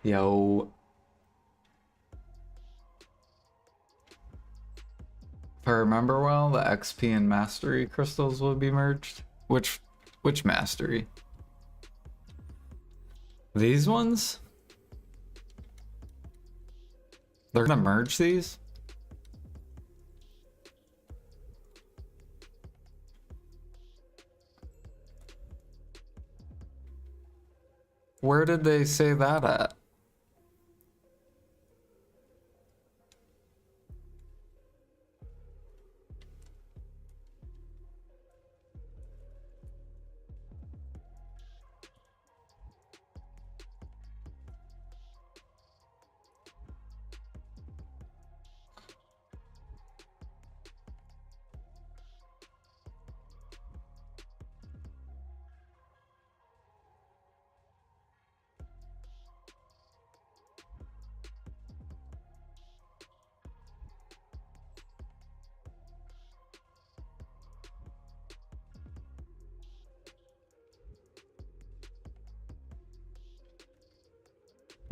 Yo, if I remember well, the XP and Mastery crystals will be merged. Which Mastery? These ones? They're gonna merge these? Where did they say that at?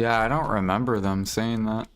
Yeah, I don't remember them saying that.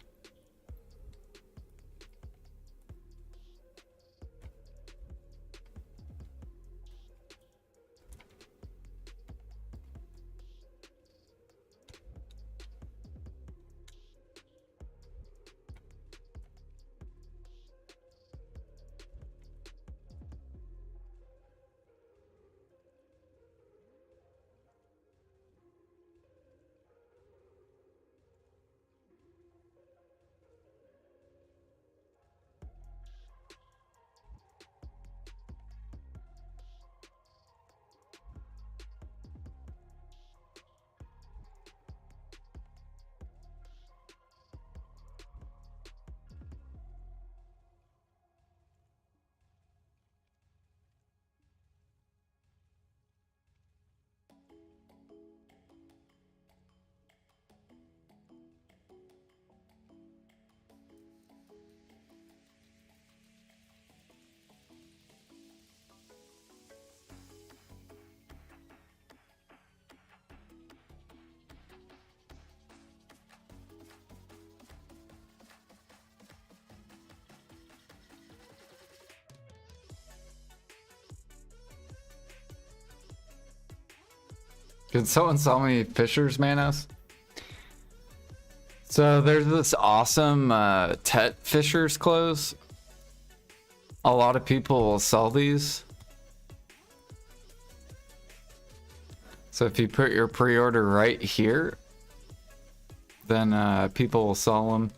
Can someone sell me Fisher's Manos? So there's this awesome Tet Fisher's clothes. A lot of people will sell these. So if you put your pre-order right here, then people will sell them.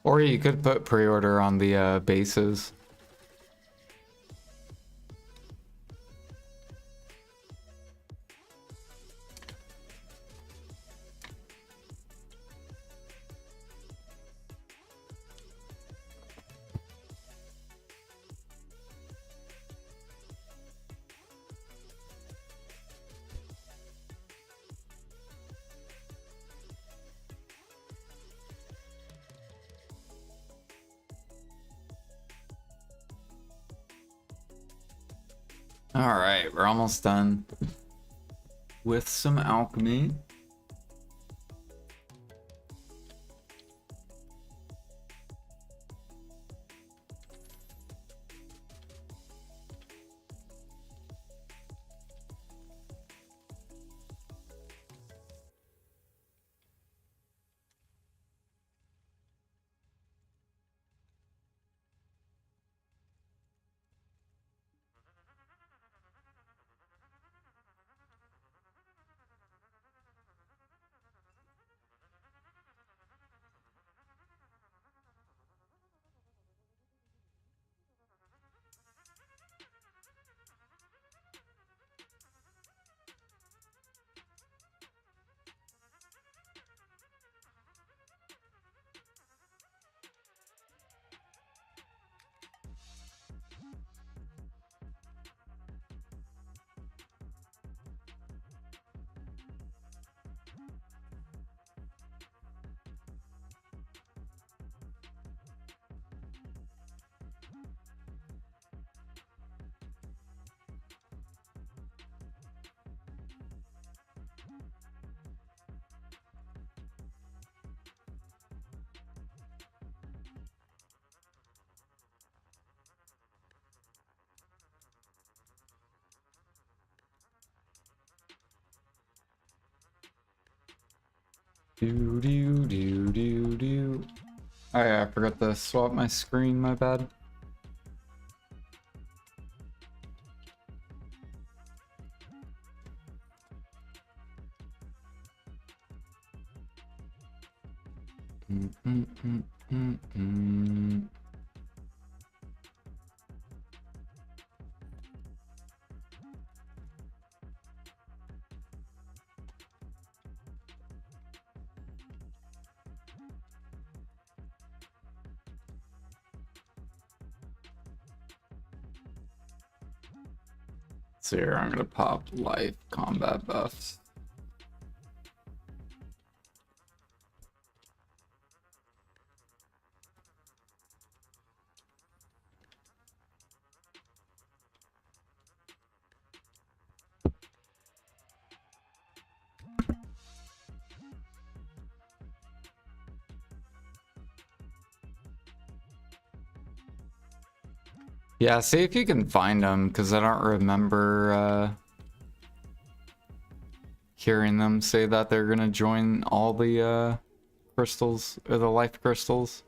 Or you could put pre-order on the bases. All right, we're almost done with some alchemy. Do do do do do. Oh yeah, I forgot to swap my screen, my bad. Mm. So here, I'm gonna pop life combat buffs. Yeah, see if you can find them, because I don't remember hearing them say that they're gonna join all the crystals, or the life crystals.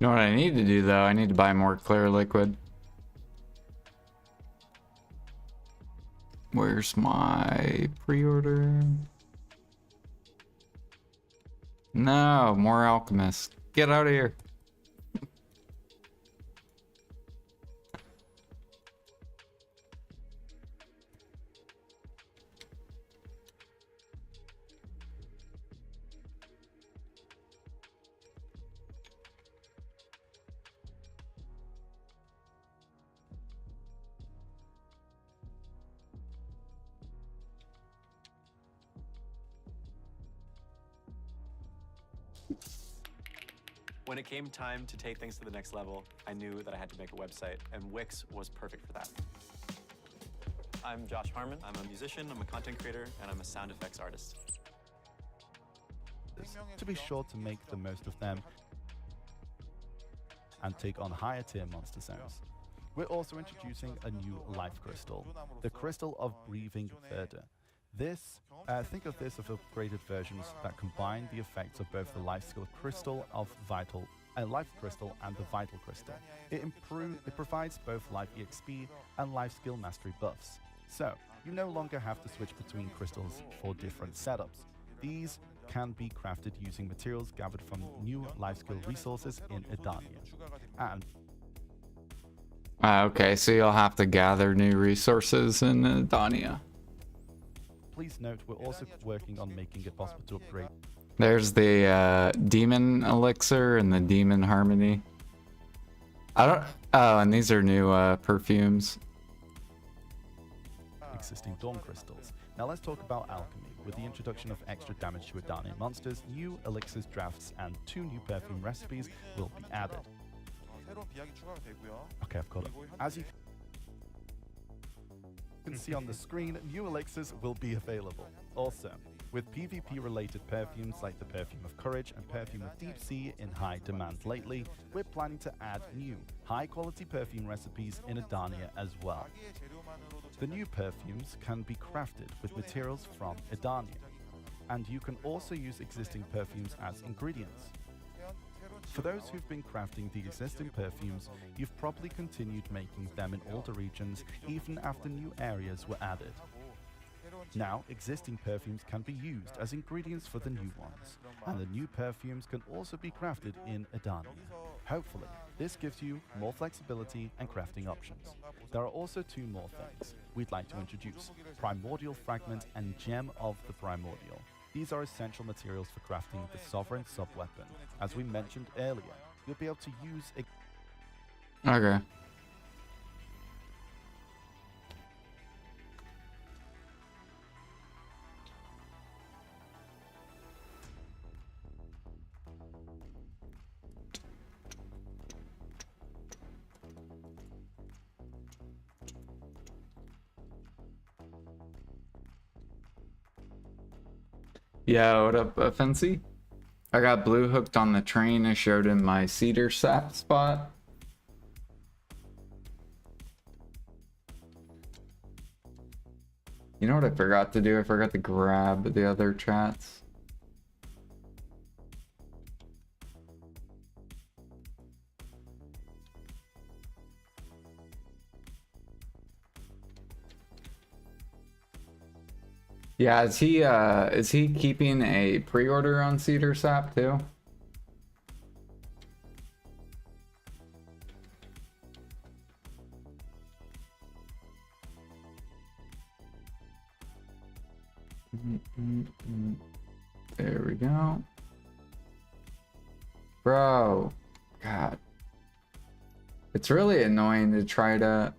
You know what I need to do though? I need to buy more clear liquid. Where's my pre-order? No, more alchemists. Get out of here. When it came time to take things to the next level, I knew that I had to make a website, and Wix was perfect for that. I'm Josh Harmon. I'm a musician, I'm a content creator, and I'm a sound effects artist. To be sure to make the most of them and take on higher tier monster sounds. We're also introducing a new life crystal, the Crystal of Breathing Verdure. Think of this as upgraded versions that combine the effects of both the life skill crystal of life crystal and the vital crystal. It provides both life EXP and life skill mastery buffs. So you no longer have to switch between crystals for different setups. These can be crafted using materials gathered from new life skill resources in Edania. And Okay, so you'll have to gather new resources in Edania. please note, we're also working on making it possible to upgrade. There's the demon elixir and the demon harmony. Oh, and these are new perfumes. Existing dawn crystals. Now let's talk about alchemy. With the introduction of extra damage to Edania monsters, new elixirs drafts and 2 new perfume recipes will be added. Okay, I've got it. As you can see on the screen, new elixirs will be available. Also, with PvP related perfumes like the Perfume of Courage and Perfume of Deep Sea in high demand lately, we're planning to add new high quality perfume recipes in Edania as well. The new perfumes can be crafted with materials from Edania. and you can also use existing perfumes as ingredients. For those who've been crafting the existing perfumes, you've probably continued making them in older regions even after new areas were added. Now, existing perfumes can be used as ingredients for the new ones, and the new perfumes can also be crafted in Edania. Hopefully, this gives you more flexibility and crafting options. There are also two more things we'd like to introduce: Primordial Fragment and Gem of the Primordial. These are essential materials for crafting the Sovereign sub-weapon. As we mentioned earlier, you'll be able to use a... Okay. Yeah, what up, Fancy? I got blue hooked on the train. I showed him my cedar sap spot. You know what I forgot to do? I forgot to grab the other chats. Yeah, is he keeping a pre-order on Cedar Sap too? There we go. Bro, God. It's really annoying to try to...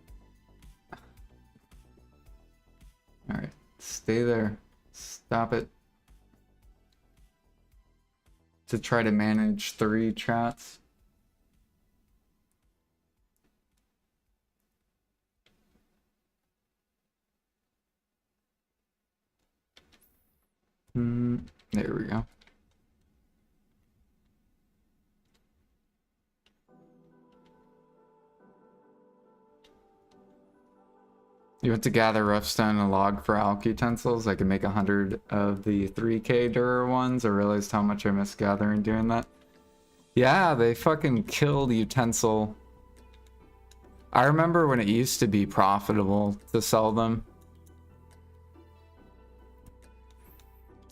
Alright. Stay there. Stop it. To try to manage 3 chats. There we go. You want to gather rough stone and log for alch utensils? I can make 100 of the 3k Dura ones. I realized how much I miss gathering doing that. Yeah, they fucking killed utensil. I remember when it used to be profitable to sell them.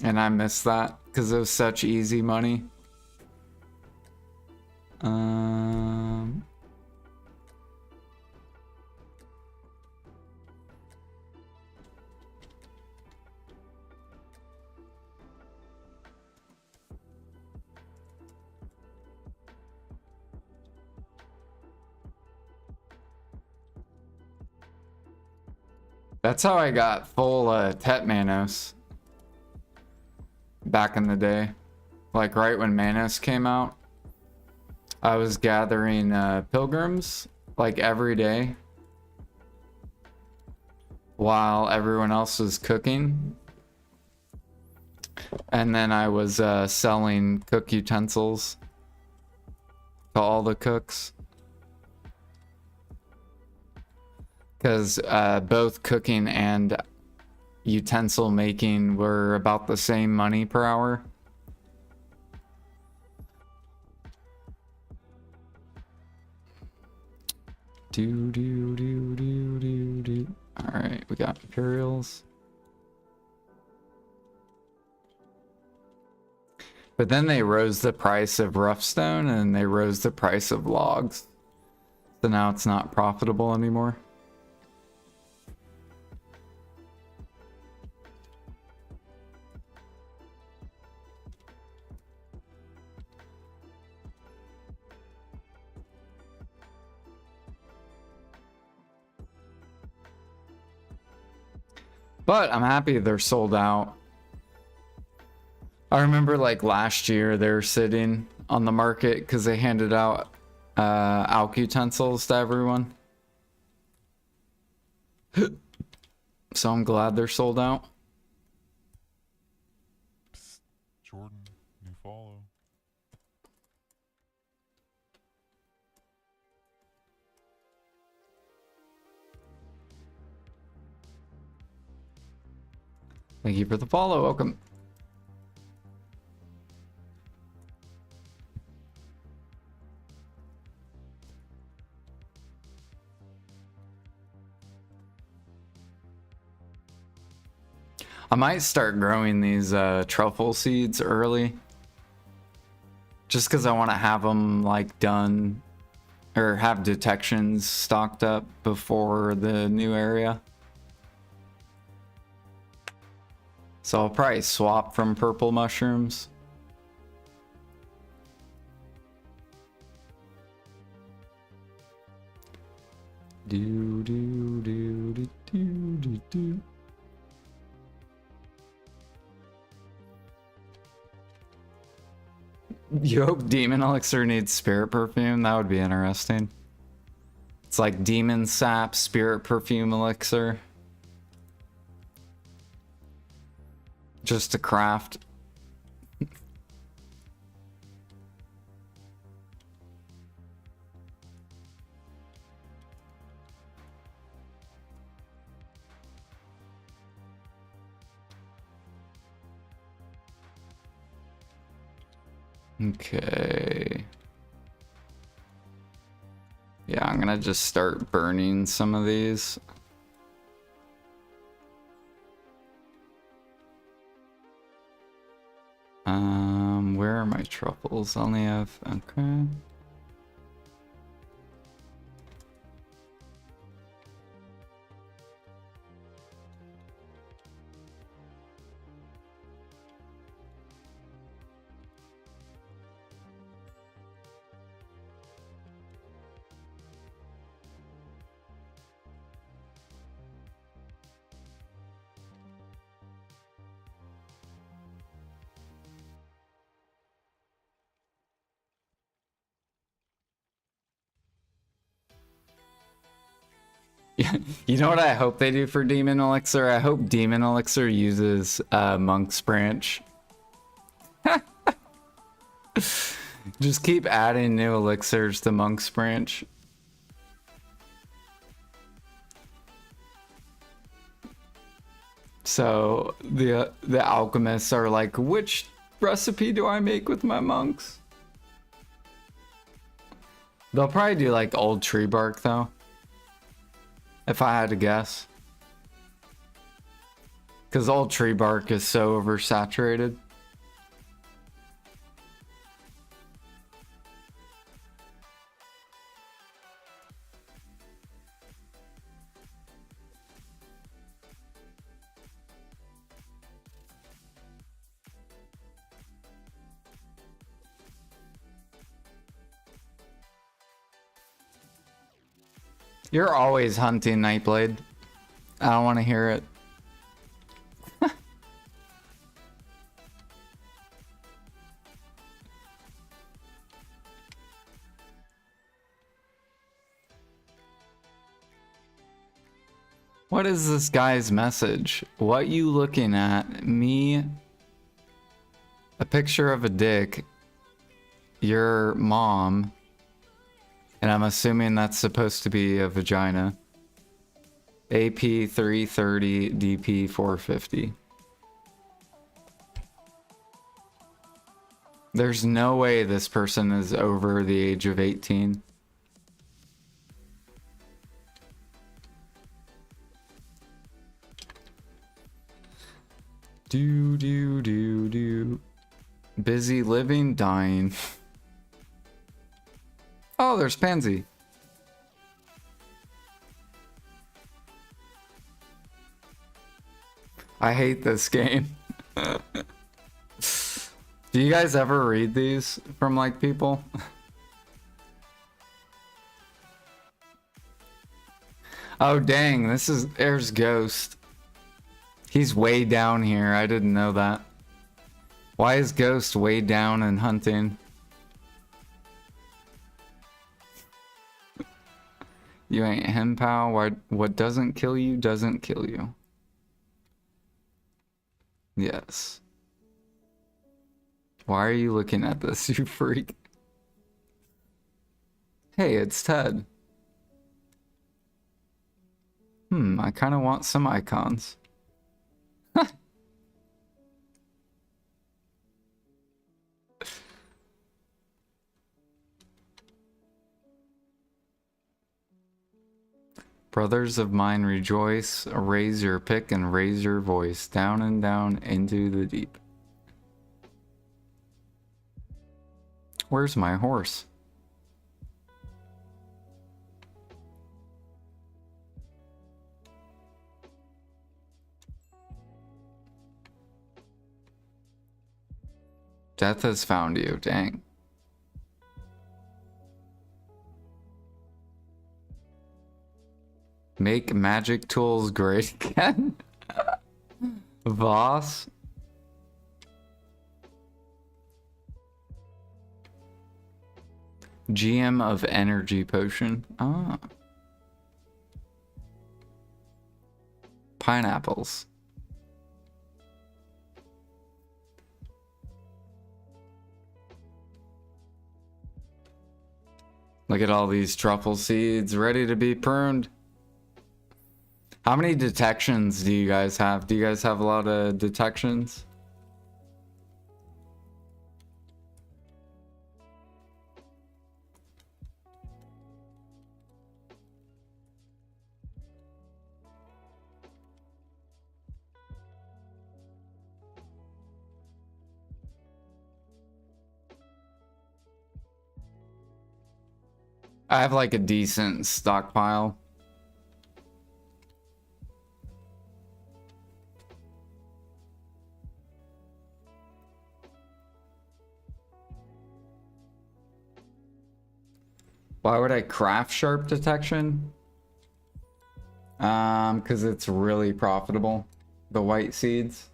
And I miss that because it was such easy money. That's how I got full Tet Manos back in the day. Like right when Manos came out, I was gathering pilgrims like every day while everyone else was cooking. And then I was selling cook utensils to all the cooks. Because both cooking and utensil making were about the same money per hour. Alright, we got Imperials. But then they rose the price of rough stone and they rose the price of logs. So now it's not profitable anymore. But I'm happy they're sold out. I remember like last year they were sitting on the market because they handed out alch utensils to everyone. So I'm glad they're sold out. Psst, Jordan, new follow. Thank you for the follow. Welcome. I might start growing these truffle seeds early. Just because I want to have them like done or have detections stocked up before the new area. So I'll probably swap from purple mushrooms. Do do do do do do do. You hope Demon Elixir needs Spirit Perfume? That would be interesting. It's like Demon Sap, Spirit Perfume Elixir. Just to craft. Okay. Yeah, I'm gonna just start burning some of these. Where are my truffles? I only have, okay. You know what I hope they do for Demon Elixir? I hope Demon Elixir uses Monk's Branch. Just keep adding new elixirs to Monk's Branch. So the alchemists are like, which recipe do I make with my monks? They'll probably do like old tree bark though. If I had to guess. Because old tree bark is so oversaturated. You're always hunting Nightblade. I don't want to hear it. What is this guy's message? What you looking at? Me? A picture of a dick. Your mom. And I'm assuming that's supposed to be a vagina. AP 330, DP 450. There's no way this person is over the age of 18. Do. Busy living, dying. Oh, there's Pansy. I hate this game. Do you guys ever read these from like people? Oh dang, there's Ghost. He's way down here. I didn't know that. Why is Ghost way down and hunting? You ain't him, pal. What doesn't kill you doesn't kill you. Yes. Why are you looking at this, you freak? Hey, it's Ted. I kind of want some icons. Brothers of mine, rejoice, raise your pick and raise your voice, down and down into the deep. Where's my horse? Death has found you, dang. Make magic tools great again? Voss? GM of energy potion. Ah. Pineapples. Look at all these truffle seeds ready to be pruned. How many detections do you guys have? Do you guys have a lot of detections? I have like a decent stockpile. Why would I craft sharp detection? Because it's really profitable. The white seeds.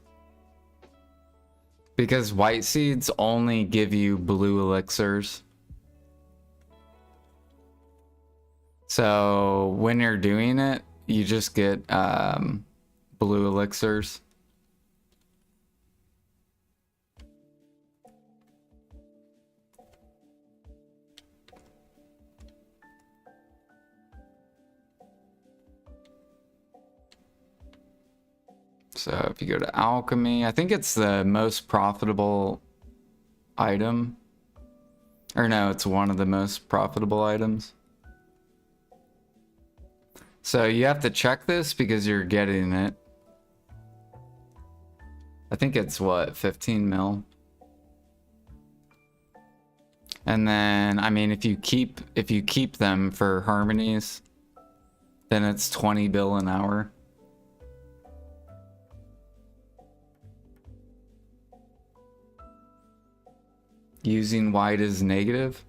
Because white seeds only give you blue elixirs. So when you're doing it, you just get blue elixirs. So if you go to alchemy, I think it's the most profitable item. Or no, it's one of the most profitable items. So you have to check this because you're getting it. I think it's what, 15 mil? And then, I mean, if you keep them for harmonies, then it's 20 bill an hour. Using white is negative?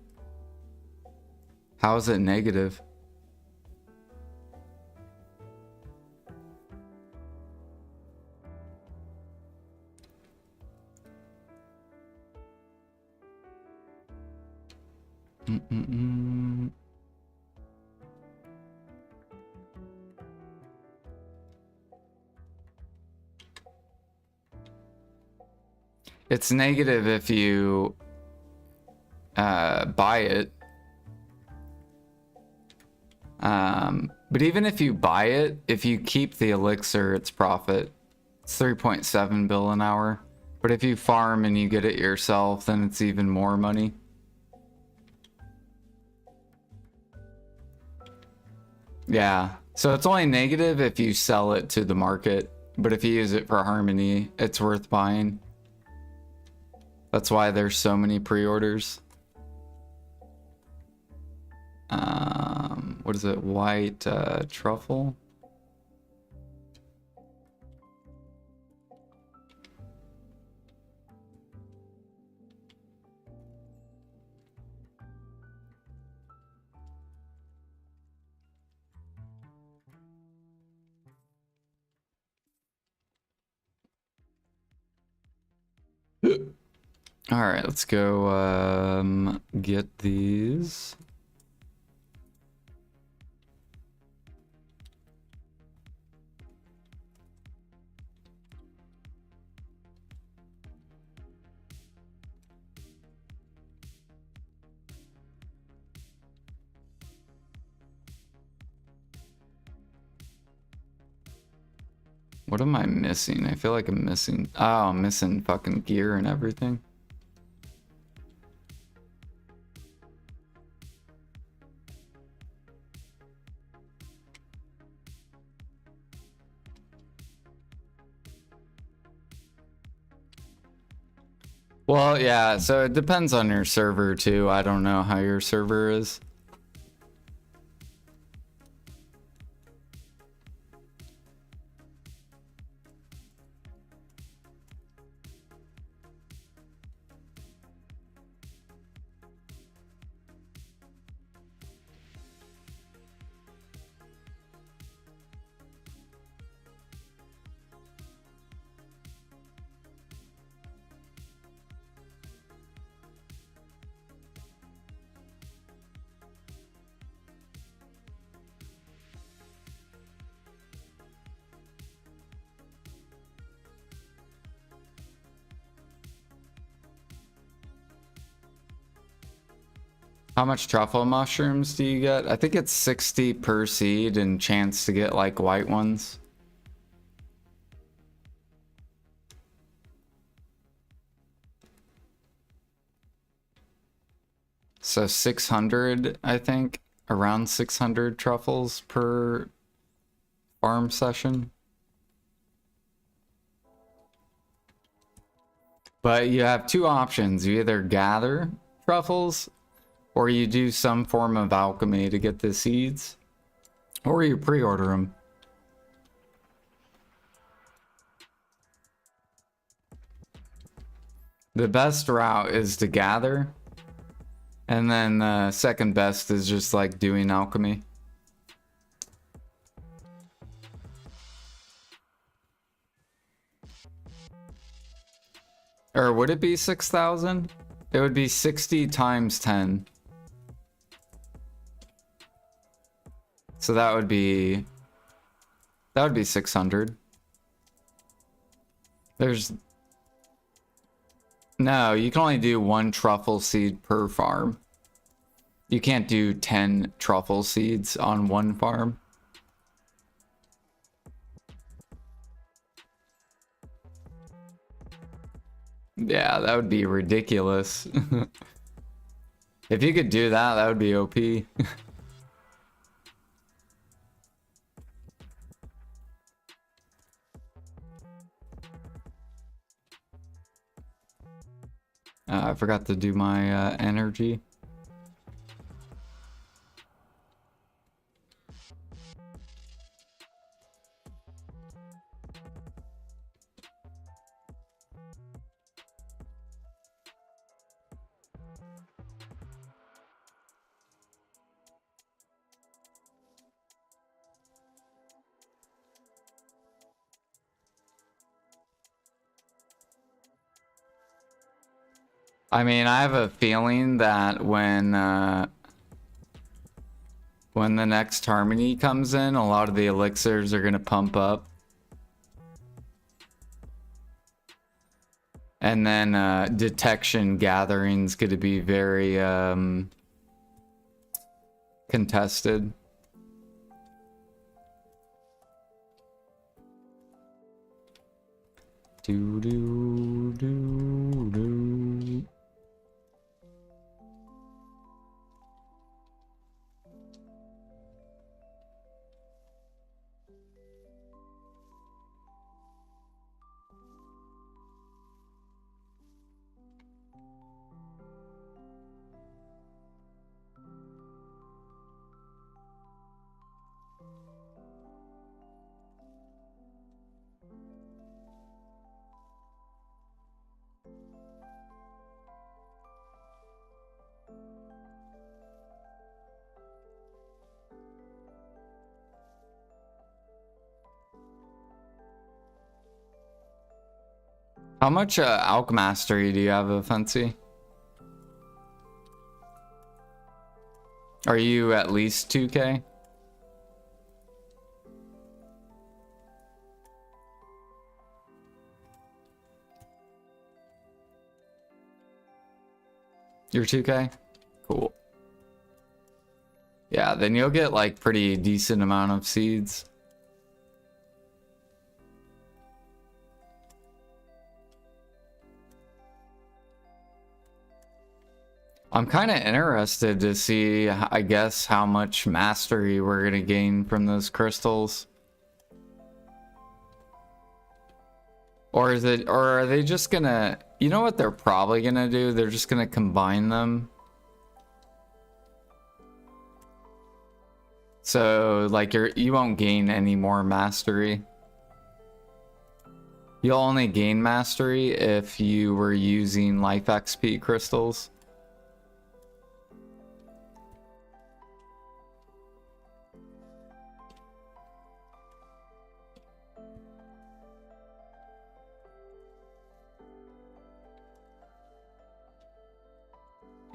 How is it negative? It's negative if you buy it. But even if you buy it, if you keep the elixir, it's profit. It's 3.7 bill an hour. But if you farm and you get it yourself, then it's even more money. Yeah, so it's only negative if you sell it to the market, but if you use it for harmony, it's worth buying. That's why there's so many pre-orders. What is it? White truffle? All right, let's go get these. What am I missing? I feel like I'm missing... Oh, I'm missing fucking gear and everything. Well, yeah, so it depends on your server too. I don't know how your server is. How much truffle mushrooms do you get? I think it's 60 per seed and chance to get like white ones. So 600, I think, around 600 truffles per farm session. But you have two options. You either gather truffles, or you do some form of alchemy to get the seeds, or you pre-order them. The best route is to gather, and then the second best is just like doing alchemy. Or would it be 6,000? It would be 60 times 10. So that would be 600. No, you can only do 1 truffle seed per farm. You can't do 10 truffle seeds on 1 farm. Yeah, that would be ridiculous. If you could do that, that would be OP. I forgot to do my energy. I mean, I have a feeling that when the next Harmony comes in, a lot of the elixirs are gonna pump up. And then detection gathering's gonna be very contested. Do do do do. How much Alch Mastery do you have, Offensi? Are you at least 2K? You're 2K? Cool. Yeah, then you'll get like pretty decent amount of seeds. I'm kind of interested to see, I guess, how much mastery we're going to gain from those crystals. Or is it, or are they just gonna, you know what they're probably gonna do? They're just gonna combine them. So like you won't gain any more mastery. You'll only gain mastery if you were using life XP crystals.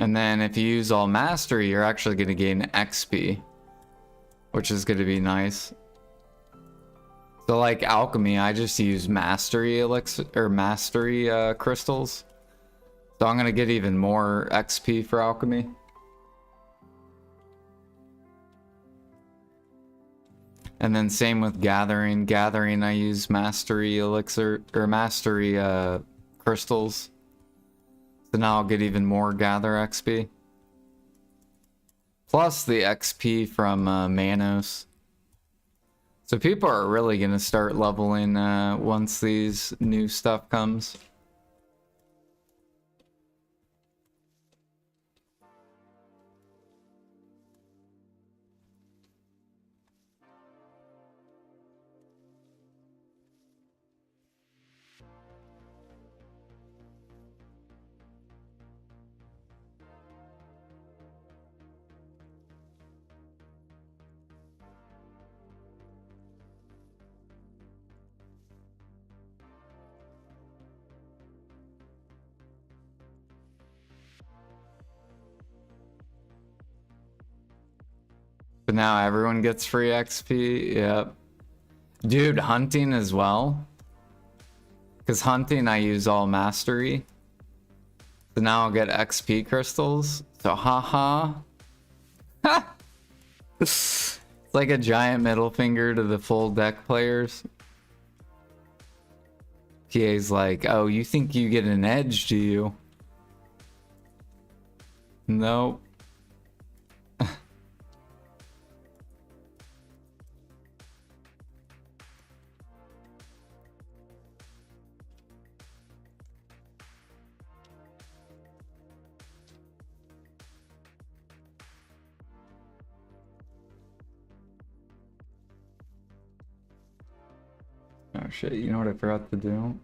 And then if you use all mastery, you're actually going to gain XP, which is going to be nice. So like alchemy, I just use mastery elixir or mastery crystals. So I'm going to get even more XP for alchemy. And then same with gathering. Gathering, I use mastery elixir or mastery crystals. So now I'll get even more gather XP. Plus the XP from Manos. So people are really going to start leveling once these new stuff comes. But now everyone gets free XP. Yep. Dude, hunting as well. Because hunting, I use all mastery. So now I'll get XP crystals. So haha. Ha! It's like a giant middle finger to the full deck players. PA's like, oh, you think you get an edge, do you? Nope. Oh shit, you know what I forgot to do?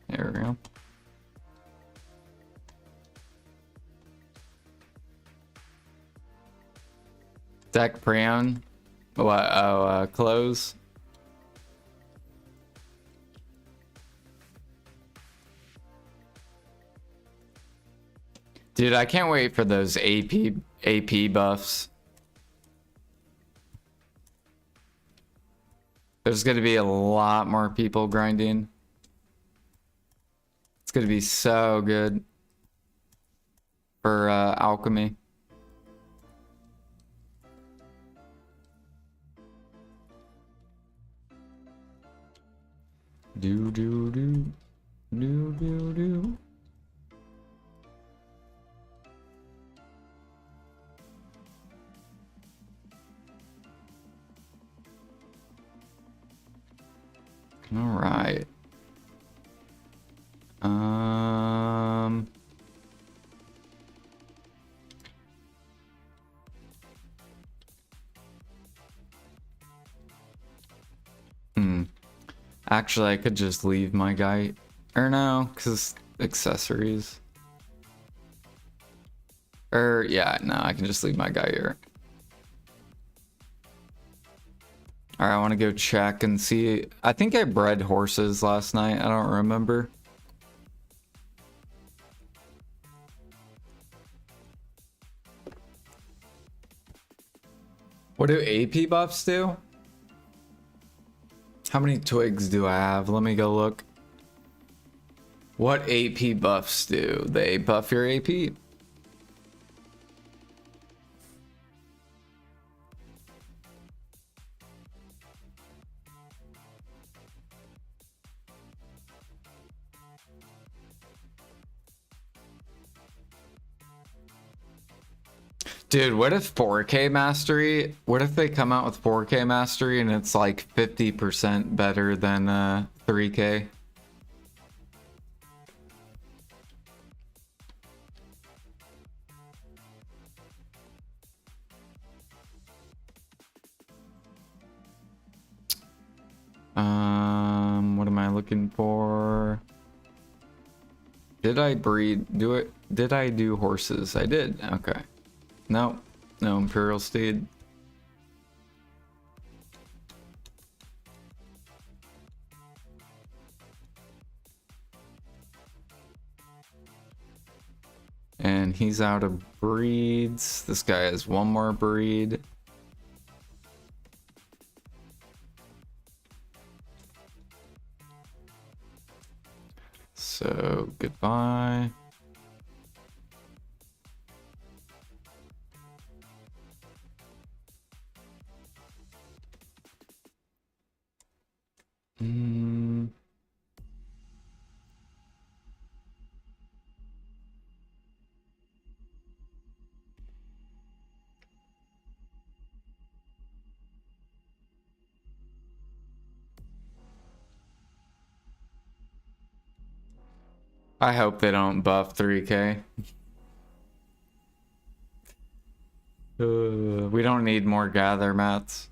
There we go. Deck preon. What? Oh, close. Dude, I can't wait for those AP buffs. There's gonna be a lot more people grinding. It's gonna be so good for alchemy. Do do do do do do. All right. Actually, I could just leave my guy, or no, because accessories. Or yeah, no, I can just leave my guy here. All right, I want to go check and see. I think I bred horses last night. I don't remember. What do AP buffs do? How many twigs do I have? Let me go look. What AP buffs do? They buff your AP. Dude, what if 4K mastery? What if they come out with 4K mastery and it's like 50% better than 3K? What am I looking for? Did I breed? Did I do horses? I did. Okay. No, no Imperial Steed. And he's out of breeds. This guy has one more breed. So, goodbye. I hope they don't buff 3K. We don't need more gather mats.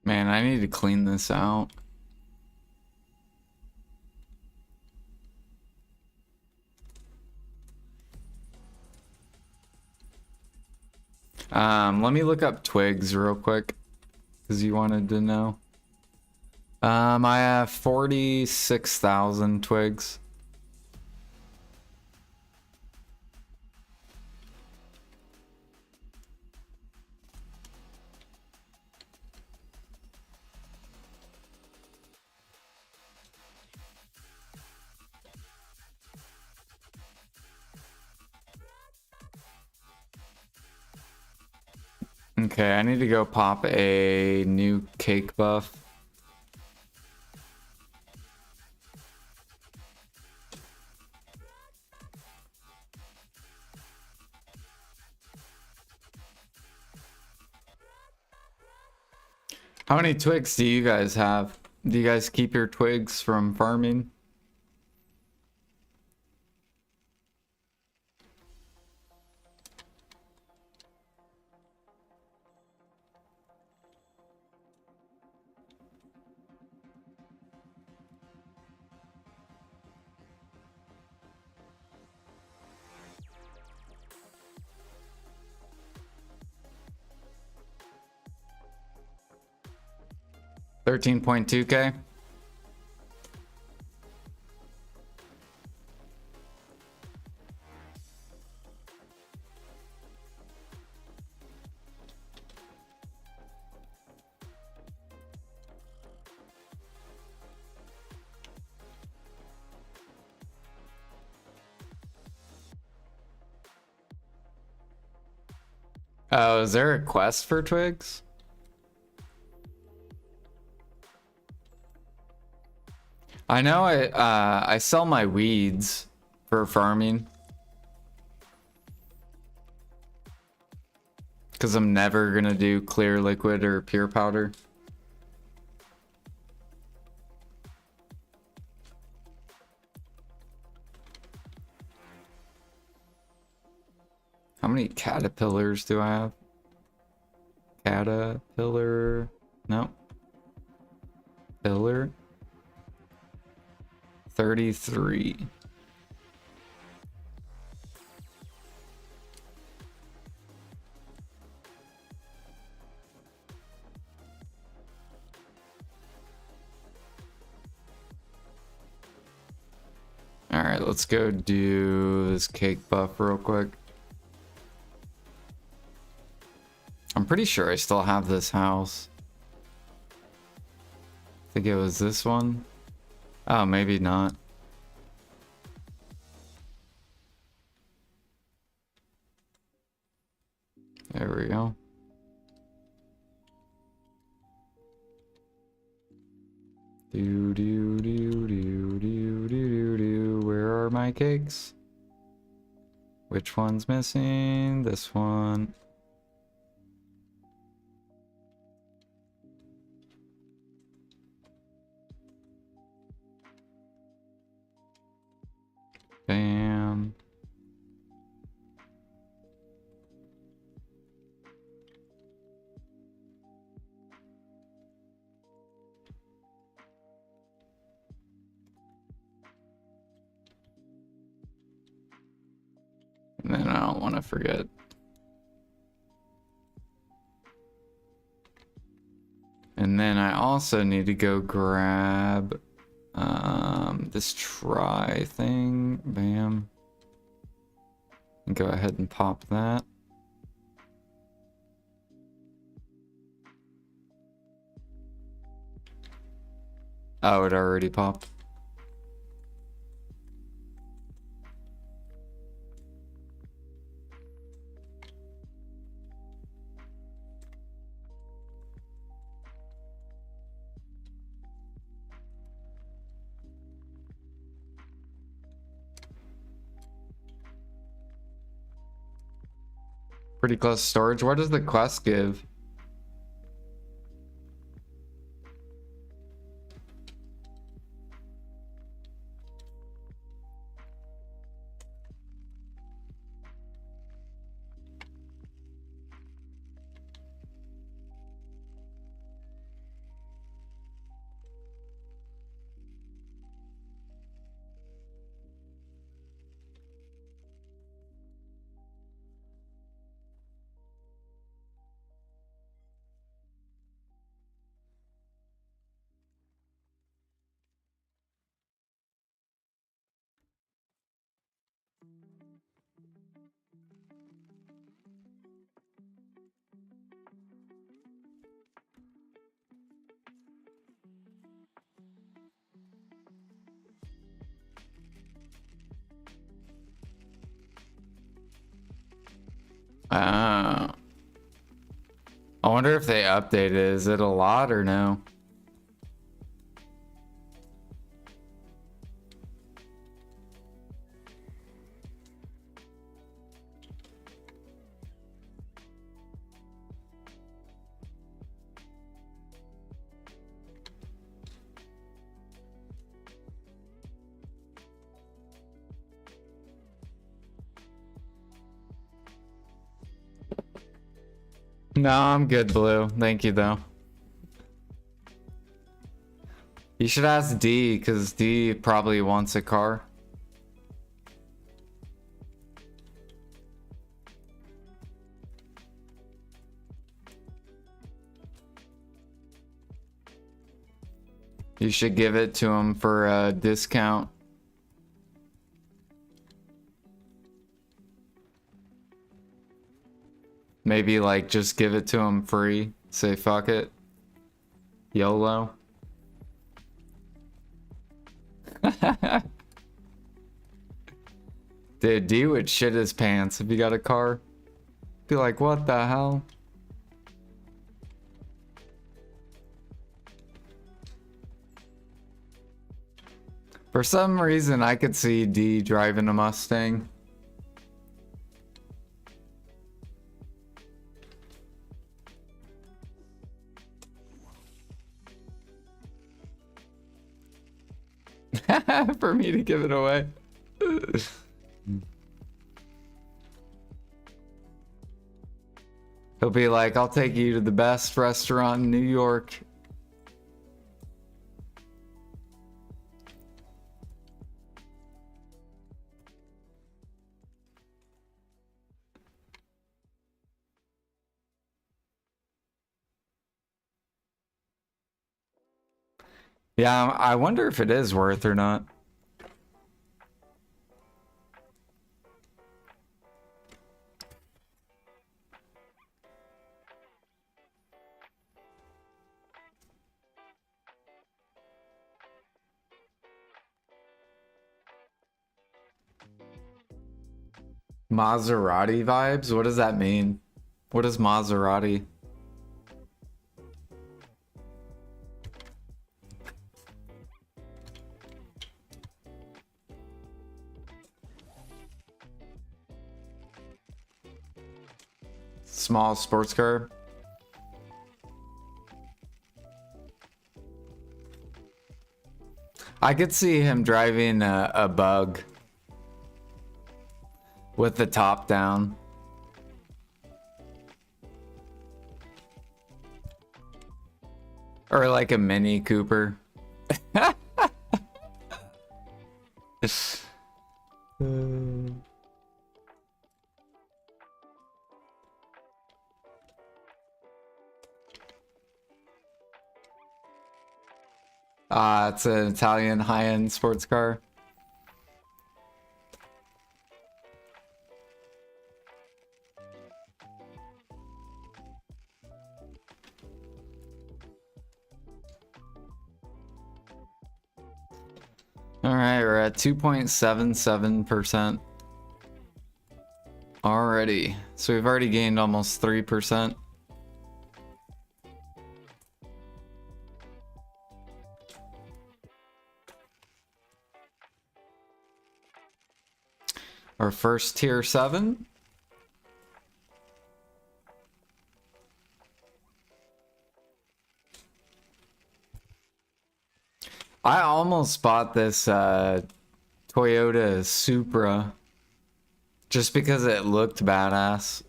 Man, I need to clean this out. Let me look up twigs real quick, because you wanted to know. I have 46,000 twigs. Okay, I need to go pop a new cake buff. How many twigs do you guys have? Do you guys keep your twigs from farming? $13.2K. Oh, is there a quest for twigs? I know I sell my weeds for farming. Because I'm never gonna do clear liquid or pure powder. How many caterpillars do I have? Caterpillar. No. Pillar. 33. Alright, let's go do this cake buff real quick. I'm pretty sure I still have this house. I think it was this one. Oh, maybe not. There we go. Do do do do do do do do. Where are my cakes? Which one's missing? This one. Bam. And then I don't want to forget. And then I also need to go grab this try thing. Bam. And go ahead and pop that. Oh, it already popped. Pretty close to storage. What does the quest give? Oh. I wonder if they updated. Is it a lot or no? No, I'm good, Blue. Thank you, though. You should ask D, because D probably wants a car. You should give it to him for a discount. Maybe like just give it to him free. Say fuck it. YOLO. Dude, D would shit his pants if he got a car. Be like, what the hell? For some reason, I could see D driving a Mustang. For me to give it away. He'll be like, I'll take you to the best restaurant in New York. Yeah, I wonder if it is worth or not. Maserati vibes? What does that mean? What is Maserati? Small sports car. I could see him driving a bug with the top down. Or like a Mini Cooper. It's an Italian high-end sports car. All right, we're at 2.77% already. So we've already gained almost 3%. Our first tier 7. I almost bought this Toyota Supra just because it looked badass.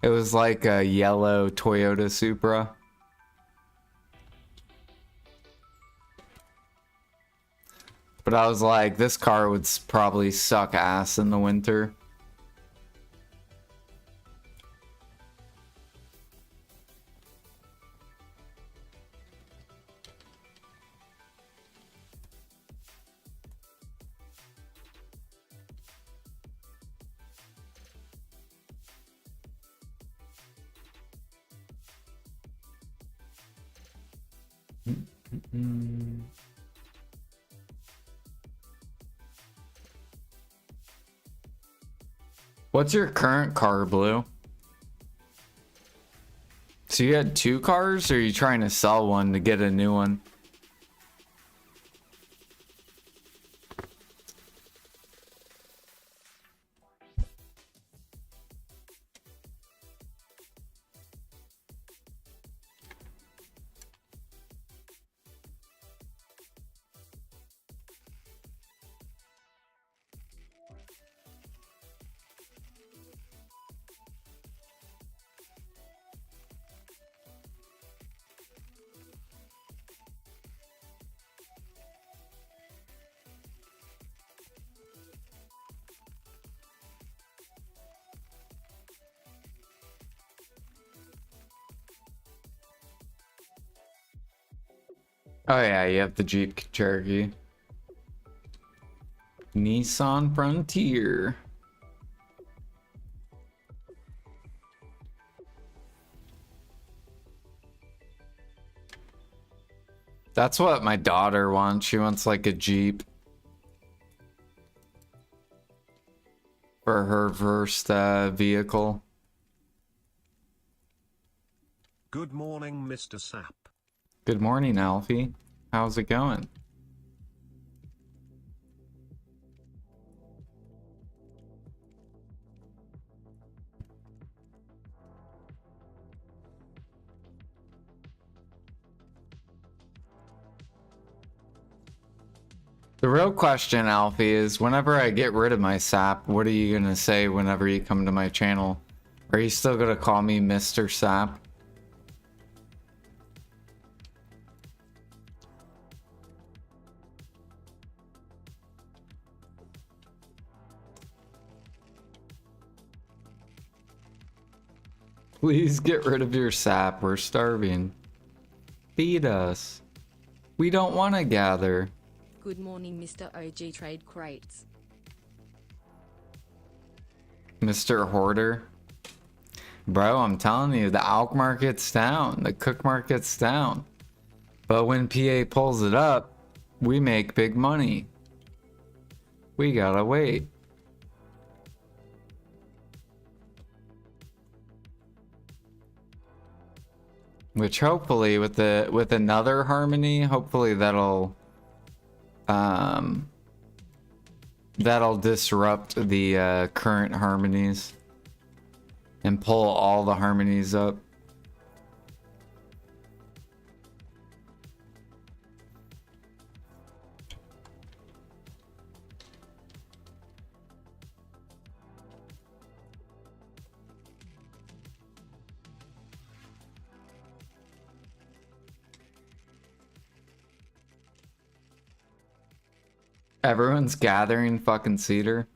It was like a yellow Toyota Supra. But I was like, this car would probably suck ass in the winter. What's your current car, Blue? So you had 2 cars, or are you trying to sell one to get a new one? Oh yeah, you have the Jeep Cherokee. Nissan Frontier. That's what my daughter wants. She wants like a Jeep for her first vehicle. Good morning, Mr. Sap. Good morning, Alfie. How's it going? The real question, Alfie, is whenever I get rid of my sap, what are you gonna say whenever you come to my channel? Are you still gonna call me Mr. Sap? Please get rid of your sap. We're starving. Feed us. We don't want to gather. Good morning, Mr. OG Trade Crates. Mr. Hoarder. Bro, I'm telling you, the Alch market's down. The cook market's down. But when PA pulls it up, we make big money. We gotta wait. Which hopefully with another harmony, hopefully that'll disrupt the current harmonies and pull all the harmonies up. Everyone's gathering fucking cedar.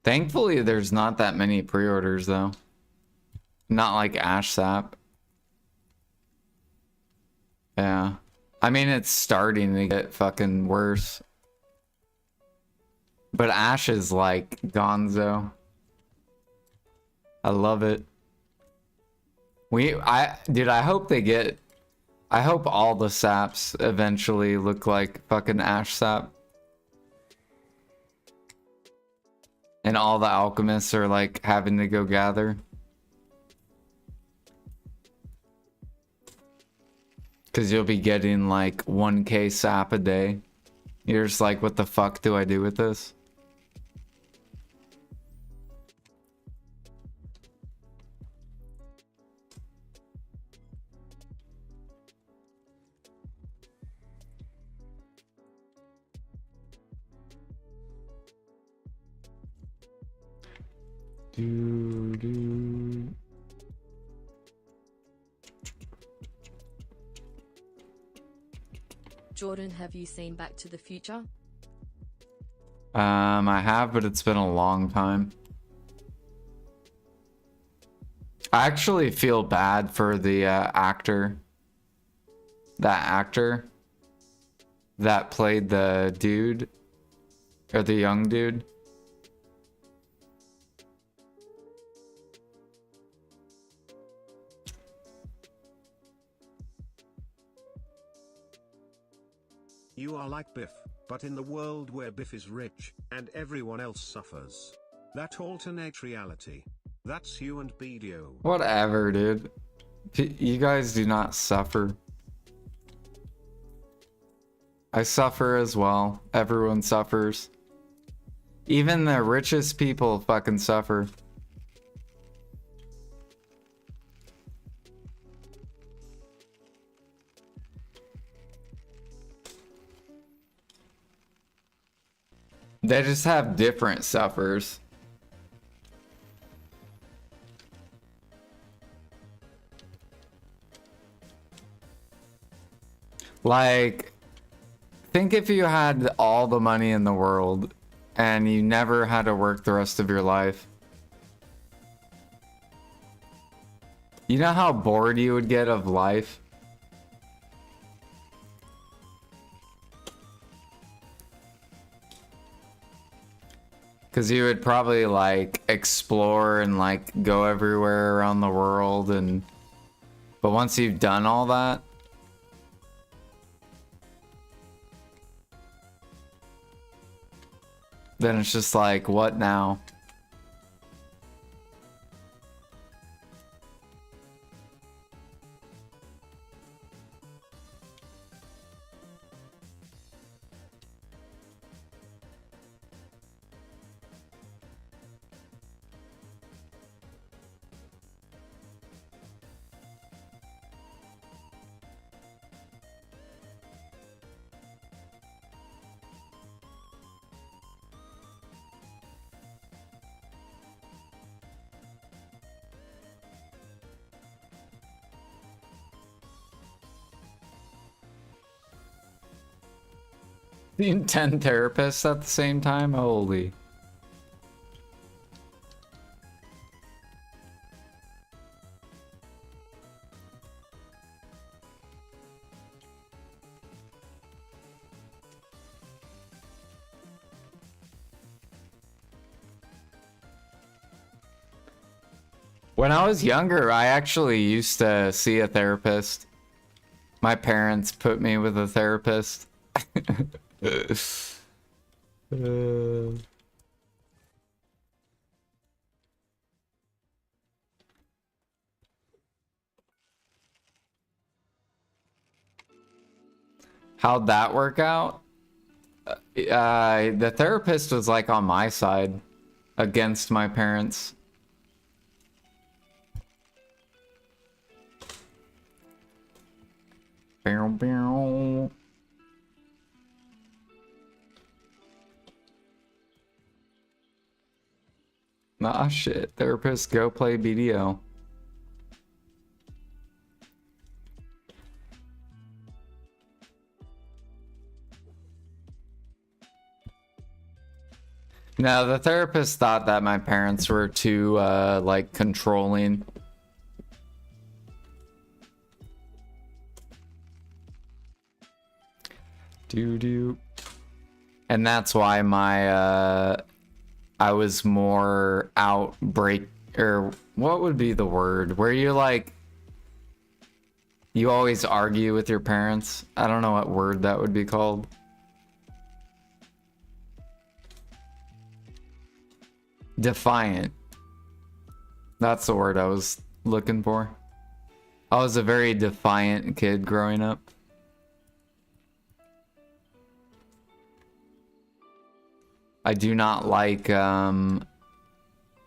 Thankfully, there's not that many pre-orders though. Not like ash sap. Yeah. I mean, it's starting to get fucking worse. But ash is like gonzo. I love it. Dude, I hope they get... I hope all the saps eventually look like fucking ash sap. And all the alchemists are like having to go gather. Cause you'll be getting like 1k sap a day. You're just like, what the fuck do I do with this? Jordan, have you seen Back to the Future? I have, but it's been a long time. I actually feel bad for the actor. That actor that played the dude, or the young dude. You are like Biff, but in the world where Biff is rich, and everyone else suffers. That alternate reality. That's you and BDO. Whatever, dude. You guys do not suffer. I suffer as well. Everyone suffers. Even the richest people fucking suffer. They just have different suffers. Like, think if you had all the money in the world and you never had to work the rest of your life. You know how bored you would get of life? Because you would probably like explore and like go everywhere around the world, and but once you've done all that, then it's just like, what now? Being 10 therapists at the same time? Holy. When I was younger, I actually used to see a therapist. My parents put me with a therapist. How'd that work out? The therapist was like on my side against my parents. Bow, bow. Nah, shit. Therapist, go play BDO. No, the therapist thought that my parents were too, like, controlling. Doo-doo. And that's why I was more outbreak, or what would be the word? Where you, like, you always argue with your parents. I don't know what word that would be called. Defiant. That's the word I was looking for. I was a very defiant kid growing up. I do not like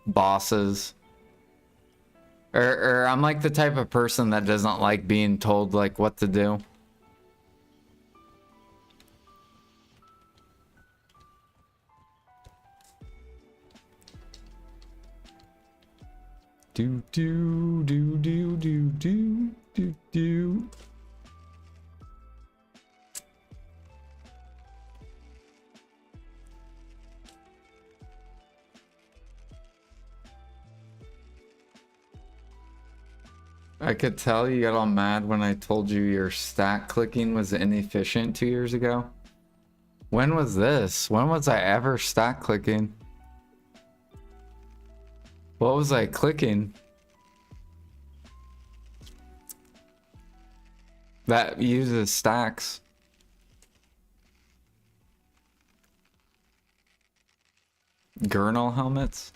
bosses. Or I'm like the type of person that doesn't like being told like what to do. Do do do do do do do do. I could tell you got all mad when I told you your stack clicking was inefficient 2 years ago. When was this? When was I ever stack clicking? What was I clicking? That uses stacks. Gurnal helmets?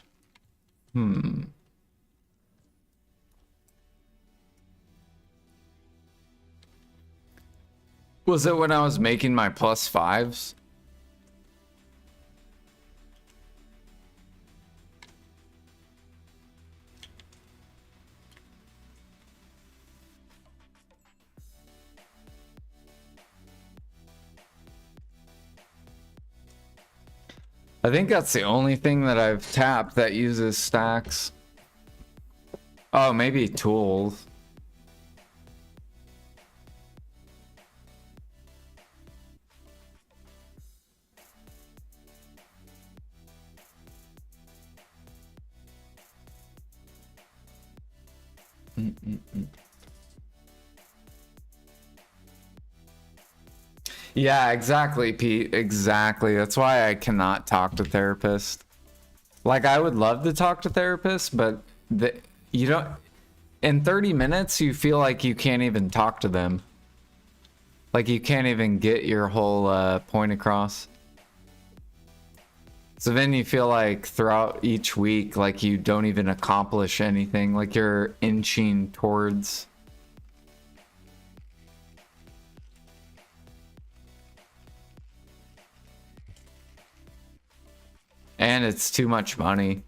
Was it when I was making my +5s? I think that's the only thing that I've tapped that uses stacks. Oh, maybe tools. Yeah, exactly, Pete. Exactly. That's why I cannot talk to therapists. Like, I would love to talk to therapists, but you don't. In 30 minutes, you feel like you can't even talk to them. Like, you can't even get your whole point across. So then you feel like throughout each week, like you don't even accomplish anything. Like you're inching towards. And it's too much money.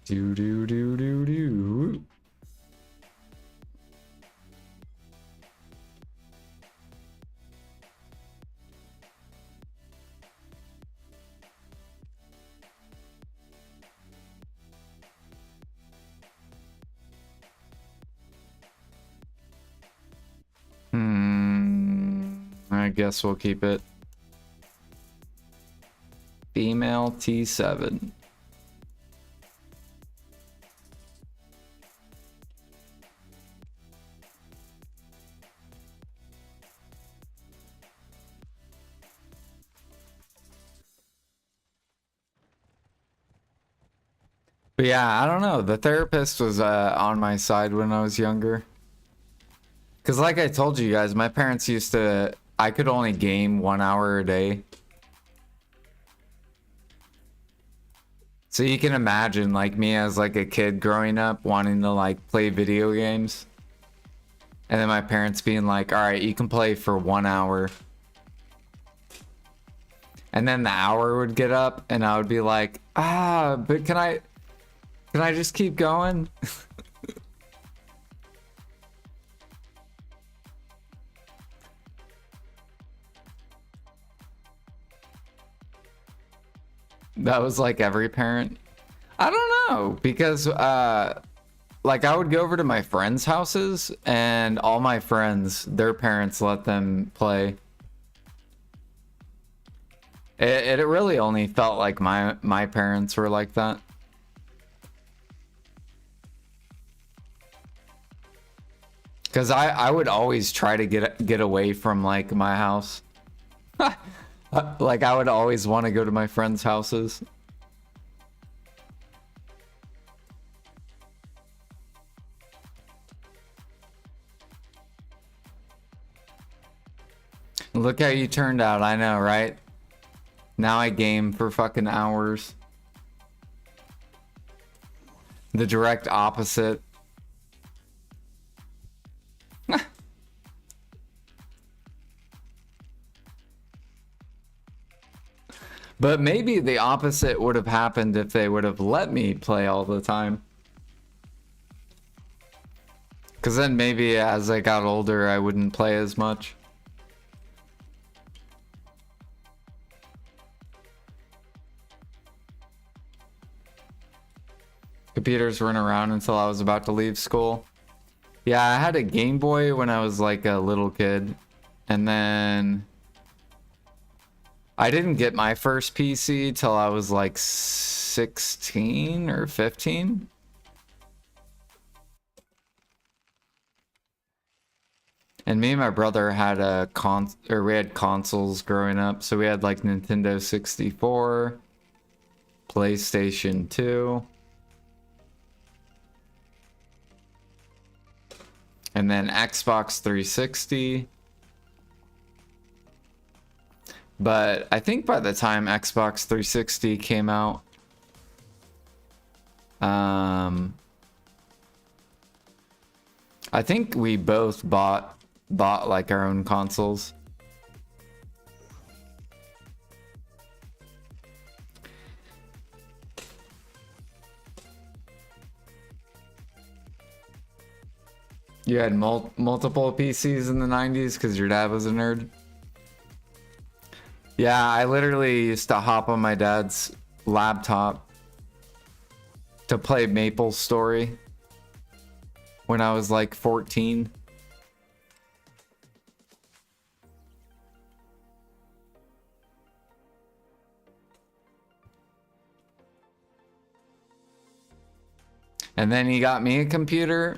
Do do do do do. I guess we'll keep it. Female T7. But yeah, I don't know. The therapist was on my side when I was younger. Because like I told you guys, my parents used to... I could only game 1 hour a day. So you can imagine like me as like a kid growing up wanting to like play video games. And then my parents being like, all right, you can play for 1 hour. And then the hour would get up and I would be like, but can I just keep going? That was like every parent. I don't know, because like I would go over to my friends' houses and all my friends, their parents let them play. It really only felt like my parents were like that. Cause I would always try to get away from like my house. Like I would always want to go to my friends' houses. Look how you turned out, I know, right? Now I game for fucking hours. The direct opposite. But maybe the opposite would have happened if they would have let me play all the time. Because then maybe as I got older, I wouldn't play as much. Computers weren't around until I was about to leave school. Yeah, I had a Game Boy when I was like a little kid. And then I didn't get my first PC till I was like 16 or 15. And me and my brother had we had consoles growing up. So we had like Nintendo 64, PlayStation 2. And then Xbox 360. But I think by the time Xbox 360 came out, I think we both bought like our own consoles. You had multiple PCs in the 90s because your dad was a nerd? Yeah, I literally used to hop on my dad's laptop to play Maple Story when I was like 14. And then he got me a computer.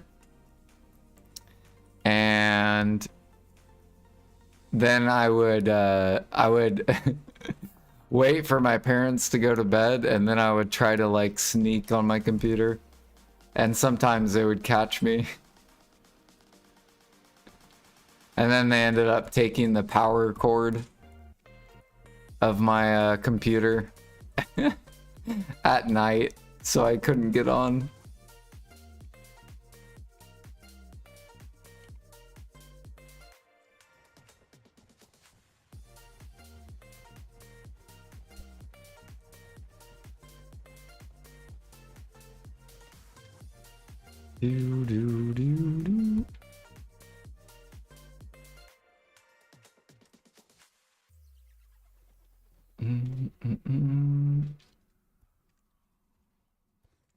And then I would wait for my parents to go to bed, and then I would try to like sneak on my computer, and sometimes they would catch me. And then they ended up taking the power cord of my computer at night, so I couldn't get on. Do do do do.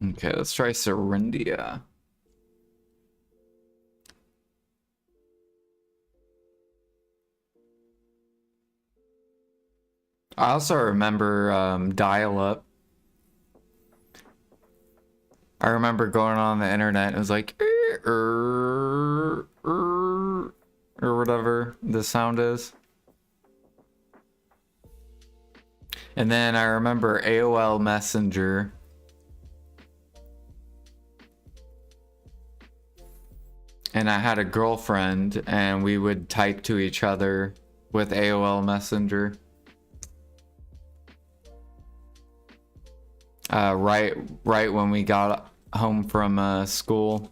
Okay, let's try Serendia. I also remember dial-up. I remember going on the internet and it was like or whatever the sound is. And then I remember AOL Messenger. and I had a girlfriend, and we would type to each other with AOL Messenger. Right when we got home from school.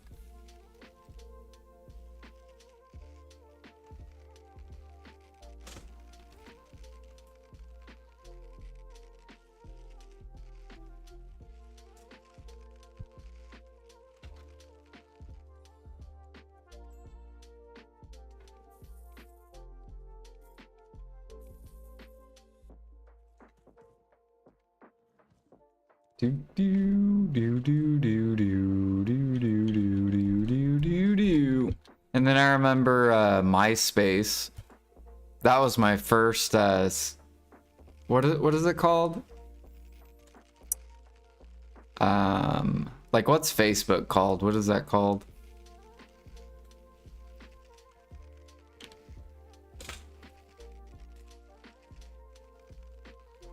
Do do do do do do do do do do do do do. And then I remember MySpace. That was my first what is it called? Like what's Facebook called? What is that called?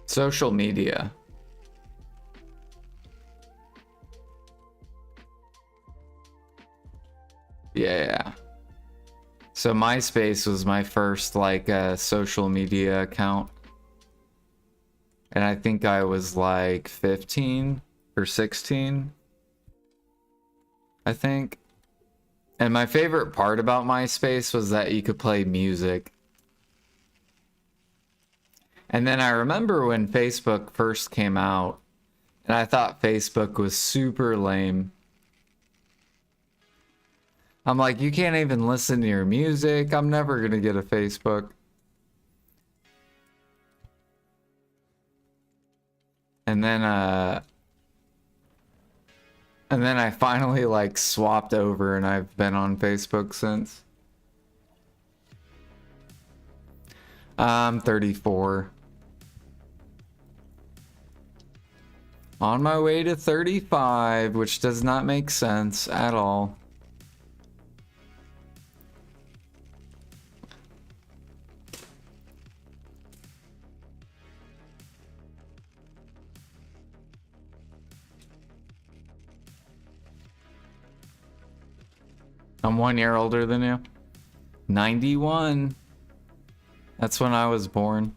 Social media. Yeah. So MySpace was my first like social media account. And I think I was like 15 or 16. I think. And my favorite part about MySpace was that you could play music. And then I remember when Facebook first came out, and I thought Facebook was super lame. I'm like, you can't even listen to your music. I'm never gonna get a Facebook. And then I finally like swapped over, and I've been on Facebook since. I'm 34. On my way to 35, which does not make sense at all. I'm 1 year older than you. 91. That's when I was born.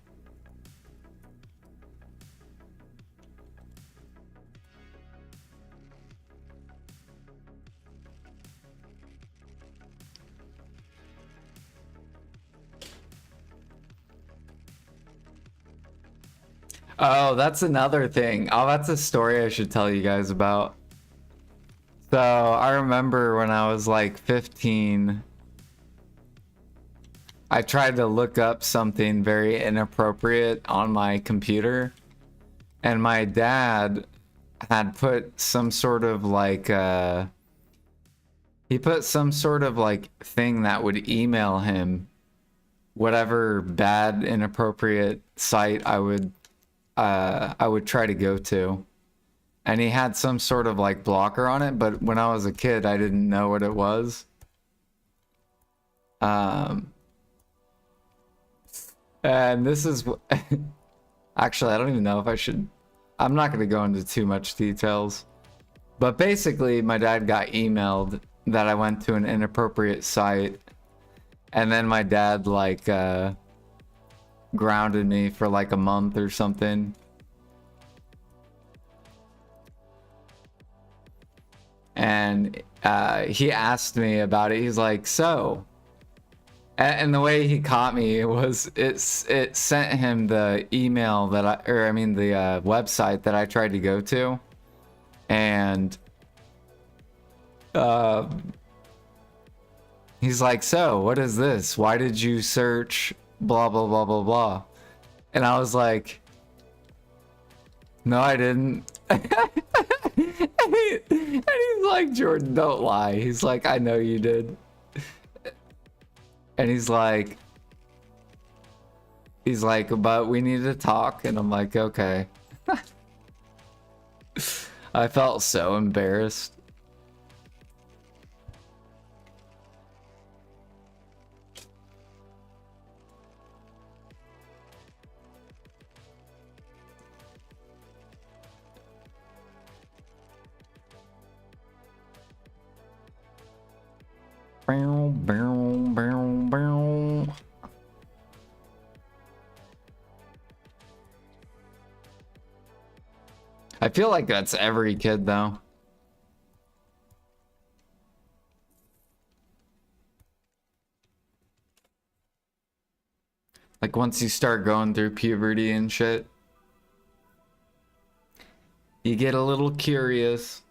Oh, that's another thing. Oh, that's a story I should tell you guys about. So I remember when I was like 15, I tried to look up something very inappropriate on my computer, and my dad had put some sort of like he put some sort of like thing that would email him whatever bad inappropriate site I would try to go to. And he had some sort of like blocker on it, but when I was a kid, I didn't know what it was. And this is actually, I don't even know if I should. I'm not going to go into too much details. But basically, my dad got emailed that I went to an inappropriate site. And then my dad like grounded me for like a month or something. And he asked me about it. He's like, so, and the way he caught me was it sent him the email that the website that I tried to go to, and he's like, so what is this? Why did you search blah blah blah blah blah? And I was like, no, I didn't. And he's like, Jordan, don't lie. He's like, I know you did. And he's like, but we need to talk. And I'm like, okay. I felt so embarrassed. Bow, bow, bow, bow. I feel like that's every kid though. Like once you start going through puberty and shit, you get a little curious.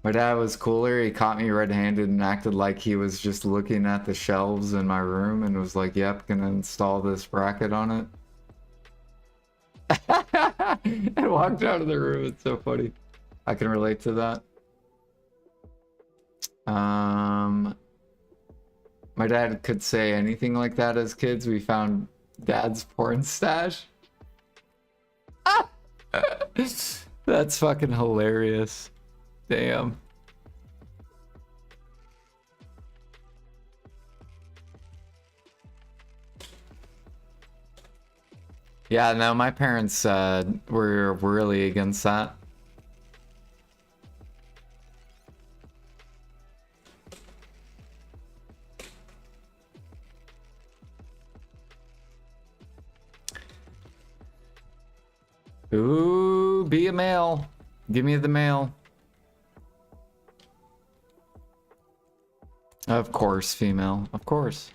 My dad was cooler. He caught me red-handed and acted like he was just looking at the shelves in my room and was like, yep, gonna install this bracket on it. And walked out of the room. It's so funny. I can relate to that. My dad could say anything like that as kids. We found dad's porn stash. That's fucking hilarious. Damn. Yeah, no, my parents were really against that. Ooh, be a male. Give me the male. Of course, female. Of course.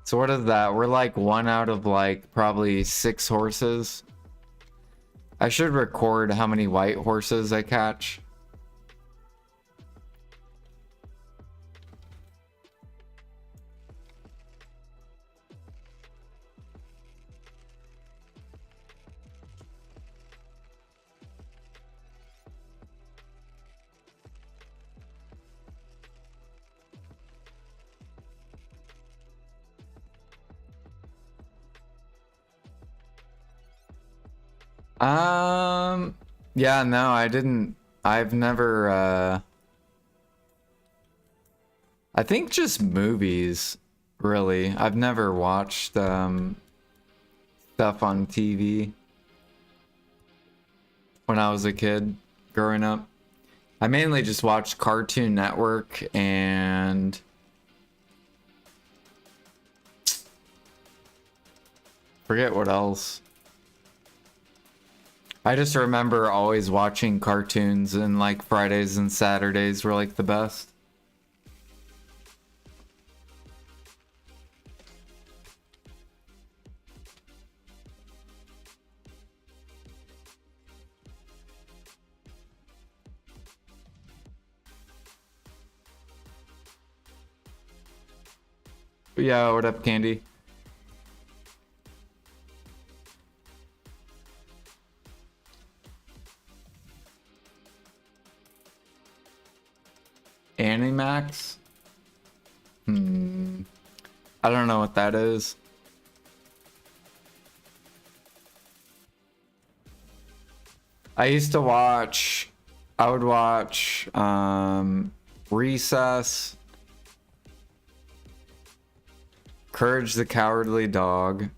So what is that? We're like 1 out of like probably 6 horses. I should record how many white horses I catch. Yeah, no, I didn't. I've never, I think just movies, really. I've never watched, stuff on TV when I was a kid growing up. I mainly just watched Cartoon Network and forget what else. I just remember always watching cartoons, and like Fridays and Saturdays were like the best. Yeah, what up, Candy? Animax? I don't know what that is. I used to watch, I would watch Recess, Courage the Cowardly Dog,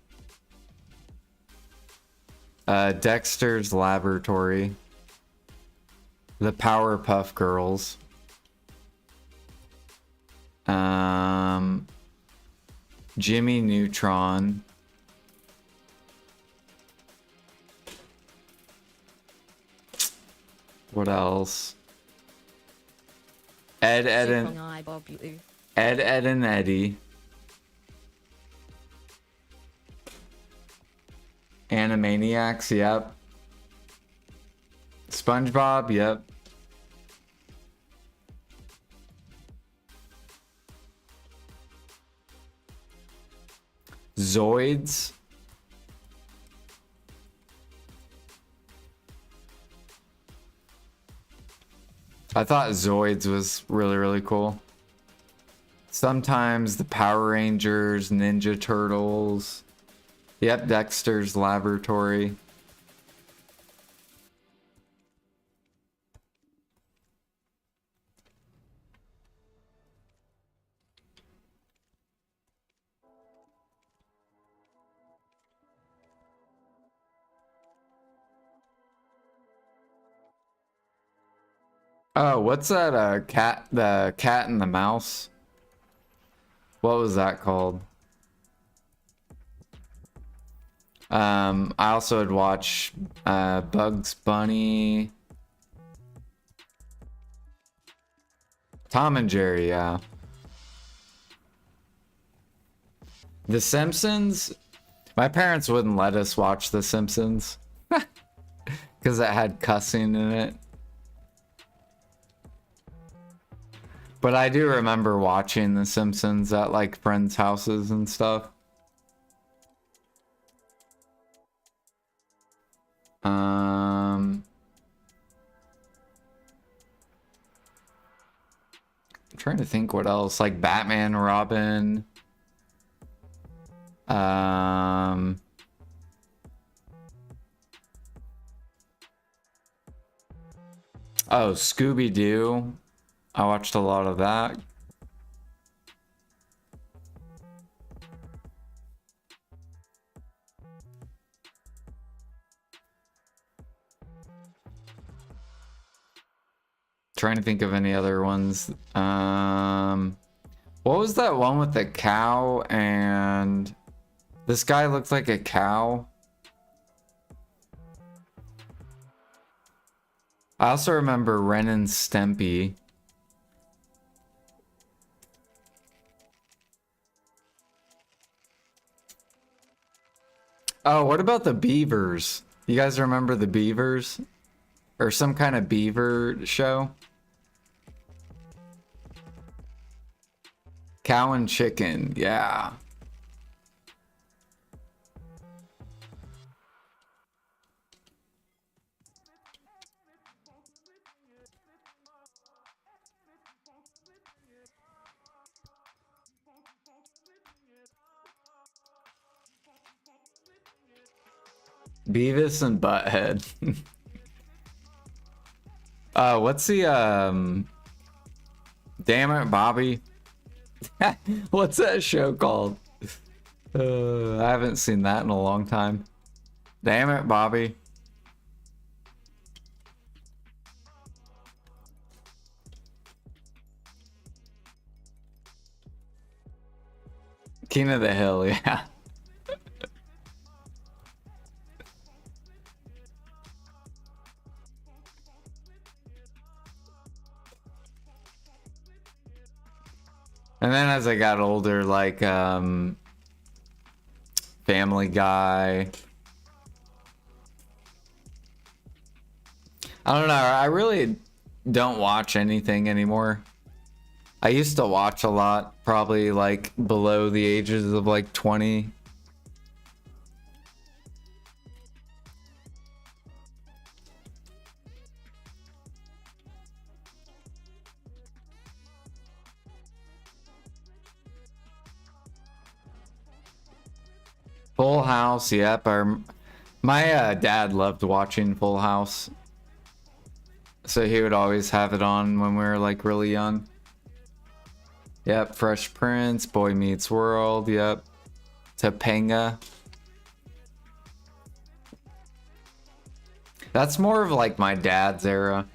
Dexter's Laboratory, The Powerpuff Girls, Jimmy Neutron, what else? Ed, Ed, and Eddie. Animaniacs, yep. SpongeBob, yep. Zoids. I thought Zoids was really, really cool. Sometimes the Power Rangers, Ninja Turtles. Yep, Dexter's Laboratory. Oh, what's that cat, the cat and the mouse? What was that called? I also would watch Bugs Bunny, Tom and Jerry, yeah. The Simpsons? My parents wouldn't let us watch The Simpsons because it had cussing in it. But I do remember watching The Simpsons at like friends' houses and stuff. I'm trying to think what else, like Batman, Robin. Oh, Scooby-Doo. I watched a lot of that. Trying to think of any other ones. What was that one with the cow and this guy looked like a cow? I also remember Ren and Stimpy. Oh, what about the Beavers? You guys remember the Beavers? Or some kind of beaver show? Cow and chicken, yeah. Beavis and Butthead. What's the damn it, Bobby. What's that show called? I haven't seen that in a long time. Damn it, Bobby. King of the Hill, yeah. And then as I got older, like Family Guy. I don't know, I really don't watch anything anymore. I used to watch a lot, probably like below the ages of like 20. Full House, yep. My dad loved watching Full House. So he would always have it on when we were like really young. Yep, Fresh Prince, Boy Meets World, yep. Topanga. That's more of like my dad's era.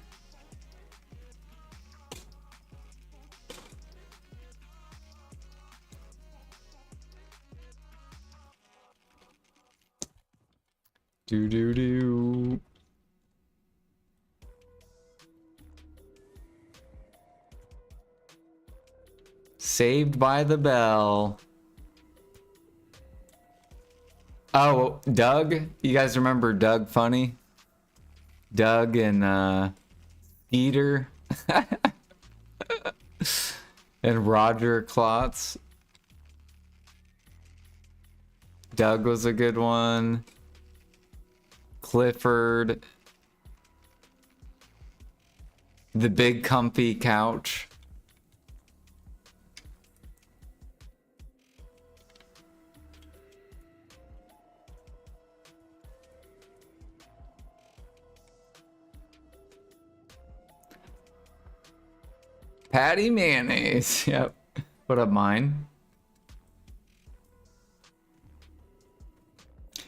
Do. Saved by the Bell. Oh, Doug? You guys remember Doug Funny? Doug and Skeeter. And Roger Klotz. Doug was a good one. Clifford. The Big Comfy Couch. Patty Mayonnaise. Yep. What up, mine?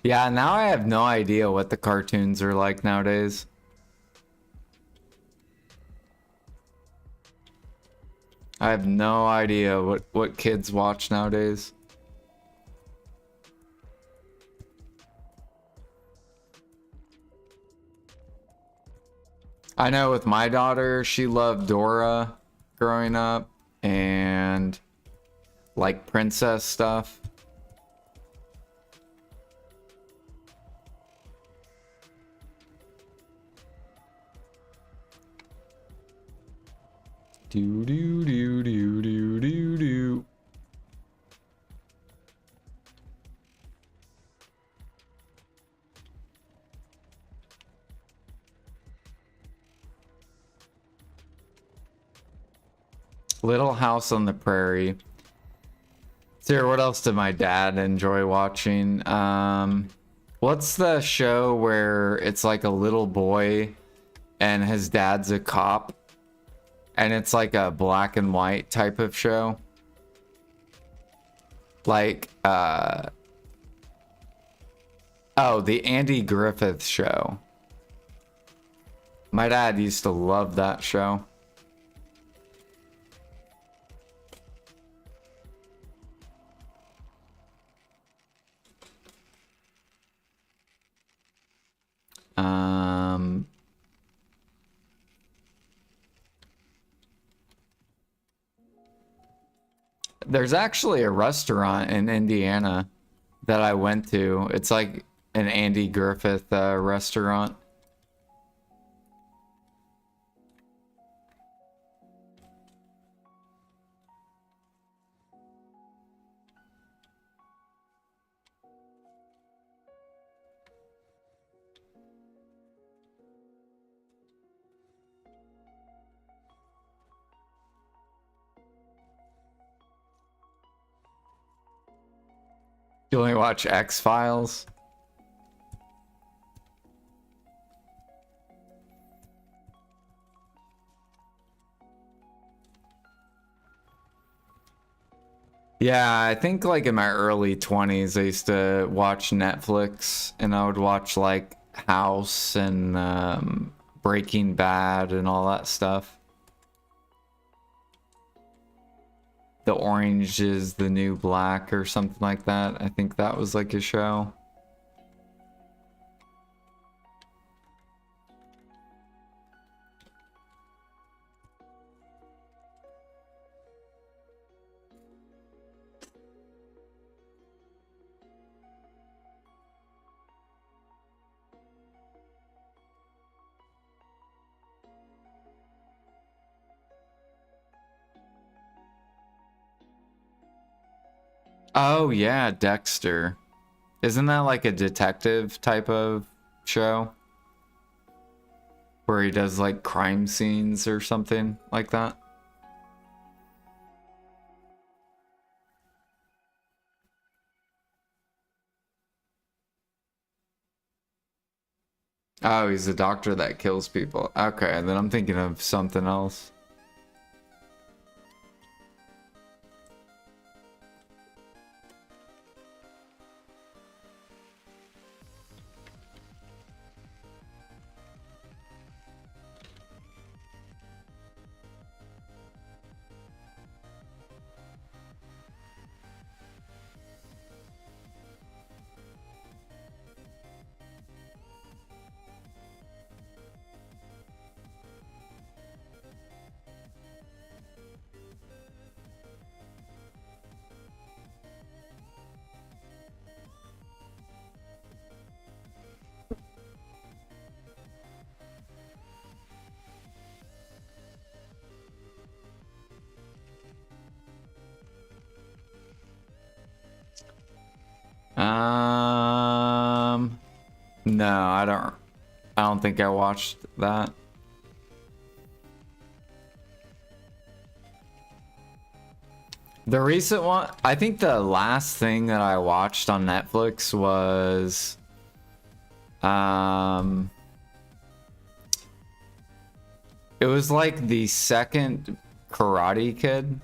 Yeah, now I have no idea what the cartoons are like nowadays. I have no idea what kids watch nowadays. I know with my daughter, she loved Dora growing up and like princess stuff. Do do do do do do do. Little House on the Prairie. Sarah, what else did my dad enjoy watching? What's the show where it's like a little boy and his dad's a cop? And it's like a black and white type of show. Like, oh, the Andy Griffith Show. My dad used to love that show. There's actually a restaurant in Indiana that I went to. It's like an Andy Griffith restaurant. You only watch X-Files? Yeah, I think like in my early 20s, I used to watch Netflix and I would watch like House and Breaking Bad and all that stuff. The Orange is the New Black or something like that. I think that was like a show. Oh yeah, Dexter. Isn't that like a detective type of show? Where he does like crime scenes or something like that? Oh, he's a doctor that kills people. Okay, then I'm thinking of something else. No, I don't think I watched that. The recent one, I think the last thing that I watched on Netflix was it was like the second Karate Kid.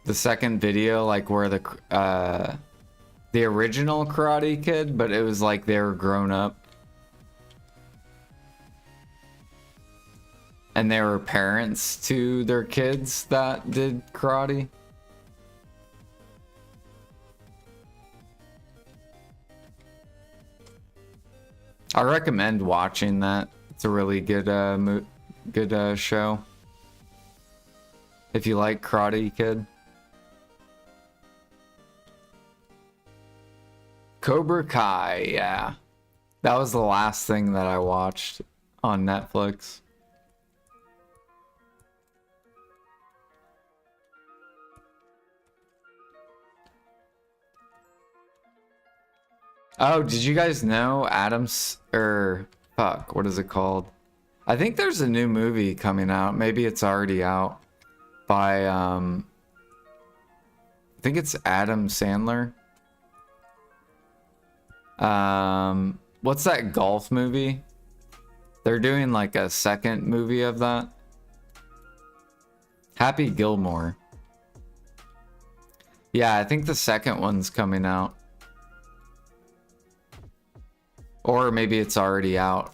The second video, like where the original Karate Kid, but it was like they were grown up. and they were parents to their kids that did karate. I recommend watching that. It's a really good show. If you like Karate Kid. Cobra Kai, yeah. That was the last thing that I watched on Netflix. Oh, did you guys know fuck, what is it called? I think there's a new movie coming out. Maybe it's already out. By, I think it's Adam Sandler. What's that golf movie? They're doing like a second movie of that. Happy Gilmore. Yeah, I think the second one's coming out. Or maybe it's already out.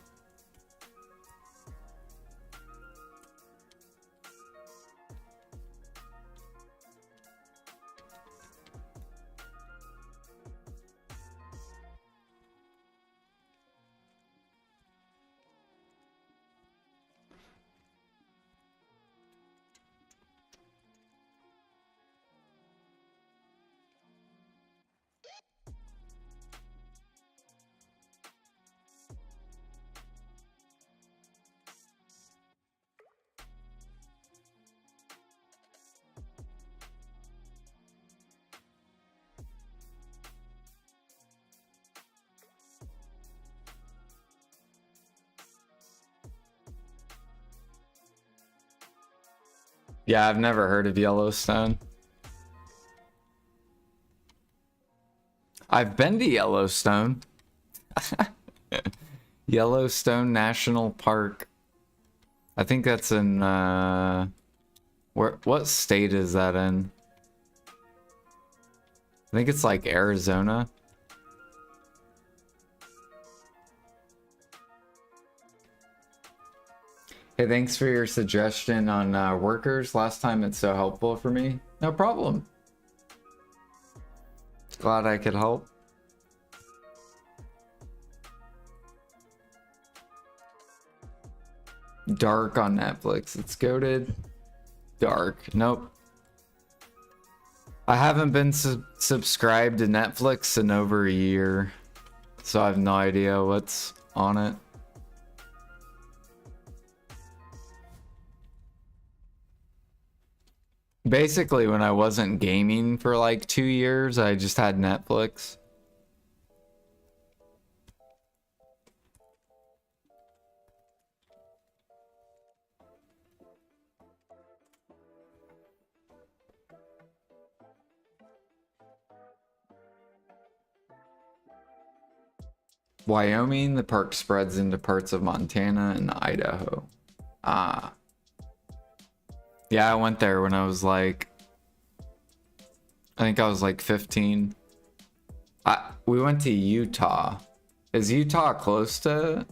Yeah, I've never heard of Yellowstone. I've been to Yellowstone. Yellowstone National Park. I think that's in what state is that in? I think it's like Arizona. Hey, thanks for your suggestion on workers. Last time it's so helpful for me. No problem. Glad I could help. Dark on Netflix. It's goated. Dark. Nope. I haven't been subscribed to Netflix in over a year, so I have no idea what's on it. Basically, when I wasn't gaming for like 2 years, I just had Netflix. Wyoming, the park spreads into parts of Montana and Idaho. Ah. Yeah, I went there when I was like, I think I was like 15. We went to Utah. Is Utah close to?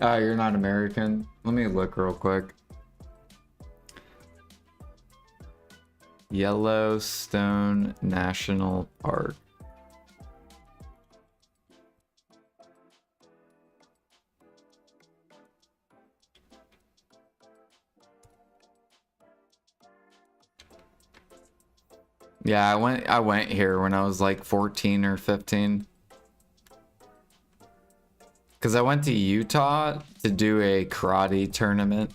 Oh, you're not American? Let me look real quick. Yellowstone National Park. Yeah, I went here when I was like 14 or 15. Cause I went to Utah to do a karate tournament.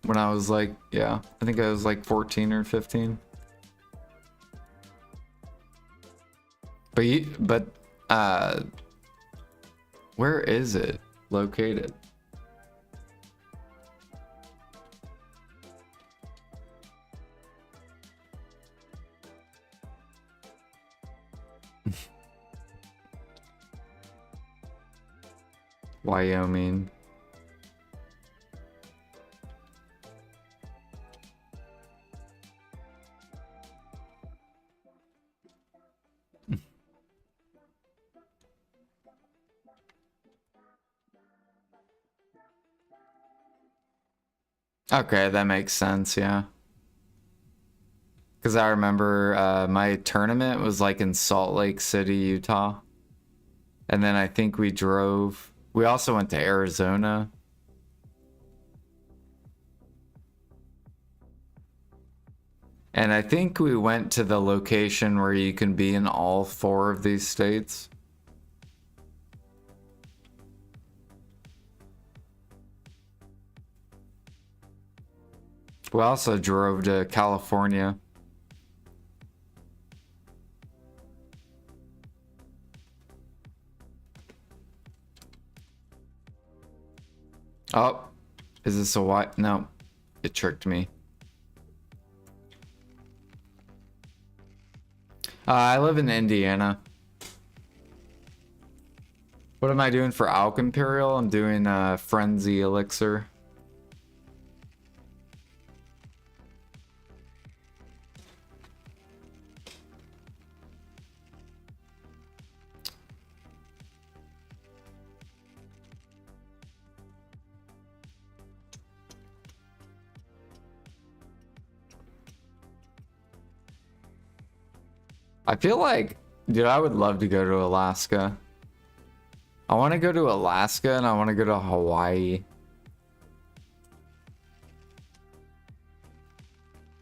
When I was like, yeah, I think I was like 14 or 15. But where is it located? Wyoming. Okay, that makes sense, yeah. Because I remember my tournament was like in Salt Lake City, Utah. And then I think we drove. We also went to Arizona. And I think we went to the location where you can be in all 4 of these states. We also drove to California. Oh, is this a white? No, it tricked me. I live in Indiana. What am I doing for Alch Imperial? I'm doing Frenzy Elixir. I feel like, dude, I would love to go to Alaska. I want to go to Alaska and I want to go to Hawaii.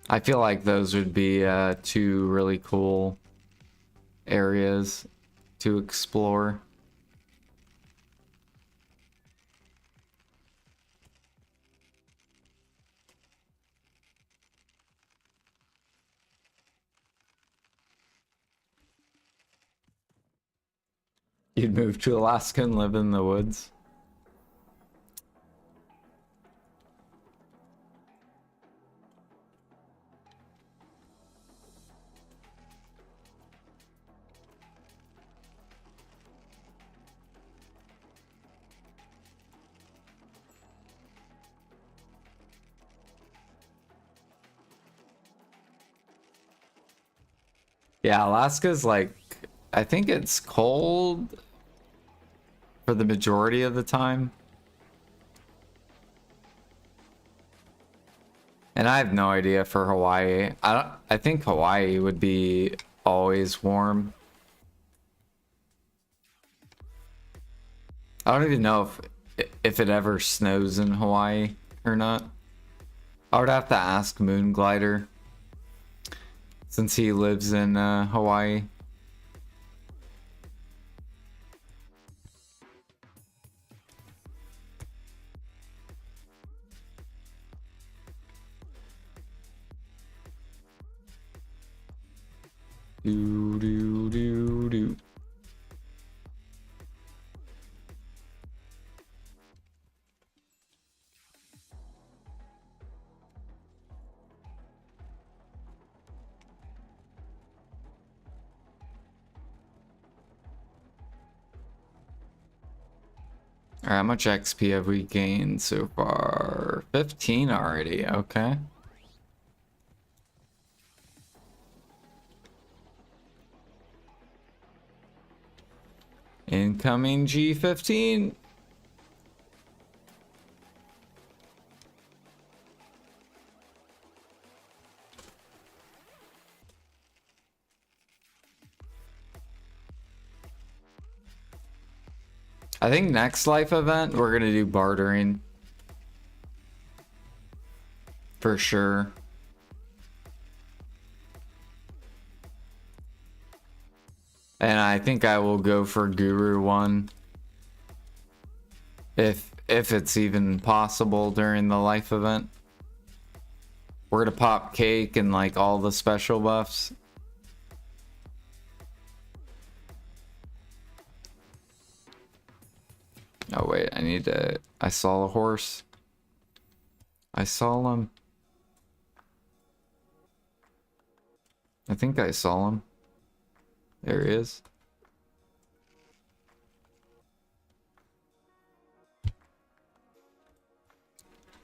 I feel like those would be 2 really cool areas to explore. You'd move to Alaska and live in the woods. Yeah, Alaska's like, I think it's cold for the majority of the time. And I have no idea for Hawaii. I think Hawaii would be always warm. I don't even know if it ever snows in Hawaii or not. I would have to ask Moonglider since he lives in Hawaii. Do do do do. Alright, how much XP have we gained so far? 15 already, okay. Incoming G15. I think next life event, we're gonna do bartering. For sure. And I think I will go for Guru 1. If it's even possible during the life event. We're gonna pop cake and like all the special buffs. Oh wait, I saw a horse. I saw him. I think I saw him. There he is.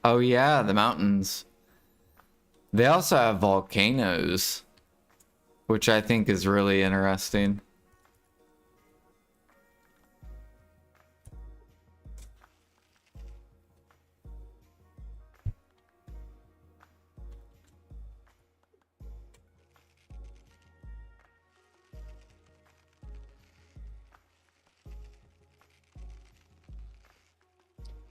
Oh yeah, the mountains. They also have volcanoes, which I think is really interesting.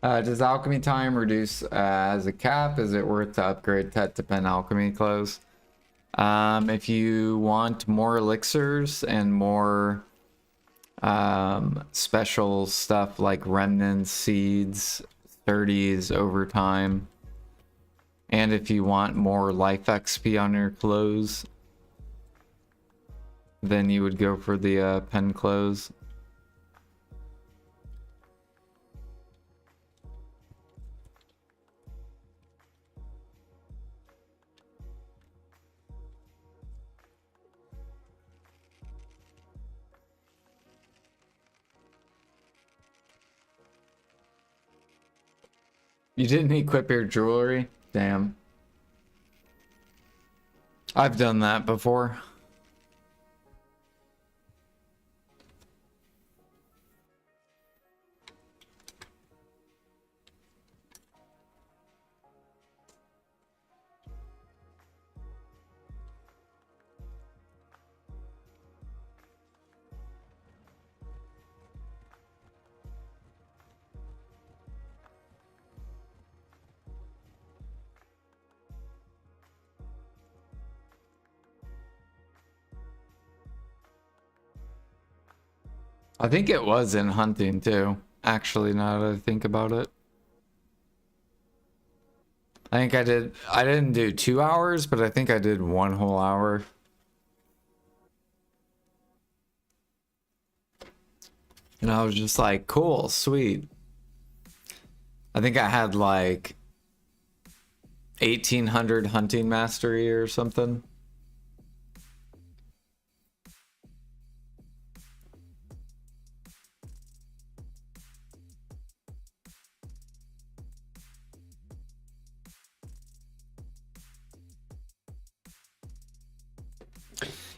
Does alchemy time reduce as a cap? Is it worth to upgrade Tet to pen alchemy clothes? If you want more elixirs and more special stuff like remnants, seeds, 30s over time, and if you want more life XP on your clothes, then you would go for the pen clothes. You didn't equip your jewelry? Damn. I've done that before. I think it was in hunting too, actually, now that I think about it. I think I didn't do 2 hours, but I think I did 1 whole hour. And I was just like, cool, sweet. I think I had like 1800 hunting mastery or something.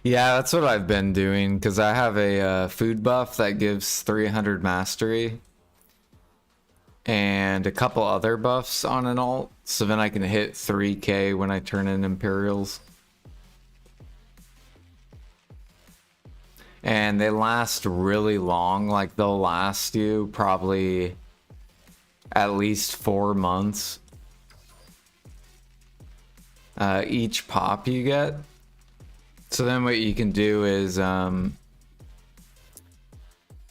Yeah, that's what I've been doing because I have a food buff that gives 300 mastery and a couple other buffs on an alt, so then I can hit 3k when I turn in Imperials. And they last really long, like they'll last you probably at least 4 months. Each pop you get. So then what you can do is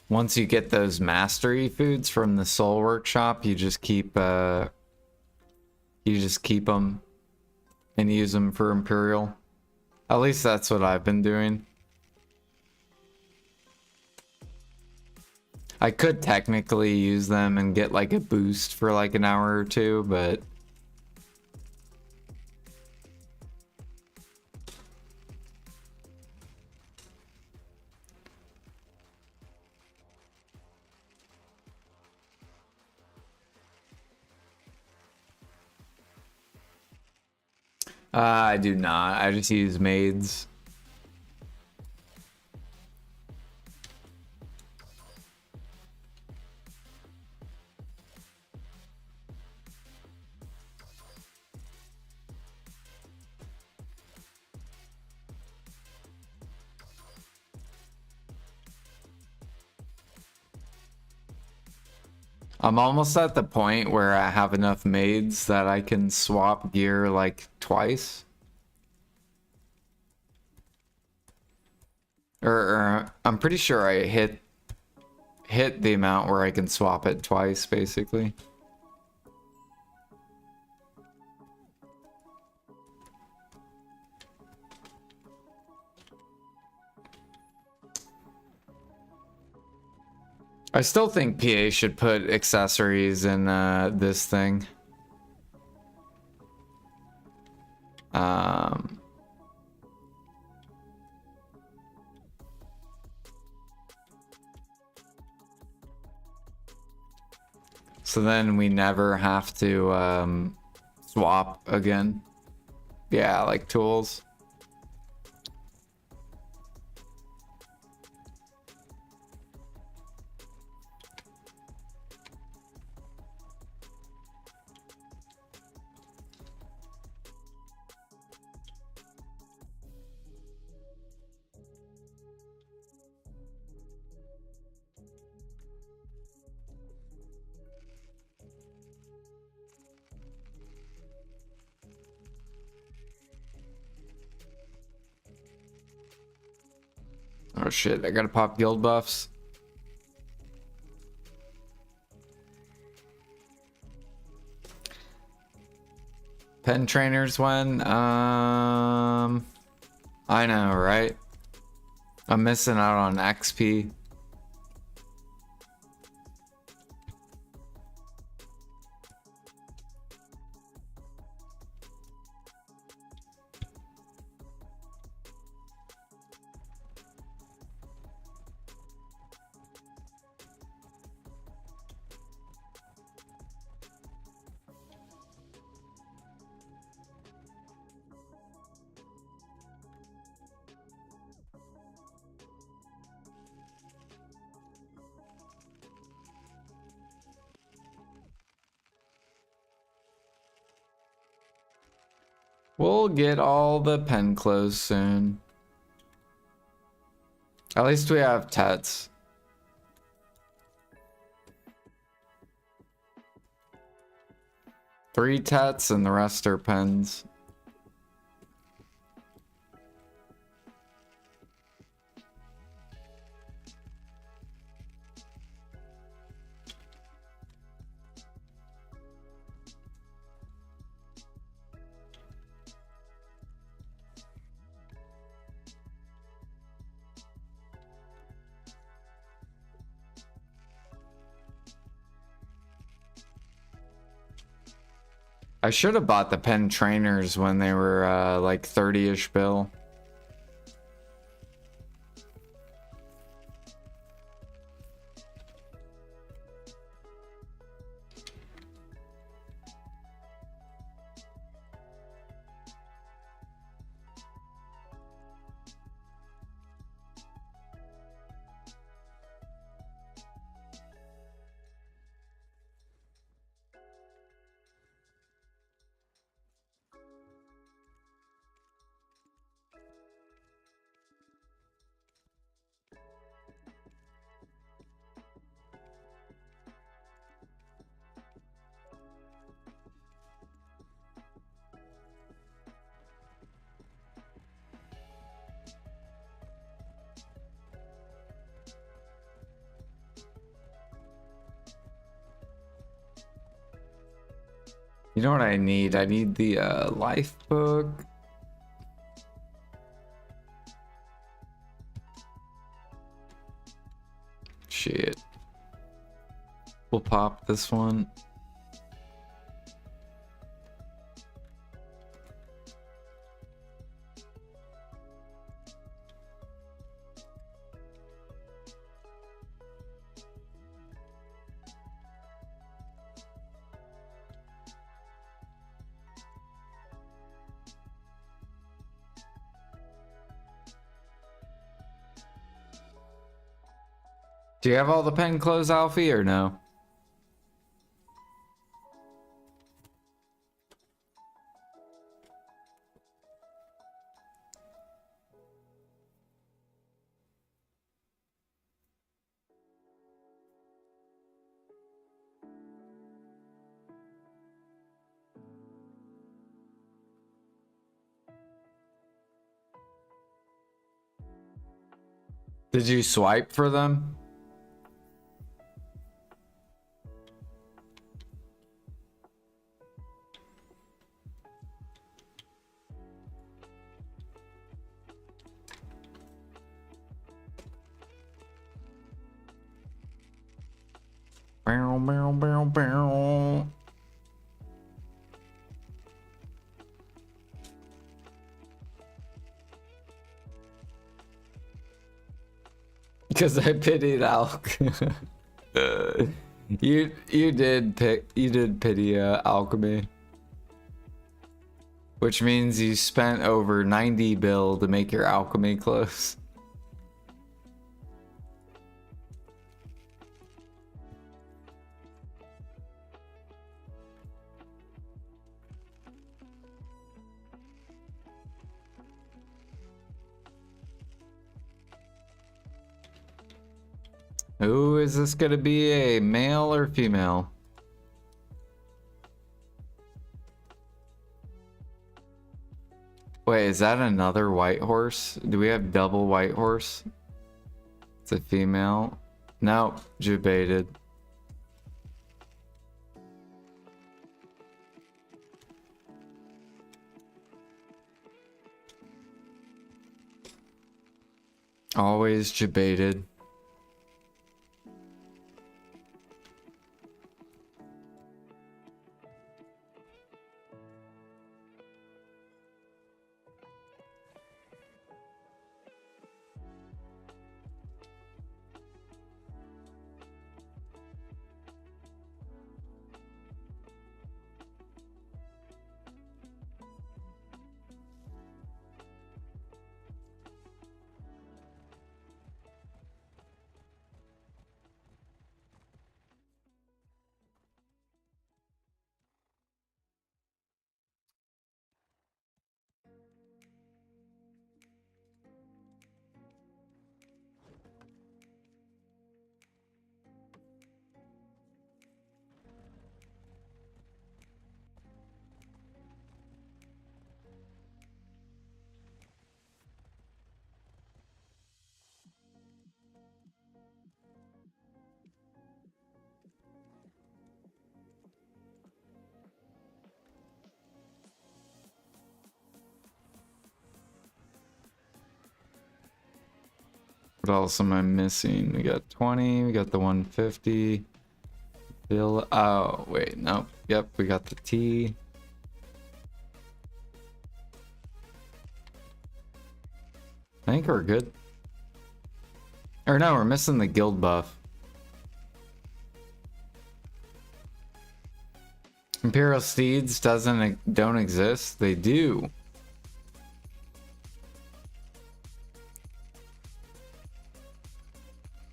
once you get those mastery foods from the soul workshop, you just keep them and use them for Imperial. At least that's what I've been doing. I could technically use them and get like a boost for like an hour or two, but I do not. I just use maids. I'm almost at the point where I have enough maids that I can swap gear like twice. Or I'm pretty sure I hit the amount where I can swap it twice, basically. I still think PA should put accessories in this thing. So then we never have to swap again. Yeah, like tools. Oh shit, I gotta pop guild buffs. Pen trainers when? I know, right? I'm missing out on XP. We'll get all the pen closed soon. At least we have Tets. Three Tets and the rest are pens. I should have bought the pen trainers when they were like 30-ish bill. You know what I need? I need the life book. Shit. We'll pop this one. Do you have all the pen clothes, Alfie, or no? Did you swipe for them? Bow, bow, bow, bow. Because I pitied Alch. you did pity alchemy, which means you spent over 90 bill to make your alchemy close. Ooh, is this gonna be a male or female? Wait, is that another white horse? Do we have double white horse? It's a female. Nope, debated. Always debated. What else am I missing? We got 20, we got the 150. Bill, oh, wait, nope. Yep, we got the T. I think we're good. Or no, we're missing the guild buff. Imperial Steeds don't exist? They do.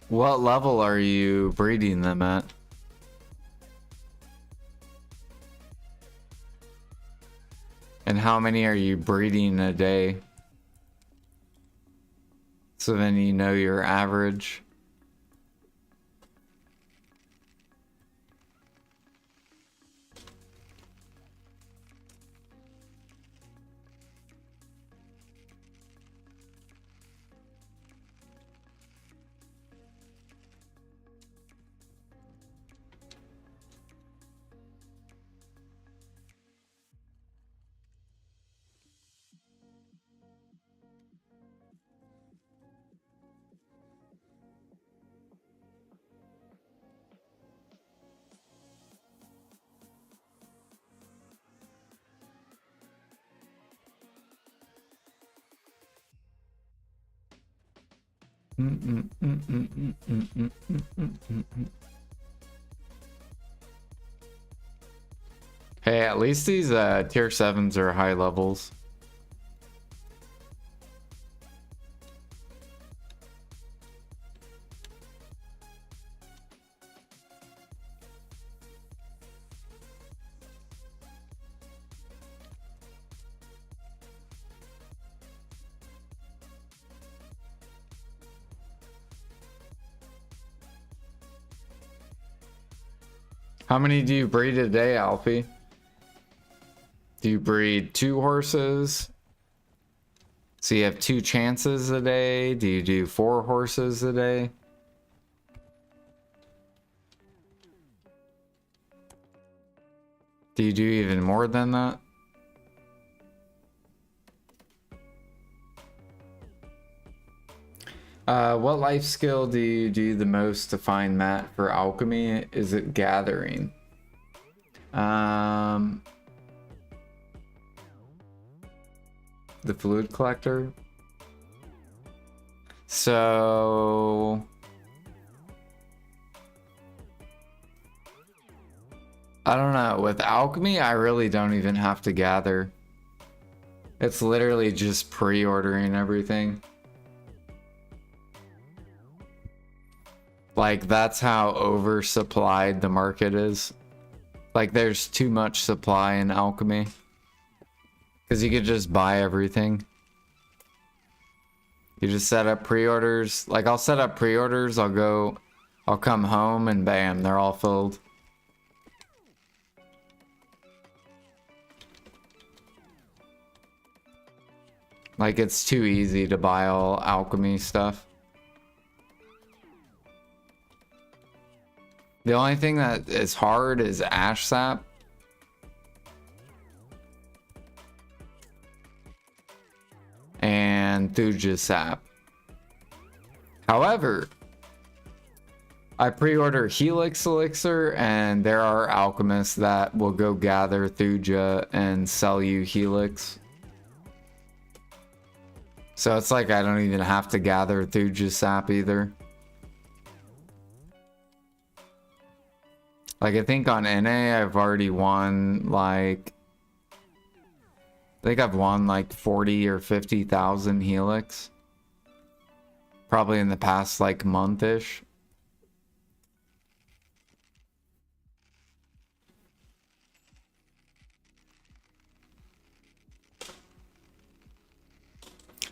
What level are you breeding them at? And how many are you breeding a day? So then you know your average. Hey, at least these tier 7s are high levels. How many do you breed a day, Alfie? Do you breed 2 horses? So you have 2 chances a day? Do you do 4 horses a day? Do you do even more than that? What life skill do you do the most to find Matt for alchemy? Is it gathering? The fluid collector. So I don't know. With alchemy, I really don't even have to gather. It's literally just pre-ordering everything. Like, that's how oversupplied the market is. Like, there's too much supply in alchemy. Because you could just buy everything. You just set up pre-orders. Like, I'll set up pre-orders, I'll come home and bam, they're all filled. Like, it's too easy to buy all alchemy stuff. The only thing that is hard is ash sap. And thuja sap. However, I pre-order Helix Elixir, and there are alchemists that will go gather thuja and sell you Helix. So it's like I don't even have to gather thuja sap either. Like I think on NA I've already won like... I think I've won like 40 or 50,000 Helix. Probably in the past like month-ish.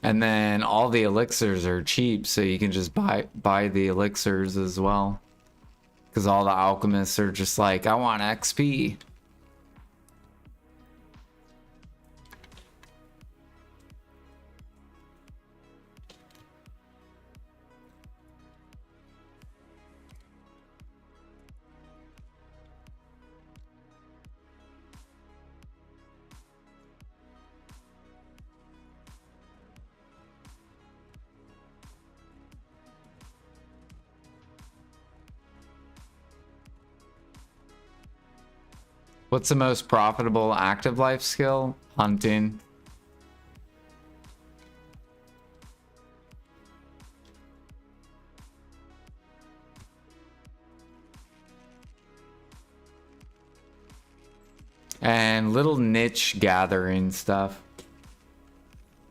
And then all the elixirs are cheap, so you can just buy the elixirs as well. Because all the alchemists are just like, I want XP. What's the most profitable active life skill? Hunting. And little niche gathering stuff.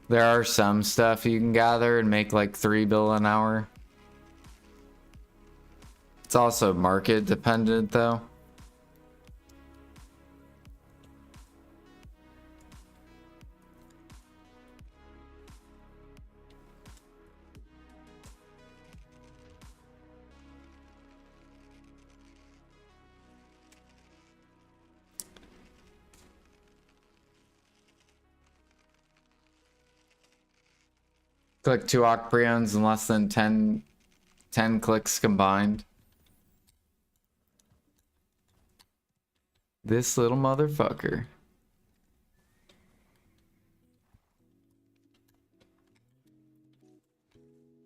There are some stuff you can gather and make like 3 bill an hour. It's also market dependent though. Click 2 preones in less than 10 clicks combined. This little motherfucker.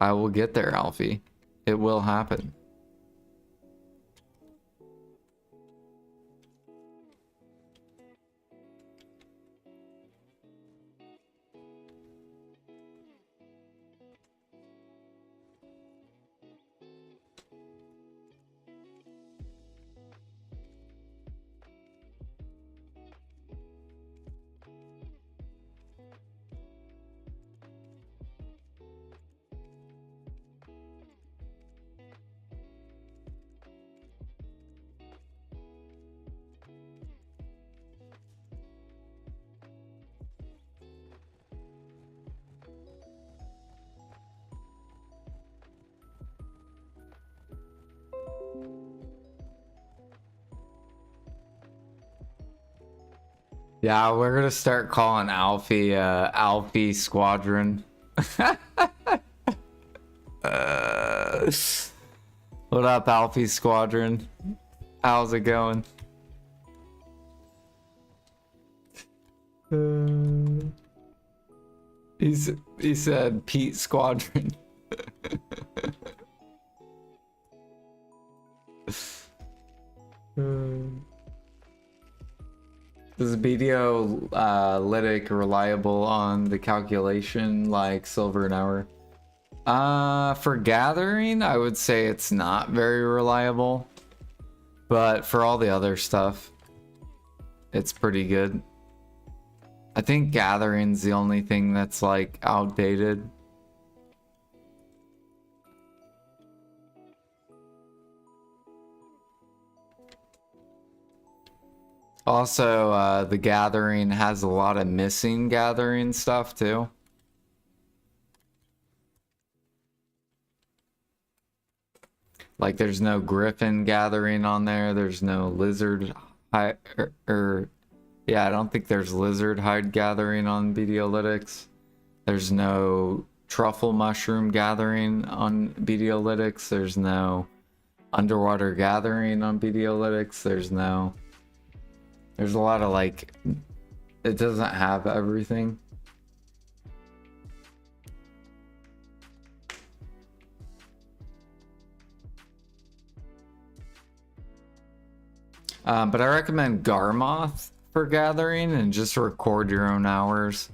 I will get there, Alfie. It will happen. Yeah, we're gonna start calling Alfie, Alfie Squadron. What up, Alfie Squadron? How's it going? He said Pete Squadron. Is BDO lytic reliable on the calculation like silver an hour? For gathering, I would say it's not very reliable. But for all the other stuff, it's pretty good. I think gathering's the only thing that's like outdated. Also, the gathering has a lot of missing gathering stuff too. Like there's no griffin gathering on there. There's no lizard hide, yeah, I don't think there's lizard hide gathering on BDolytics. There's no truffle mushroom gathering on BDolytics. There's no underwater gathering on BDolytics. There's a lot of like, it doesn't have everything. But I recommend Garmoth for gathering and just record your own hours.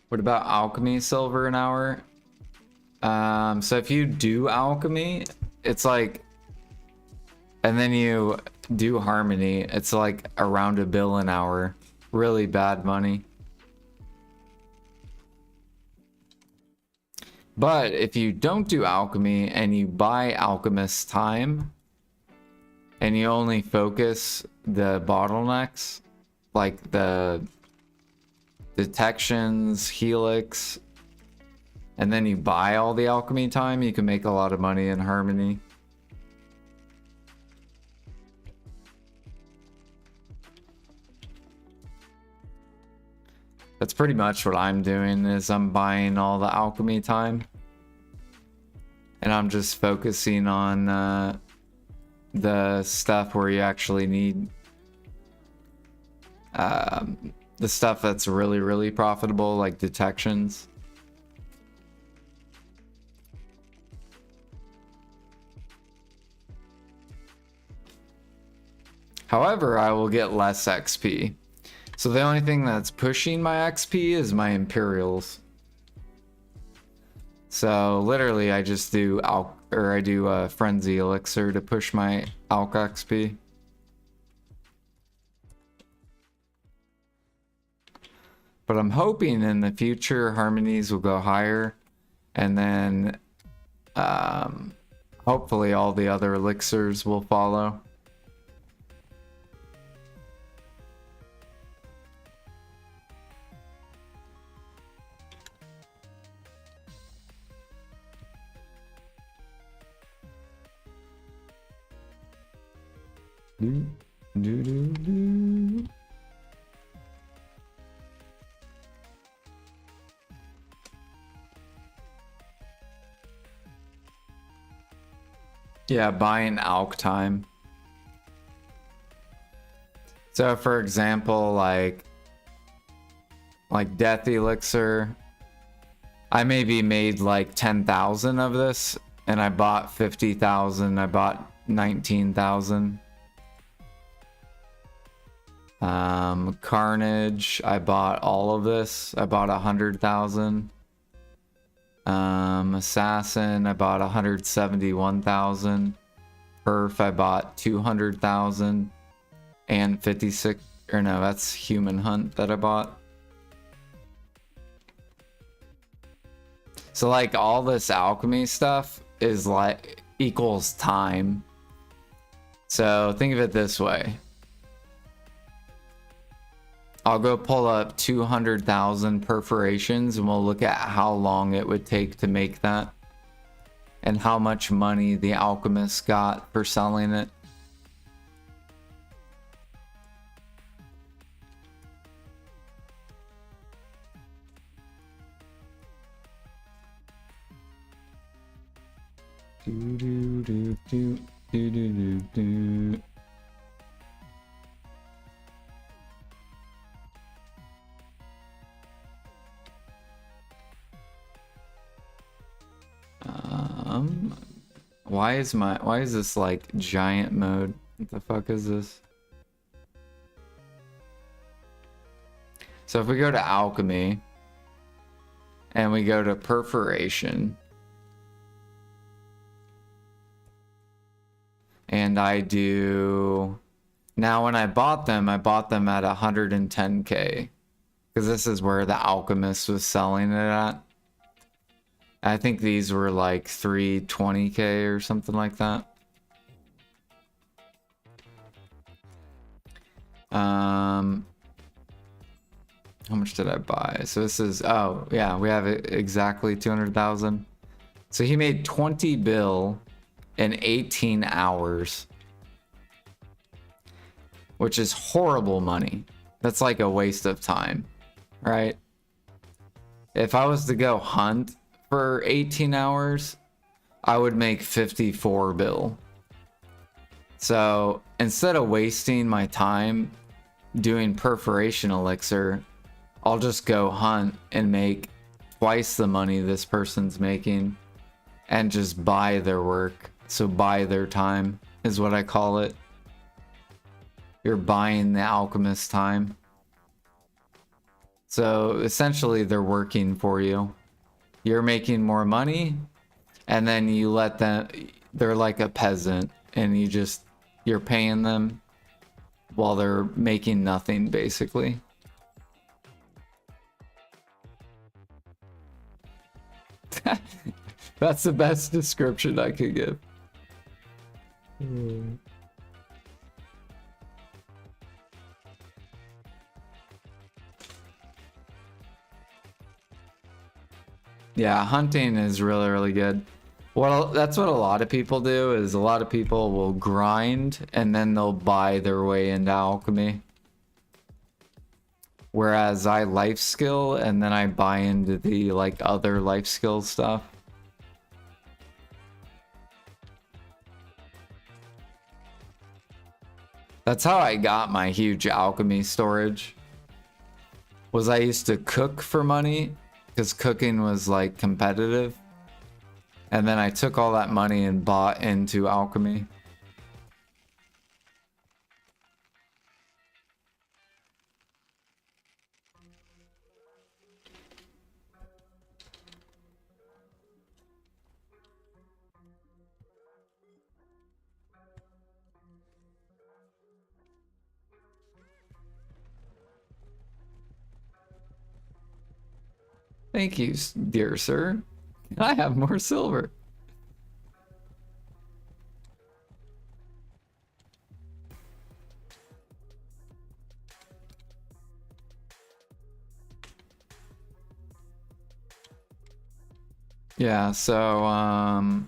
What about alchemy silver an hour? So if you do alchemy, it's like, and then you do harmony, it's like around $1 bill an hour. Really bad money. But if you don't do alchemy and you buy alchemist time and you only focus the bottlenecks, like the detections, helix, and then you buy all the alchemy time, you can make a lot of money in harmony. That's pretty much what I'm doing, is I'm buying all the alchemy time. And I'm just focusing on the stuff where you actually need the stuff that's really, really profitable, like detections. However, I will get less XP. So the only thing that's pushing my XP is my Imperials. So literally I just do Frenzy Elixir to push my Alch XP. But I'm hoping in the future harmonies will go higher, and then hopefully all the other elixirs will follow. Do, do, do, do. Yeah, buying Alch time. So for example, like Death Elixir, I maybe made like 10,000 of this, and I bought 50,000, I bought 19,000. Carnage, I bought all of this. I bought 100,000. Assassin, I bought 171,000. Perf, I bought 200,000. And 56, or no, that's Human Hunt that I bought. So like all this alchemy stuff is like equals time. So think of it this way. I'll go pull up 200,000 perforations and we'll look at how long it would take to make that and how much money the alchemist got for selling it. Do, do, do, do, do, do, do. Why is this like giant mode? What the fuck is this? So if we go to alchemy and we go to perforation and I do, now when I bought them at 110k because this is where the alchemist was selling it at. I think these were like 320k or something like that. How much did I buy? So this is, oh yeah, we have exactly 200,000. So he made 20 bill in 18 hours. which is horrible money. That's like a waste of time, right? If I was to go hunt for 18 hours, I would make 54 bill. So instead of wasting my time doing perforation elixir, I'll just go hunt and make twice the money this person's making and just buy their work. So buy their time is what I call it. You're buying the alchemist time. So essentially they're working for you. You're making more money and then you let them, they're like a peasant and you're paying them while they're making nothing basically. That's the best description I could give. Yeah, hunting is really, really good. Well, that's what a lot of people do, is a lot of people will grind and then they'll buy their way into alchemy. Whereas I life skill and then I buy into the like other life skill stuff. That's how I got my huge alchemy storage. Was I used to cook for money because cooking was like competitive. And then I took all that money and bought into alchemy. Thank you, dear sir. I have more silver. Yeah, so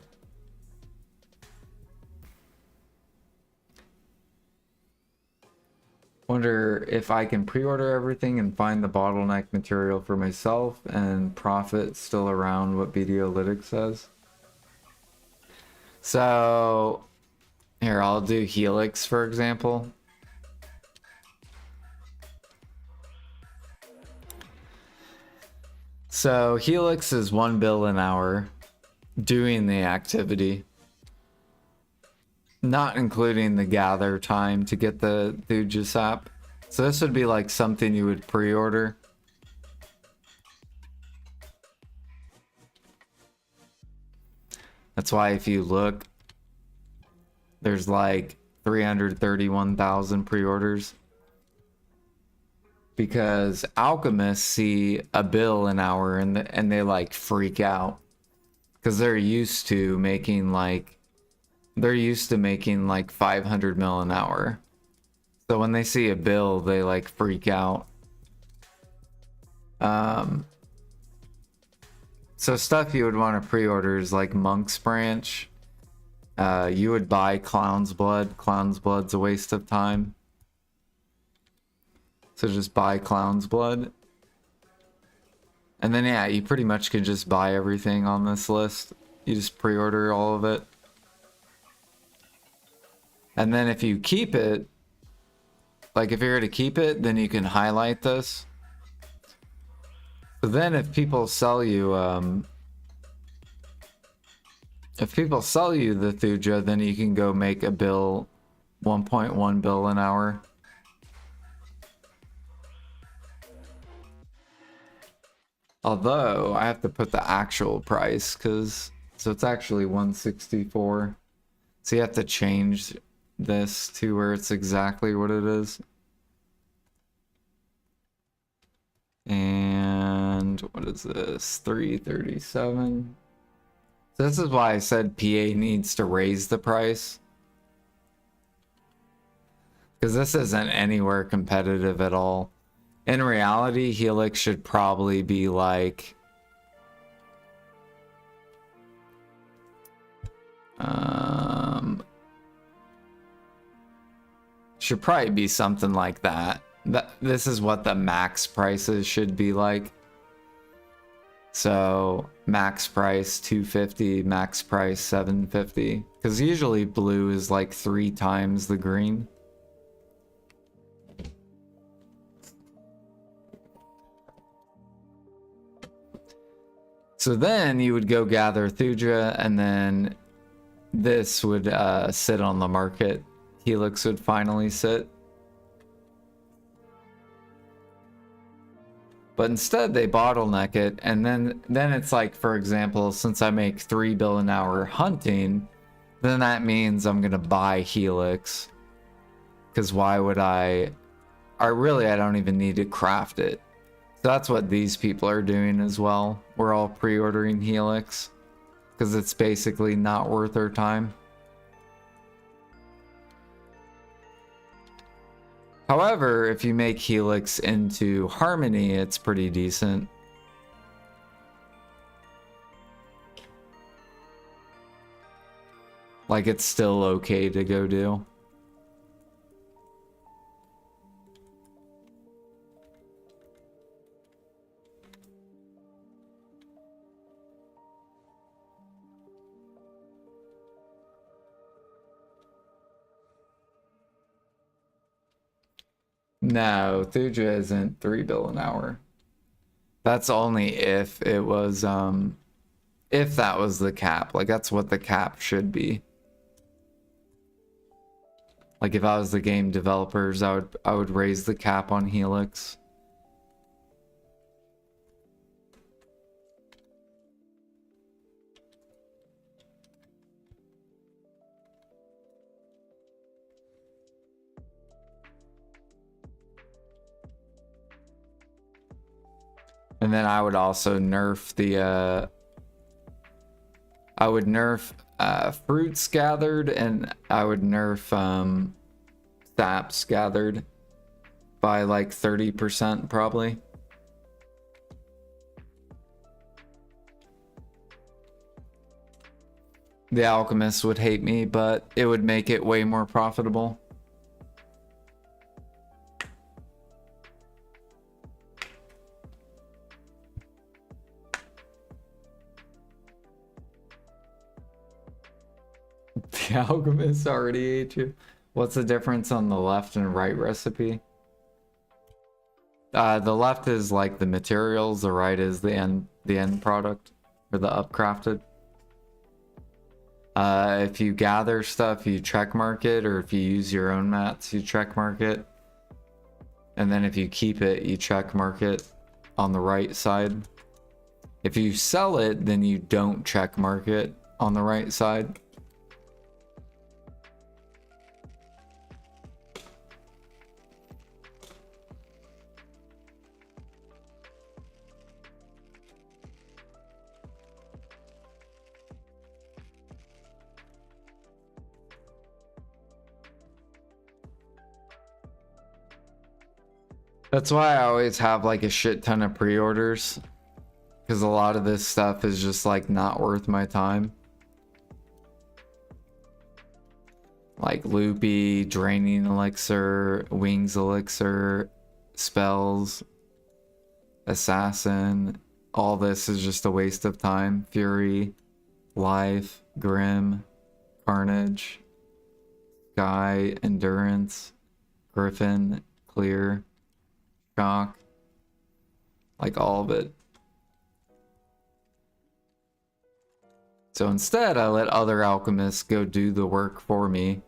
wonder if I can pre-order everything and find the bottleneck material for myself and profit still around what Videolytics says. So here, I'll do Helix, for example. So Helix is 1 bill an hour doing the activity, not including the gather time to get the Thuja sap. So this would be like something you would pre-order. That's why if you look, there's like 331,000 pre-orders. Because alchemists see a bill an hour and they like freak out. Because they're used to making like 500 mil an hour. So when they see a bill, they like freak out. So stuff you would want to pre-order is like Monk's Branch. You would buy Clown's Blood. Clown's Blood's a waste of time. So just buy Clown's Blood. And then yeah, you pretty much can just buy everything on this list. You just pre-order all of it. And then if you keep it, like if you're to keep it, then you can highlight this. But then if people sell you the Thuja, then you can go make a bill, 1.1 bill an hour. Although I have to put the actual price so it's actually 164. So you have to change this to where it's exactly what it is. And what is this? 337. So this is why I said PA needs to raise the price. Because this isn't anywhere competitive at all. In reality, Helix should probably be like Should probably be something like that. This is what the max prices should be like. So max price 250, max price 750. Because usually blue is like 3 times the green. So then you would go gather Thudra, and then this would sit on the market. Helix would finally sit. But instead they bottleneck it, and then it's like, for example, since I make 3 bill an hour hunting, then that means I'm gonna buy Helix. Because why would I don't even need to craft it. So that's what these people are doing as well. We're all pre-ordering Helix because it's basically not worth our time. However, if you make Helix into Harmony, it's pretty decent. Like, it's still okay to go do. No, Thudra isn't 3 bill an hour. That's only if it was, if that was the cap. Like, that's what the cap should be. Like, if I was the game developers, I would raise the cap on Helix. And then I would also nerf the, I would nerf fruits gathered, and I would nerf saps gathered by like 30% probably. The alchemists would hate me, but it would make it way more profitable. The alchemists already ate you. What's the difference on the left and right recipe? The left is like the materials, the right is the end product, or the upcrafted. If you gather stuff, you check mark it, or if you use your own mats, you check mark it. And then if you keep it, you check mark it on the right side. If you sell it, then you don't check mark it on the right side. That's why I always have like a shit ton of pre-orders, because a lot of this stuff is just like not worth my time. Like loopy, draining elixir, wings elixir, spells, assassin. All this is just a waste of time. Fury, life, grim, carnage, sky, endurance, griffin, clear, shock, like all of it. So instead, I let other alchemists go do the work for me.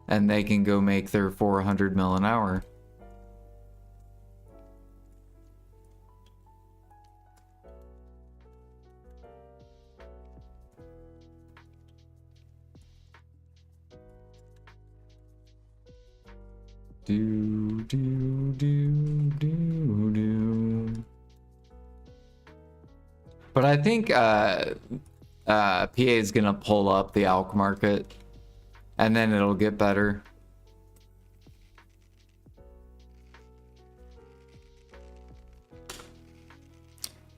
And they can go make their 400 mil an hour. Do, do, do, do, do. But I think PA is gonna pull up the alch market, and then it'll get better.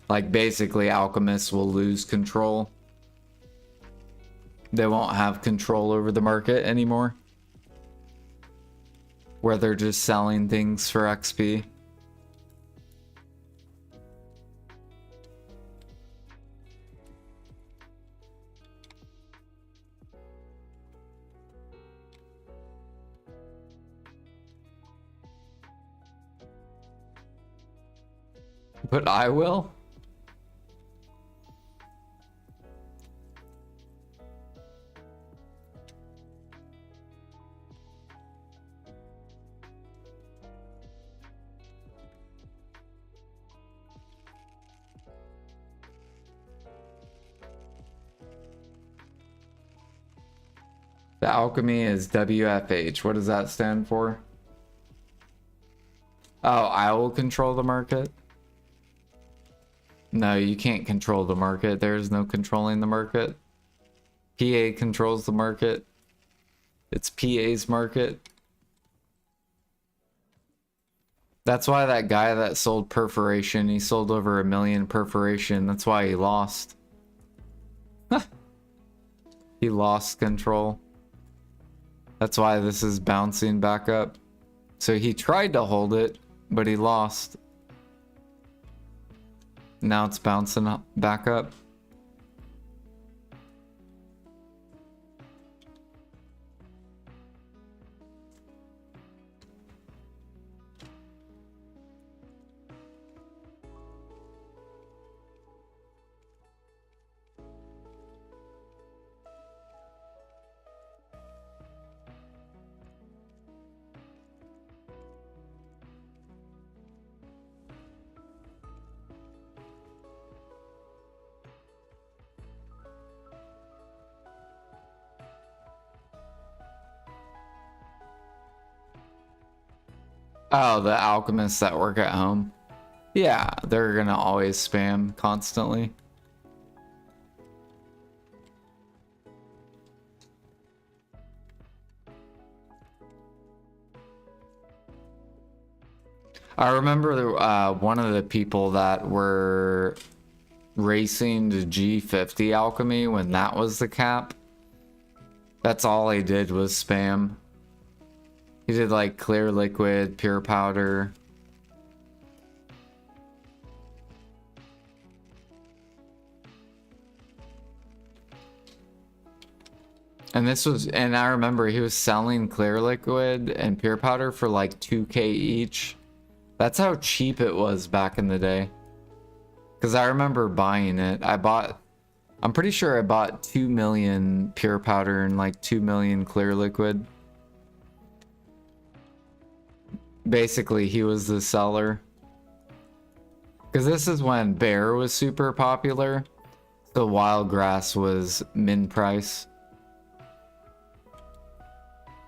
Like basically alchemists will lose control. They won't have control over the market anymore, where they're just selling things for XP. But I will. The alchemy is WFH. What does that stand for? Oh, I will control the market. No, you can't control the market. There is no controlling the market. PA controls the market. It's PA's market. That's why that guy that sold perforation, he sold over 1 million perforation. That's why he lost. He lost control. That's why this is bouncing back up. So he tried to hold it, but he lost. Now it's bouncing up, back up. Oh, the alchemists that work at home. Yeah, they're gonna always spam constantly. I remember one of the people that were racing to G50 alchemy when that was the cap. That's all he did was spam. He did like clear liquid, pure powder. And I remember he was selling clear liquid and pure powder for like 2K each. That's how cheap it was back in the day. Because I remember buying it. I'm pretty sure I bought 2 million pure powder and like 2 million clear liquid. Basically, he was the seller. Because this is when bear was super popular. So wild grass was min price.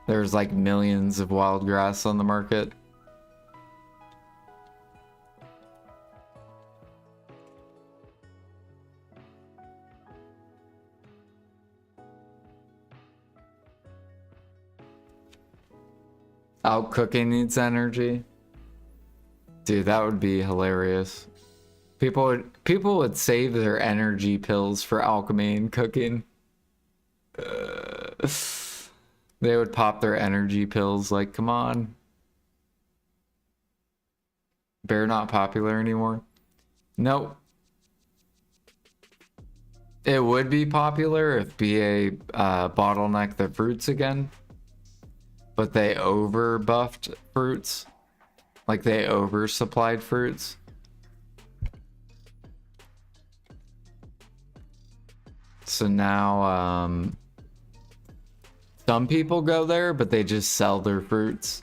There's like millions of wild grass on the market. Out cooking needs energy. Dude, that would be hilarious. People would save their energy pills for alchemy and cooking. They would pop their energy pills like, come on. Bear not popular anymore? Nope. It would be popular if BA bottlenecked the fruits again. But they over buffed fruits. Like they over supplied fruits. So now some people go there, but they just sell their fruits.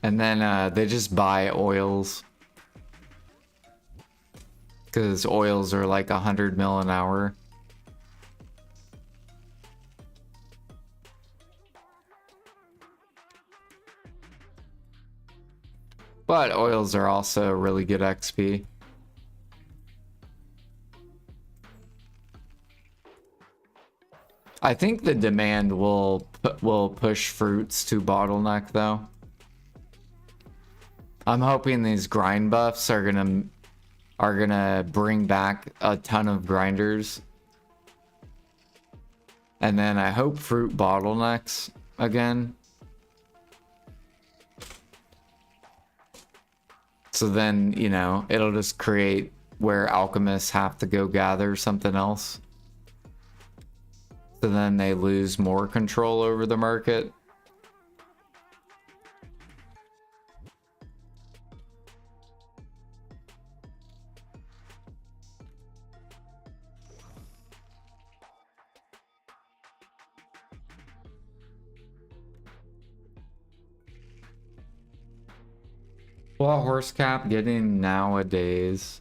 And then they just buy oils. Because oils are like 100 mil an hour. But oils are also really good XP. I think the demand will push fruits to bottleneck though. I'm hoping these grind buffs are gonna bring back a ton of grinders. And then I hope fruit bottlenecks again. So then, you know, it'll just create where alchemists have to go gather something else. So then they lose more control over the market. What horse cap getting nowadays?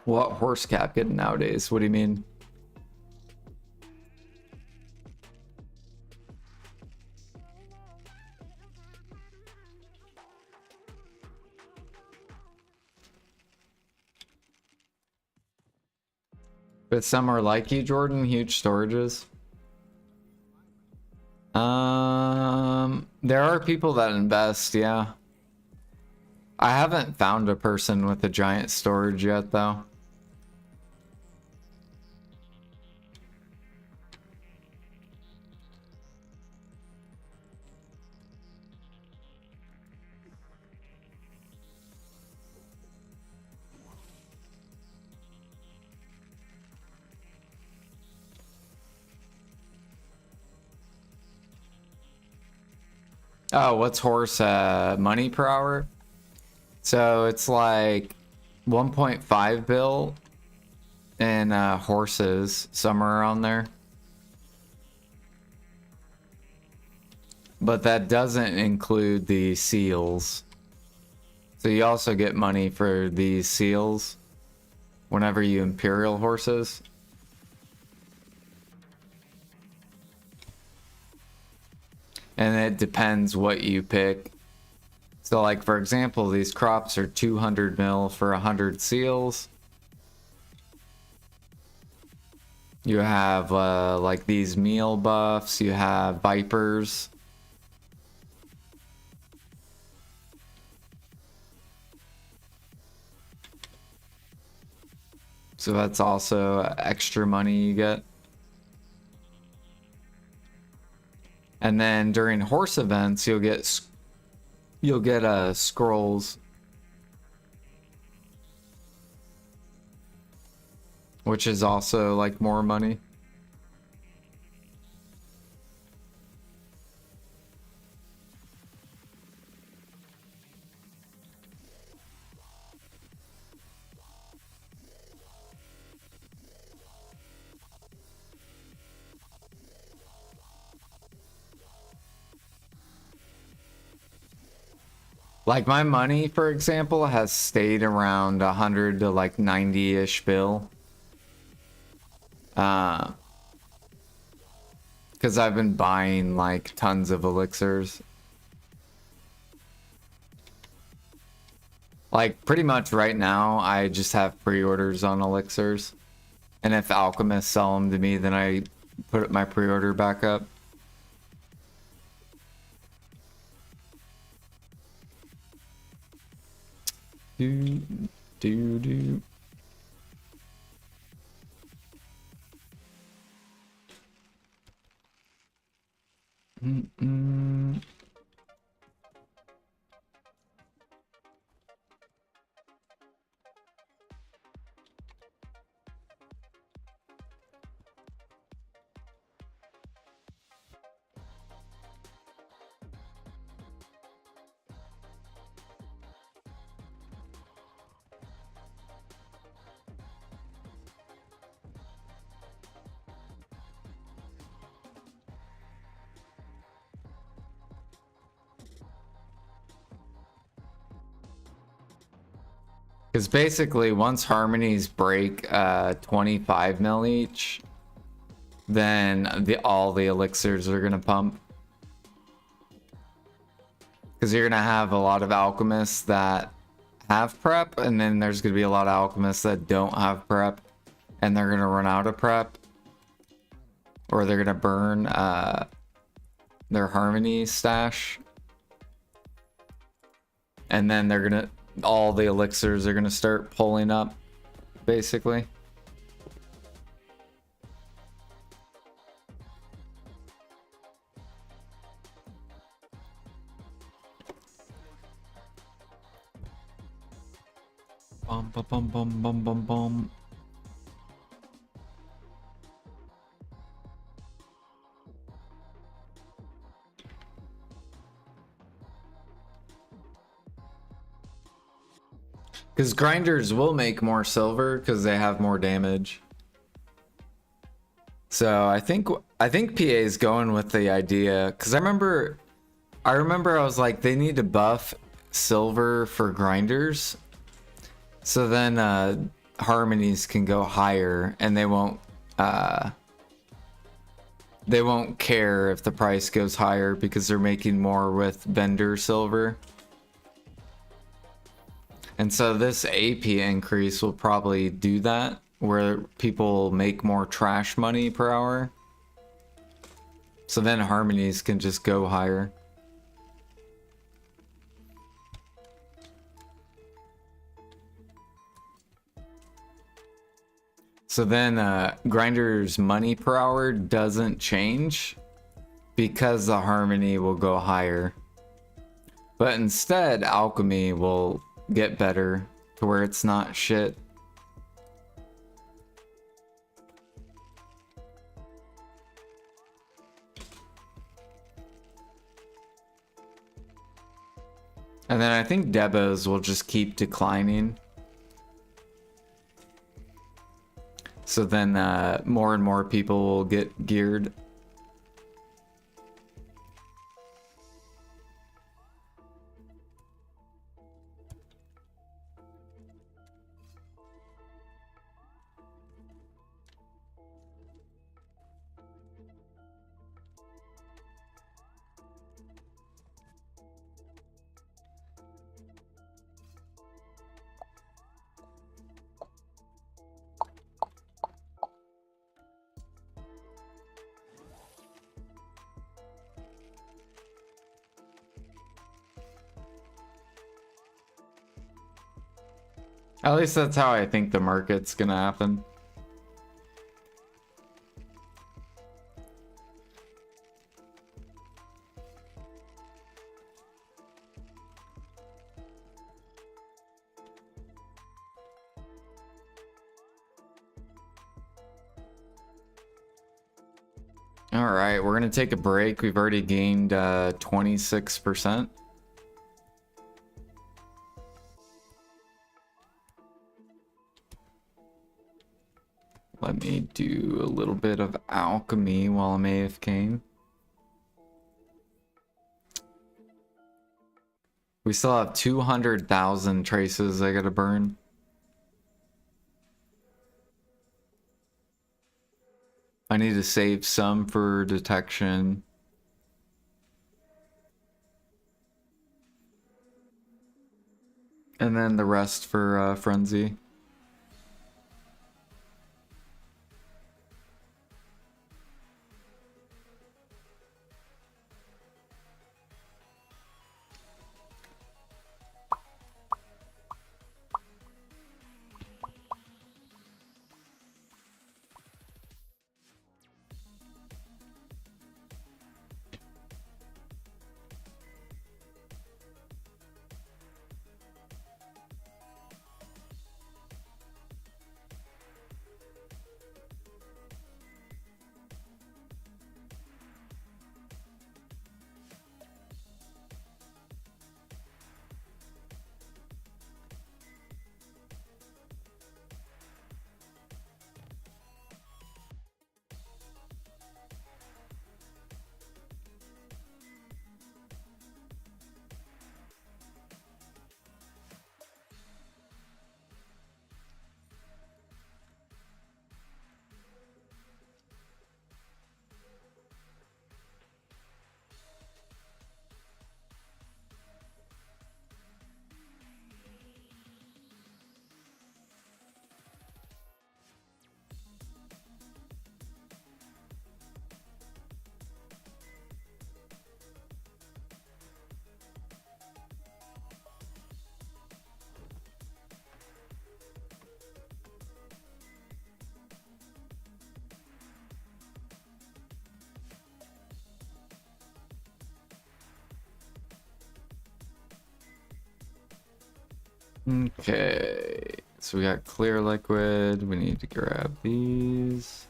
What horse cap getting nowadays? What do you mean? But some are like you, Jordan, huge storages. There are people that invest, yeah. I haven't found a person with a giant storage yet, though. Oh, what's horse money per hour? So it's like 1.5 bill in horses, somewhere around there. But that doesn't include the seals. So you also get money for these seals whenever you imperial horses. And it depends what you pick. So like, for example, these crops are 200 mil for 100 seals. You have like these meal buffs, you have vipers. So that's also extra money you get. And then during horse events, you'll get scrolls, which is also like more money. Like my money, for example, has stayed around 100 to like 90-ish bill. Because I've been buying like tons of elixirs. Like pretty much right now, I just have pre-orders on elixirs. And if alchemists sell them to me, then I put my pre-order back up. Do. Mm-mm. Because basically, once harmonies break 25 mil each, then all the elixirs are gonna pump. Because you're gonna have a lot of alchemists that have prep, and then there's gonna be a lot of alchemists that don't have prep, and they're gonna run out of prep, or they're gonna burn their harmony stash. And then they're gonna, all the elixirs are gonna start pulling up, basically. Bum bum bum bum bum bum bum. Because grinders will make more silver because they have more damage. So I think PA is going with the idea, because I remember I was like, they need to buff silver for grinders, so then harmonies can go higher and they won't care if the price goes higher because they're making more with vendor silver. And so this AP increase will probably do that, where people make more trash money per hour. So then harmonies can just go higher. So then Grinder's money per hour doesn't change because the harmony will go higher. But instead, alchemy will get better to where it's not shit. And then I think Debos will just keep declining. So then more and more people will get geared. At least that's how I think the market's gonna happen. All right, we're gonna take a break. We've already gained 26%. Let me do a little bit of alchemy while I'm AFK. We still have 200,000 traces I gotta burn. I need to save some for detection. And then the rest for frenzy. Okay, so we got clear liquid. We need to grab these.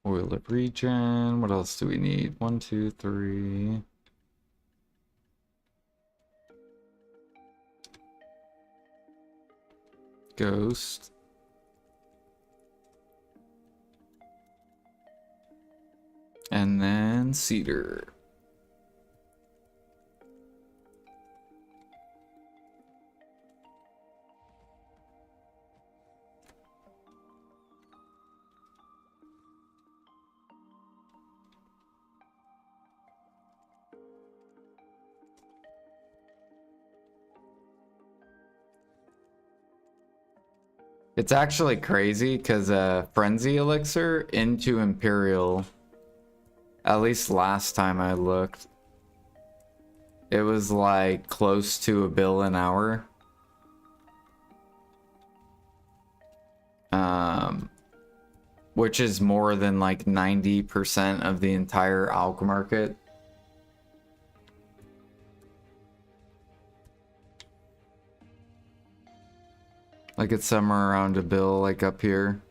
Oil of regen. What else do we need? 1, 2, 3. Ghost. And then cedar. It's actually crazy because Frenzy Elixir into Imperial, at least last time I looked, it was like close to $1 bill an hour. Which is more than like 90% of the entire Alch market. Like it's somewhere around $1 bill, like up here.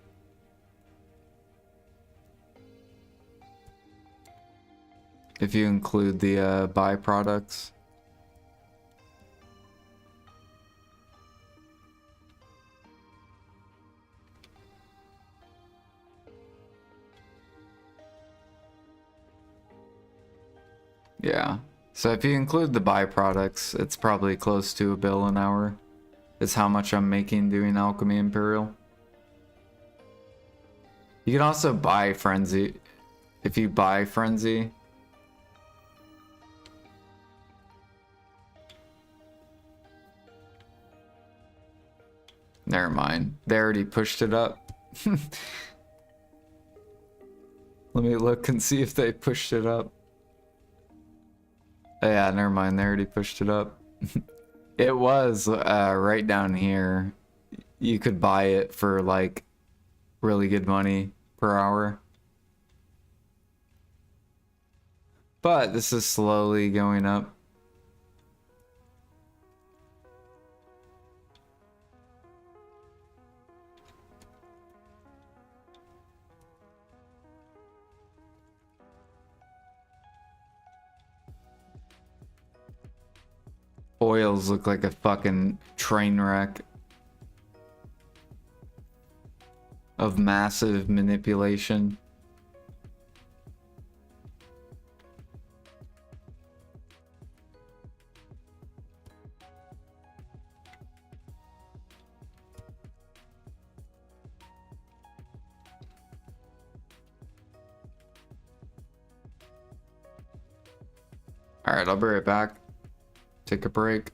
If you include the byproducts. Yeah. So if you include the byproducts, it's probably close to $1 bill an hour. Is how much I'm making doing Alchemy Imperial. You can also buy Frenzy. If you buy Frenzy. Never mind. They already pushed it up. Let me look and see if they pushed it up. Oh, yeah, never mind. They already pushed it up. It was right down here. You could buy it for like really good money per hour. But this is slowly going up. Oils look like a fucking train wreck of massive manipulation. All right, I'll be right back. Take a break.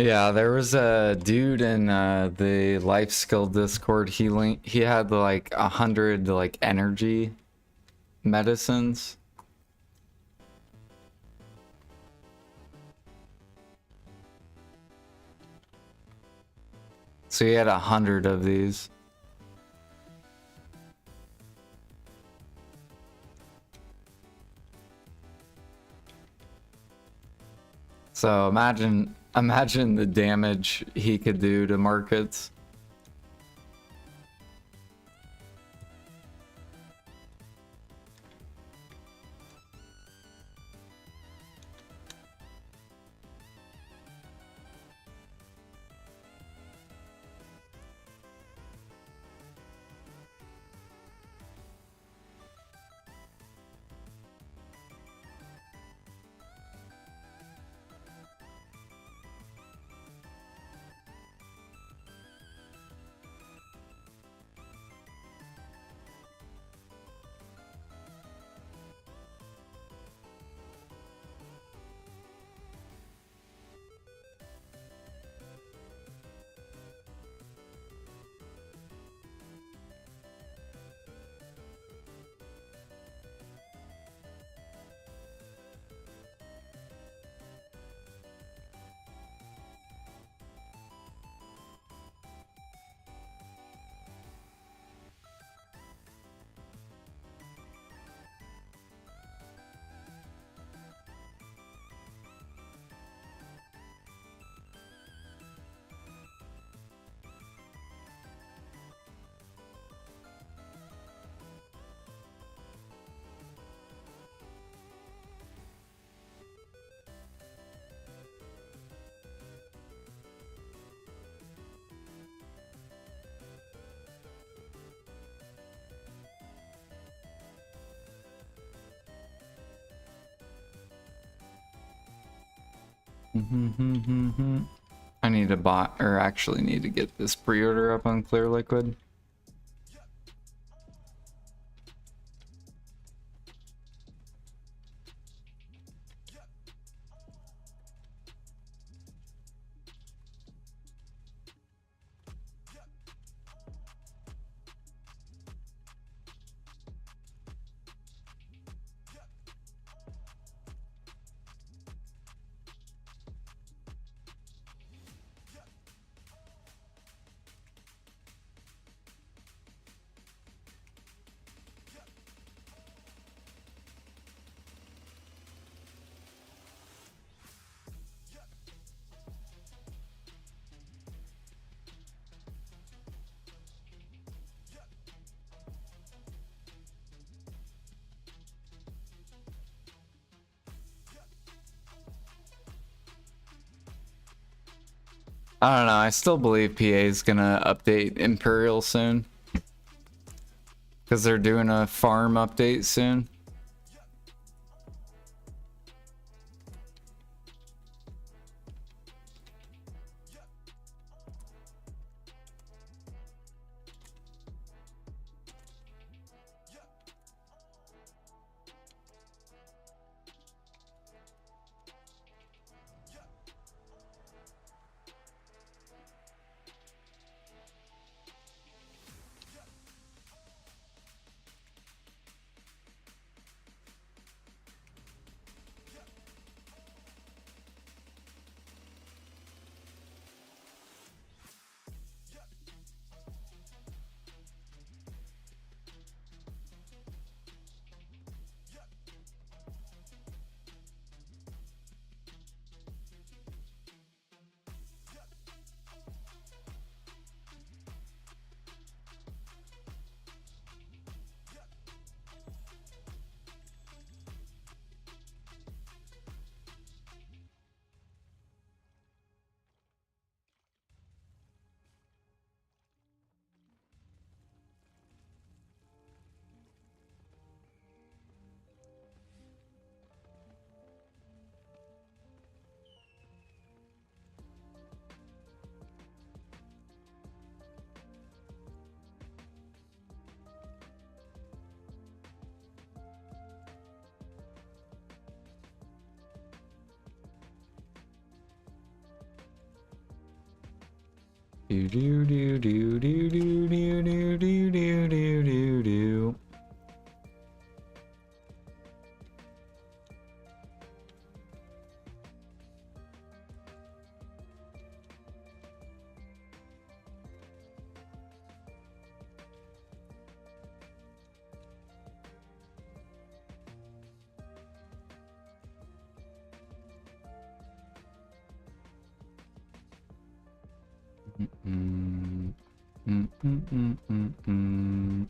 Yeah, there was a dude in the life skill Discord. He had like 100 like energy medicines. So he had 100 of these. So imagine the damage he could do to markets. I need to buy, or actually need to get this pre-order up on Clear Liquid. I don't know, I still believe PA is gonna update Imperial soon. Because they're doing a farm update soon. Do do do do do do do do do do do do do. Mm, mm, mm, mm, mm, mm.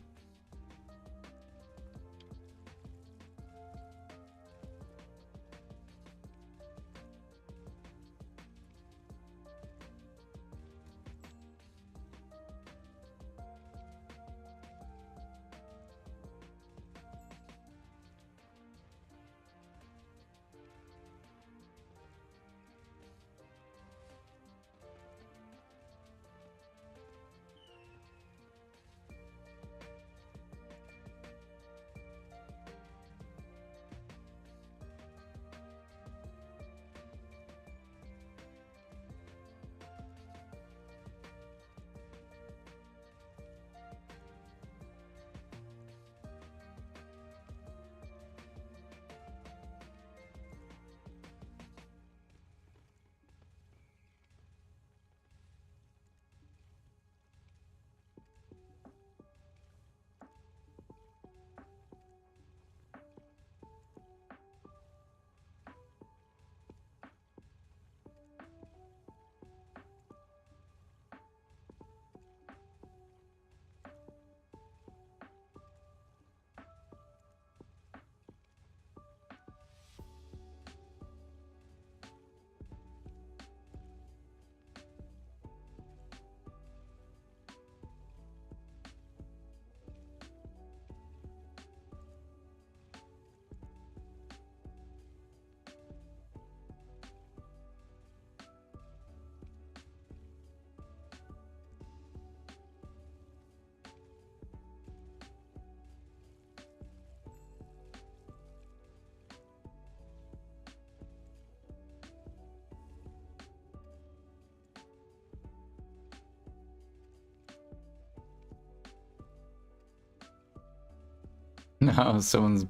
No, someone's.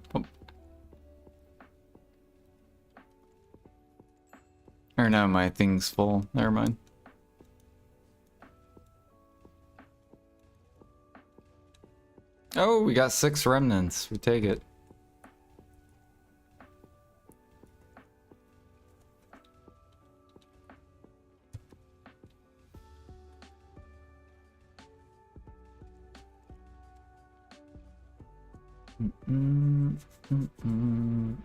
Or no, my thing's full. Never mind. Oh, we got 6 remnants. We take it. Mm, mm, mm.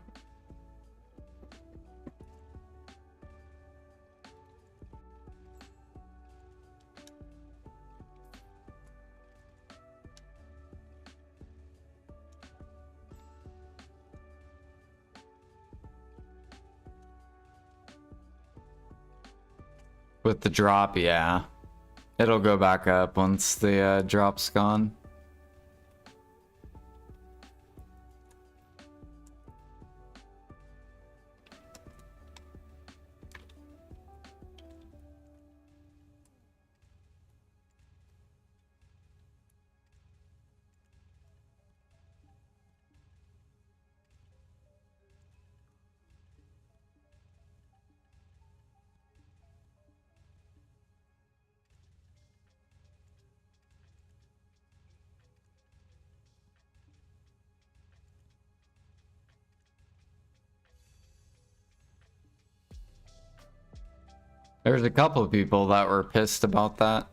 With the drop, yeah. It'll go back up once the drop's gone. There's a couple of people that were pissed about that.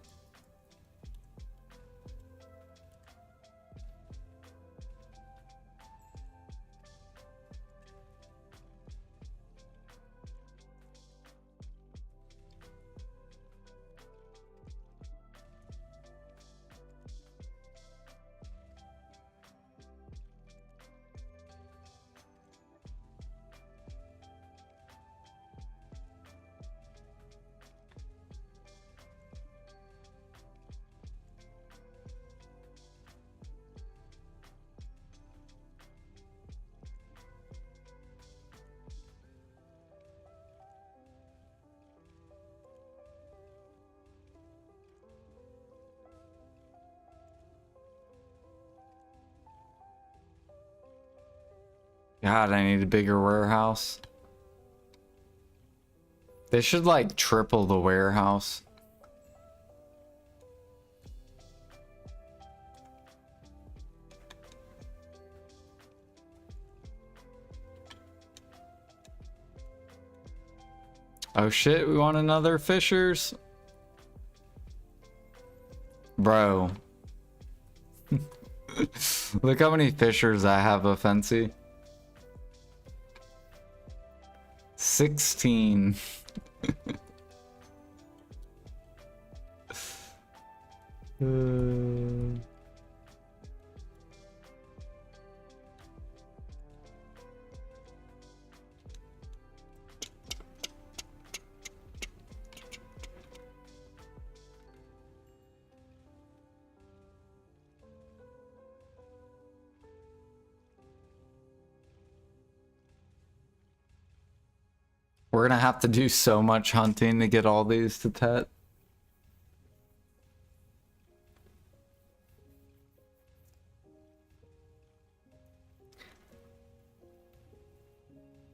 God, I need a bigger warehouse. They should like triple the warehouse. Oh shit, we want another Fishers? Bro. Look how many Fishers I have of Fancy. 16. We're gonna have to do so much hunting to get all these to Tet.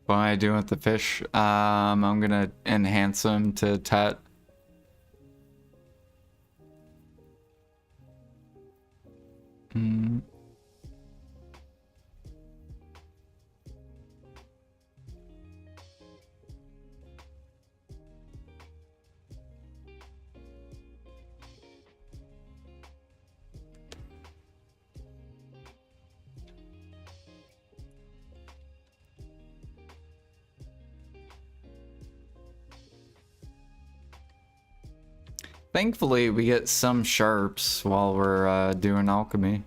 What am I doing with the fish? I'm gonna enhance them to Tet. Thankfully, we get some sharps while we're doing alchemy.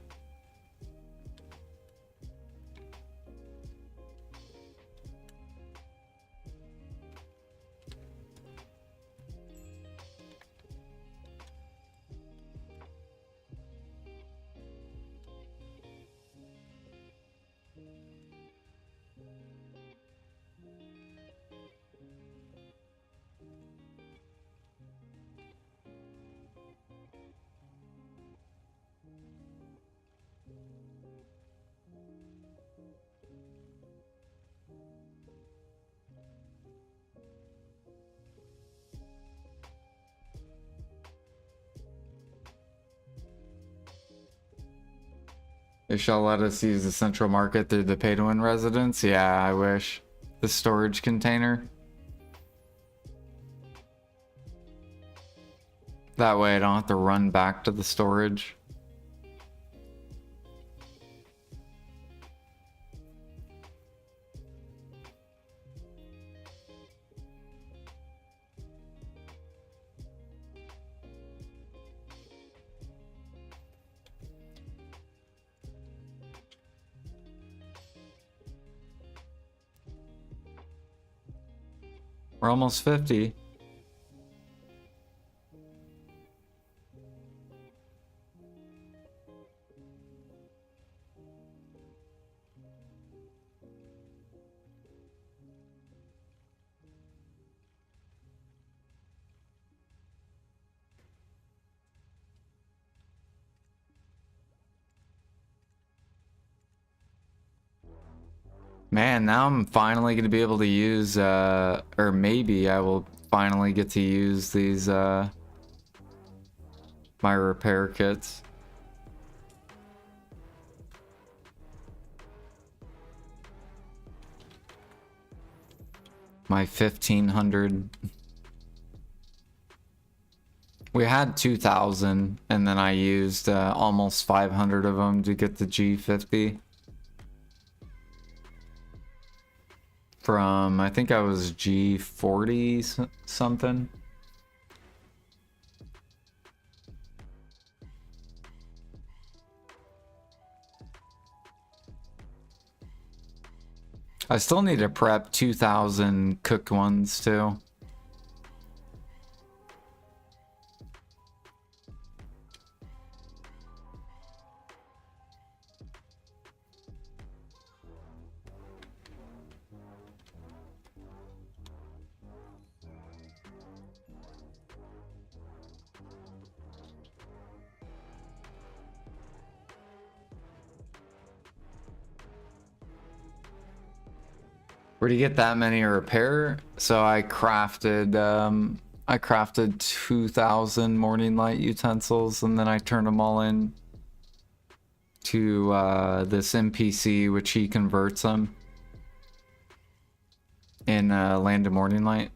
They shall let us use the central market through the pay-to-win residence. Yeah, I wish. The storage container. That way I don't have to run back to the storage. We're almost 50. Man, now I'm finally going to be able to use, or maybe I will finally get to use these, my repair kits. My 1500. We had 2000, and then I used almost 500 of them to get the G50. From, I think I was G40 something. I still need to prep 2000 cooked ones too. Where do you get that many to repair? So I crafted 2,000 morning light utensils, and then I turned them all in to this NPC, which he converts them in Land of Morning Light.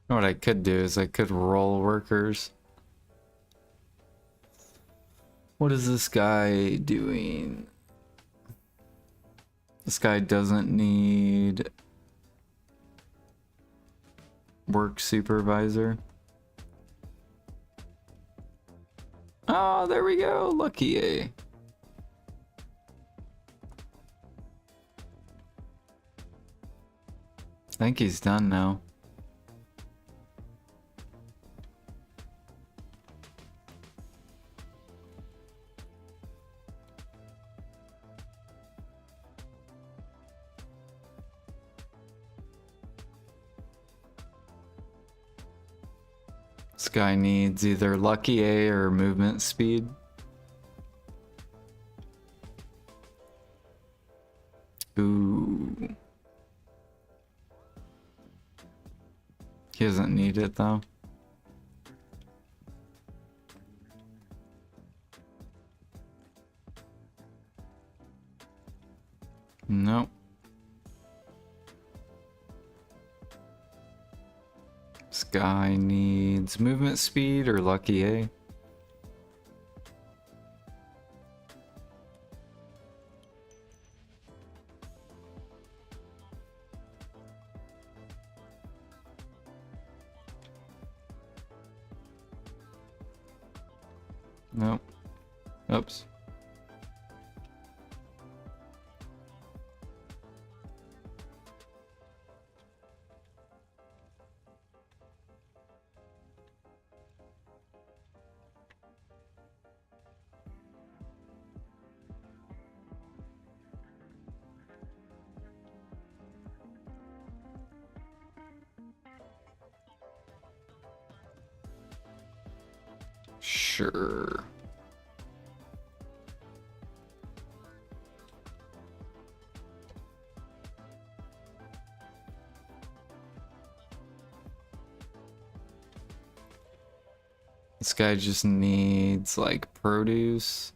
What I could do is I could roll workers. What is this guy doing? This guy doesn't need work supervisor. Oh, there we go. Lucky A. I think he's done now. This guy needs either lucky A or movement speed. Ooh. He doesn't need it though. Nope. This guy needs movement speed or lucky A. Nope. Oops. Sure. This guy just needs like produce.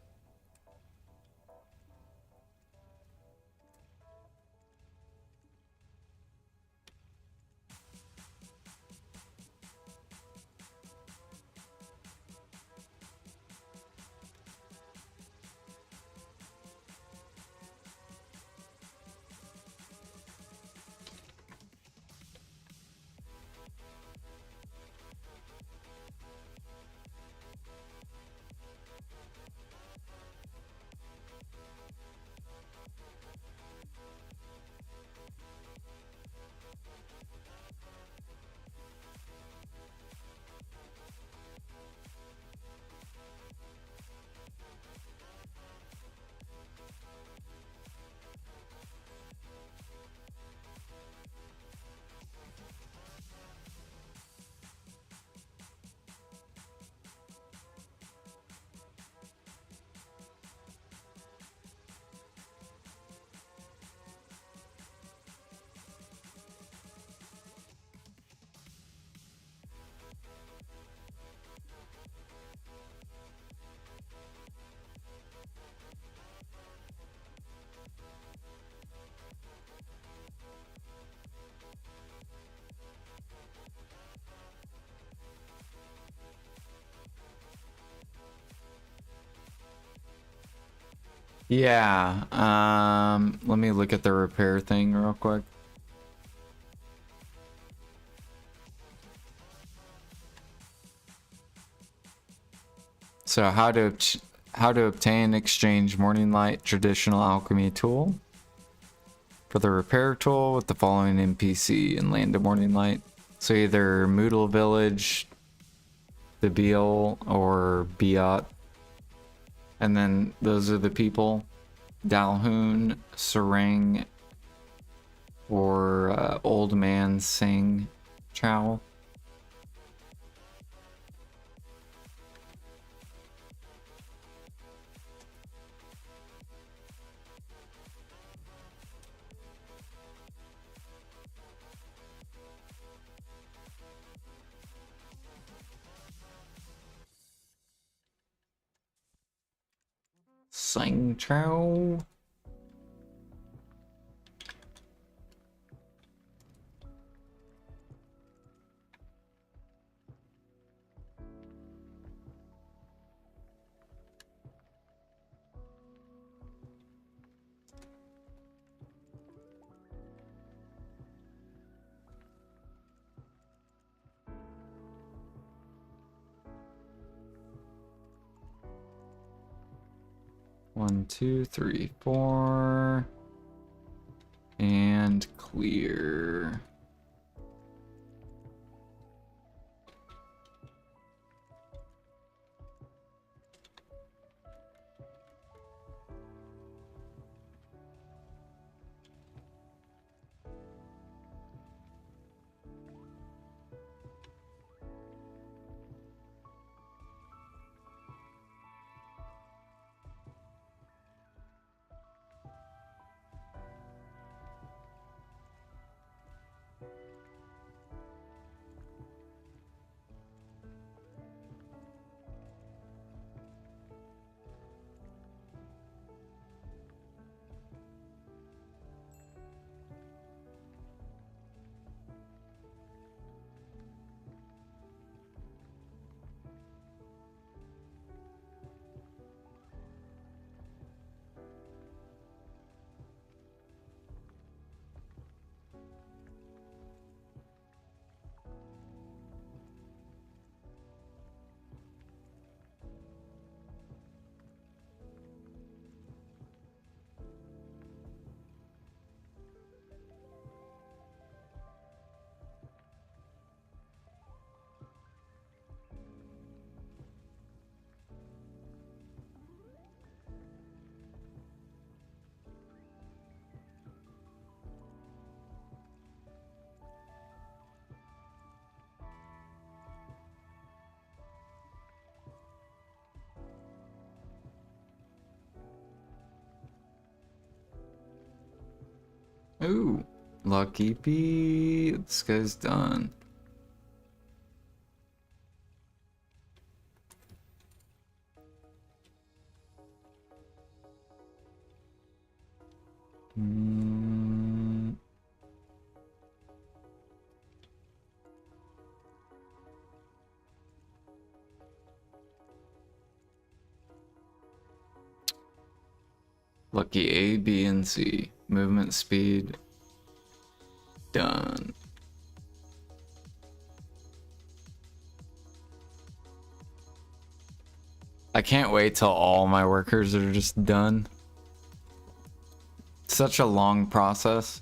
Yeah, let me look at the repair thing real quick. So how to obtain exchange morning light traditional alchemy tool. For the repair tool with the following NPC and land a morning light. So either Moodle Village, the Beal, or Biot. And then those are the people. Dalhoon, Sarang, or Old Man Sing Chow. Sing Chow. One, two, three, four. And clear. Ooh, lucky bee. This guy's done. Lucky A, B, and C. Movement speed. Done. I can't wait till all my workers are just done. Such a long process.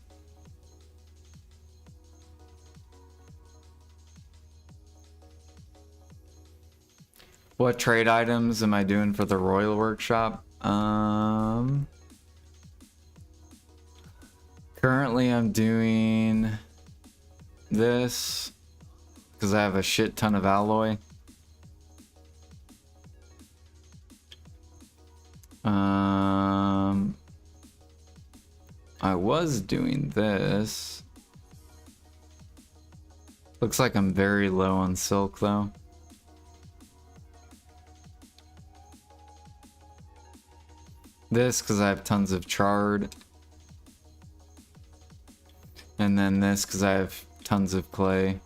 What trade items am I doing for the Royal Workshop? Currently I'm doing this because I have a shit ton of alloy. I was doing this. Looks like I'm very low on silk though. This because I have tons of chard. And then this because I have tons of clay.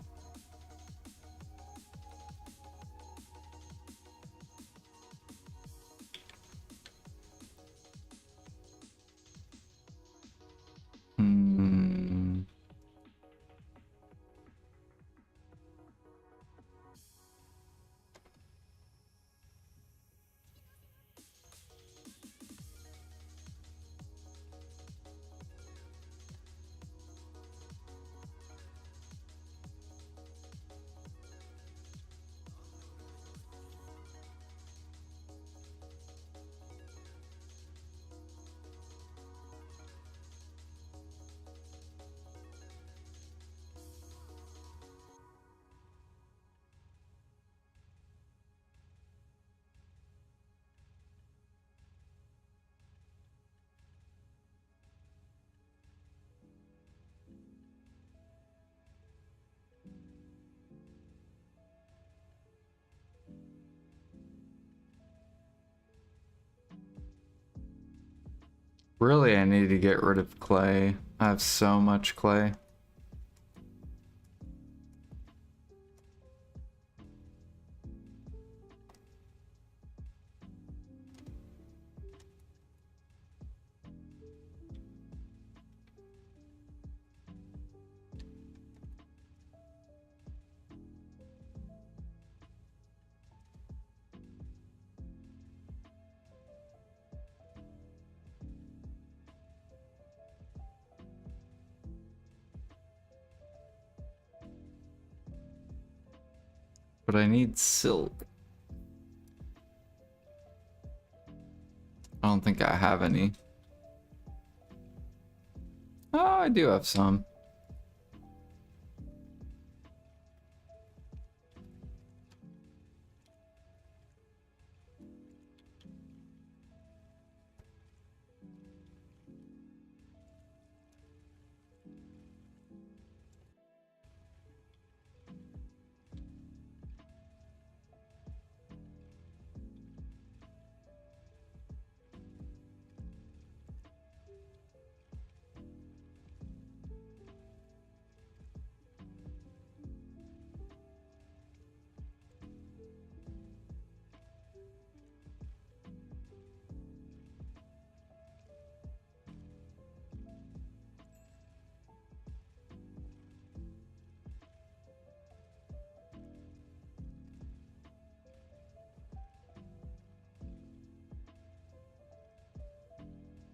Really, I need to get rid of clay. I have so much clay. But I need silk. I don't think I have any. Oh, I do have some.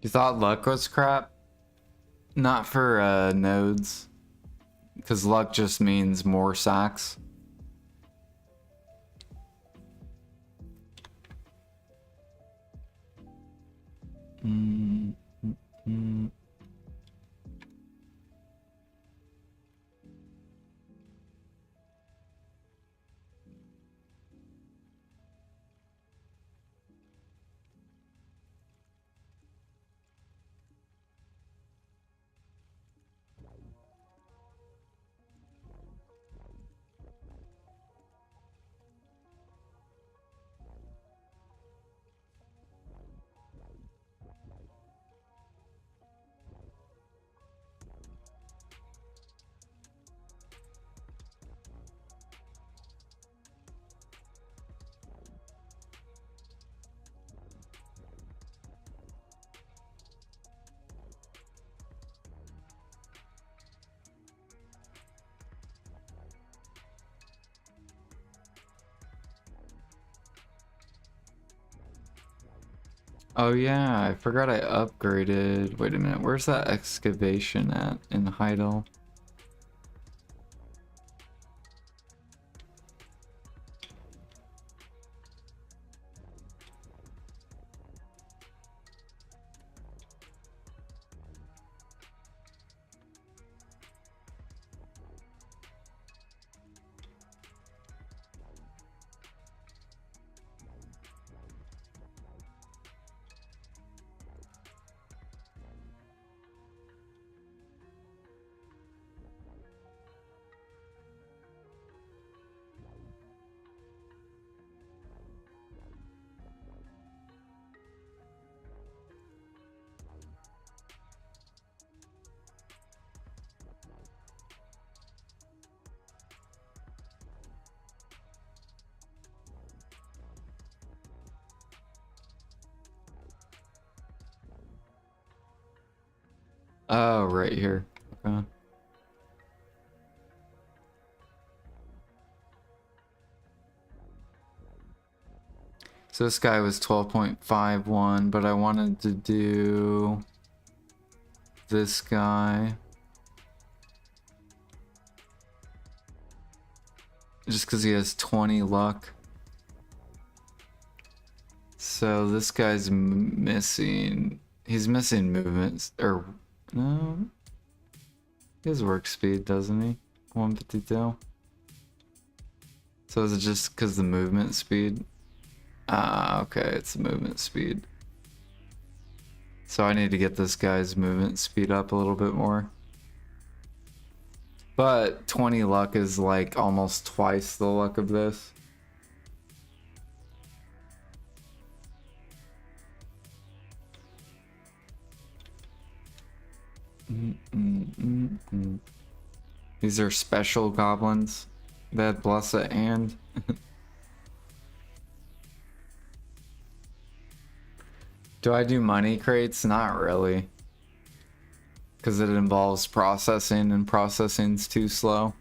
You thought luck was crap? Not for nodes. Because luck just means more sacks. Oh yeah, I forgot I upgraded. Wait a minute, where's that excavation at in Heidel? Oh, right here. Okay. So this guy was 12.51, but I wanted to do this guy. Just because he has 20 luck. So this guy's missing. He's missing movements. Or, no. He has work speed, doesn't he? 152. So is it just because the movement speed? Ah, okay, it's movement speed. So I need to get this guy's movement speed up a little bit more. But 20 luck is like almost twice the luck of this. These are special goblins that bless it and. Do I do money crates? Not really. Because it involves processing, and processing's too slow.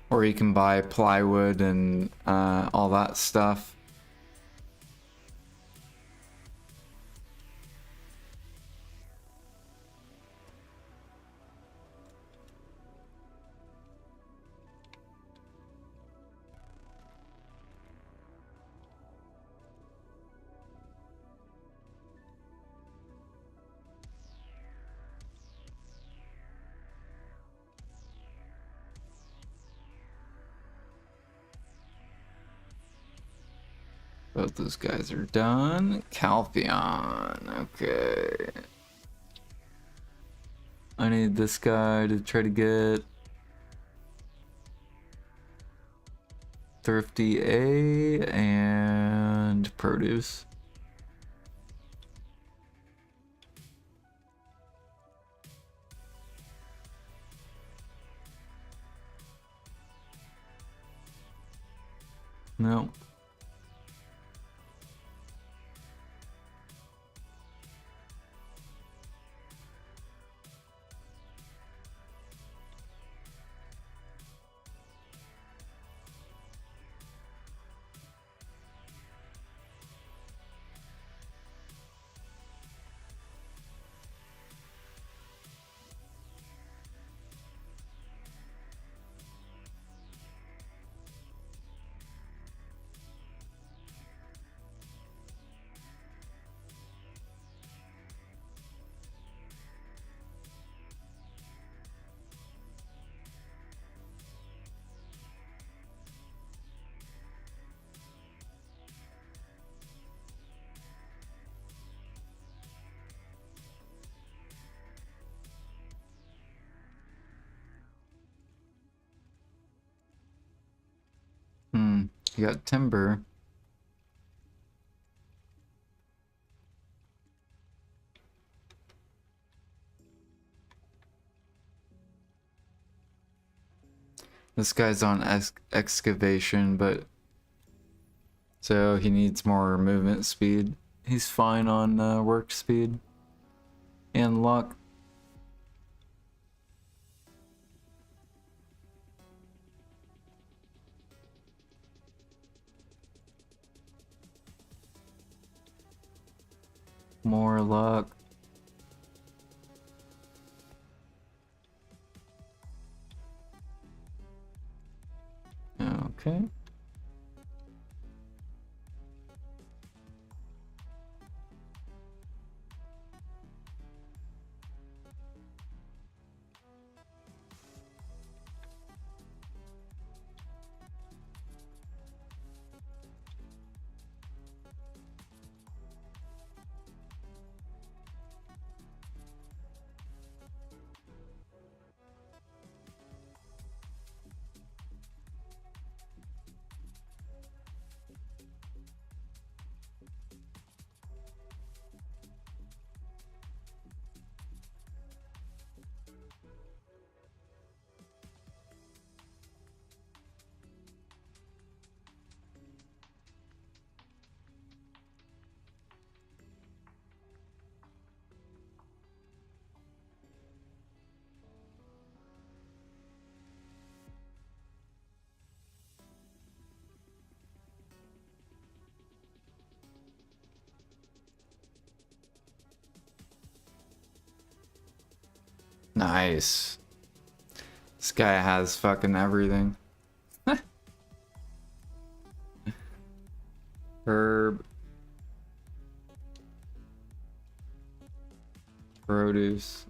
Or you can buy plywood and all that stuff. Both those guys are done. Calpheon. Okay. I need this guy to try to get Thrifty A and Produce. No. You got timber. This guy's on excavation, but so he needs more movement speed. He's fine on work speed and luck. More luck. Okay. Nice. This guy has fucking everything. Herb. Produce.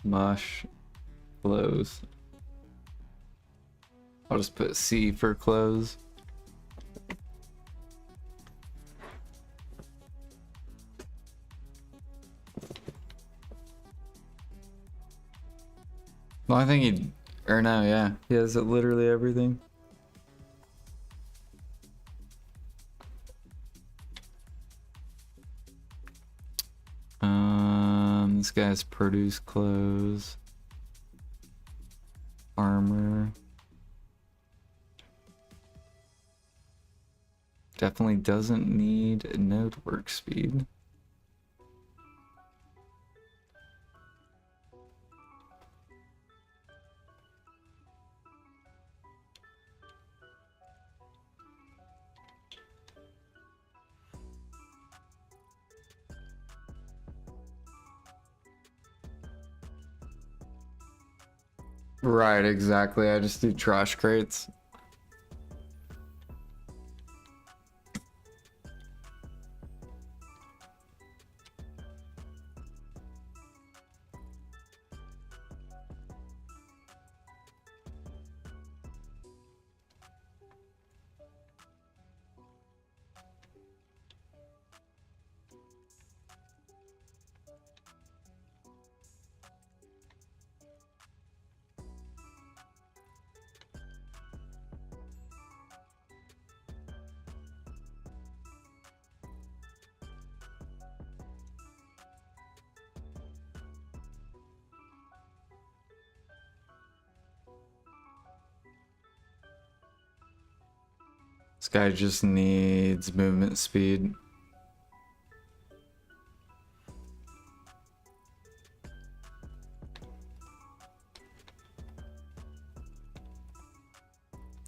Mush. Clothes. I'll just put C for clothes. The only thing Or no, yeah. He has literally everything. This guy has produce clothes. Armor. Definitely doesn't need node work speed. Right, exactly. I just do trash crates. This guy just needs movement speed.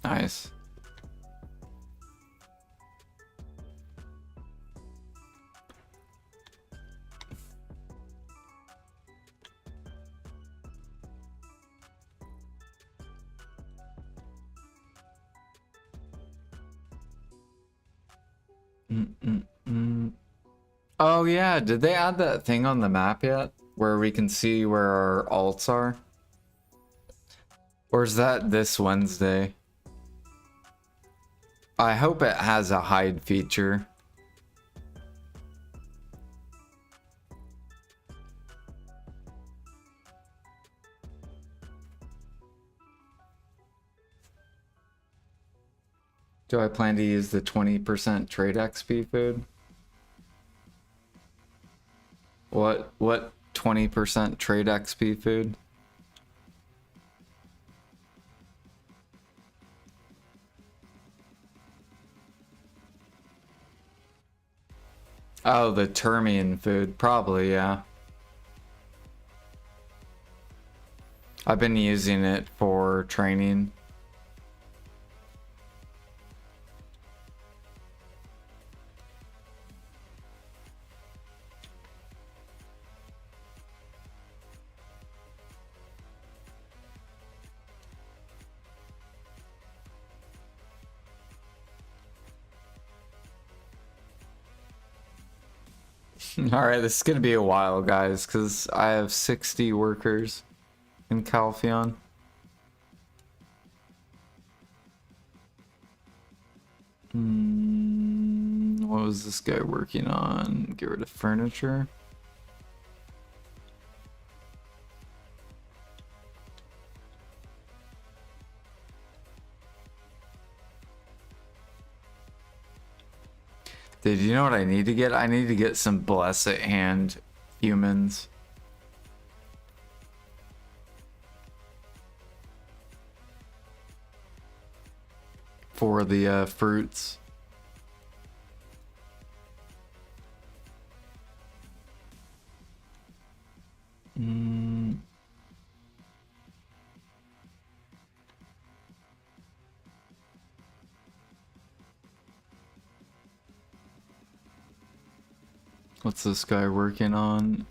Nice. Oh yeah, did they add that thing on the map yet? Where we can see where our alts are? Or is that this Wednesday? I hope it has a hide feature. Do I plan to use the 20% trade XP food? What 20% trade XP food? Oh, the Termian food. Probably, yeah. I've been using it for training. Alright, this is gonna be a while, guys, because I have 60 workers in Calpheon. What was this guy working on? Get rid of furniture. Dude, you know what I need to get? I need to get some Blessed Hand humans. For the fruits. What's this guy working on?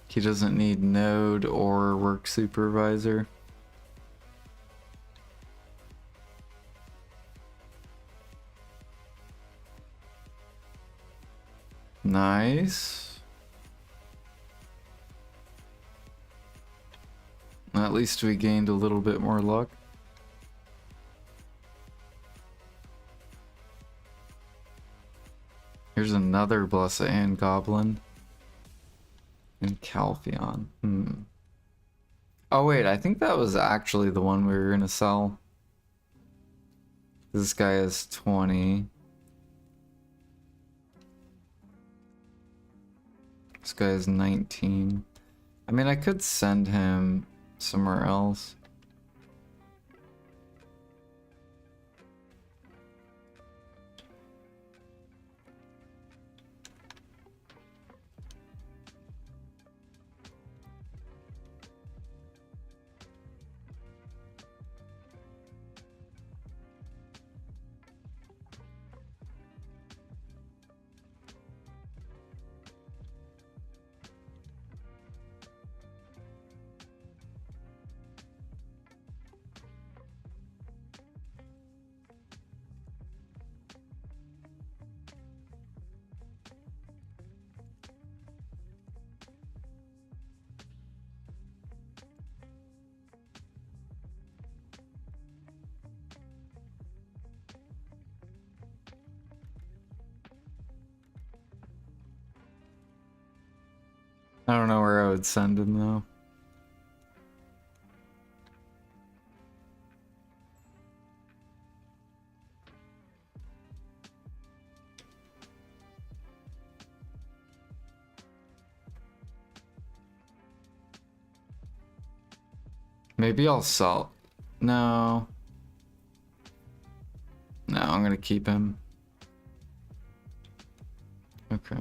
He doesn't need node or work supervisor. Nice. At least we gained a little bit more luck. Here's another Blessed Hand Goblin. In Calpheon. Oh wait, I think that was actually the one we were gonna sell. This guy is 20. This guy is 19. I mean, I could send him somewhere else. I don't know where I would send him though. Maybe I'll sell. No. No, I'm gonna keep him. Okay.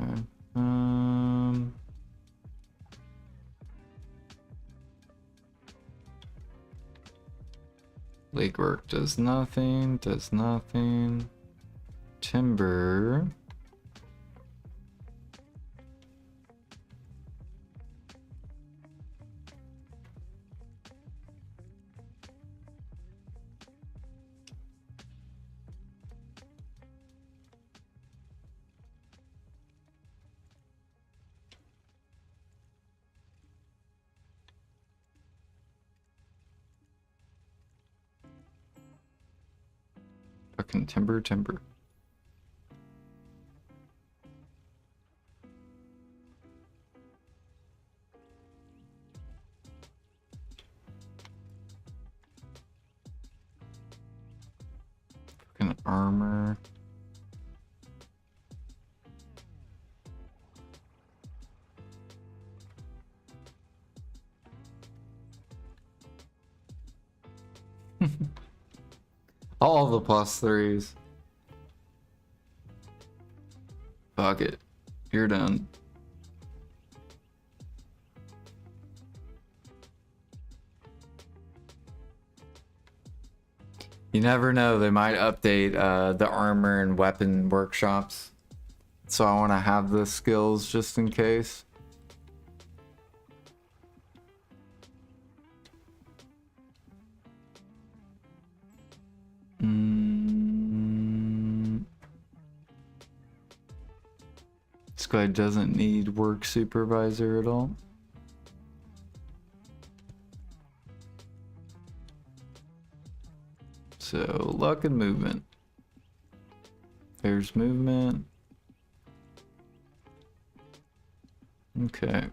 Legwork does nothing, does nothing. Timber. Fucking timber, timber. Fucking armor. All the +3s. Fuck it. You're done. You never know, they might update the armor and weapon workshops. So I want to have the skills just in case. This guy doesn't need work supervisor at all. So luck and movement. There's movement. Okay.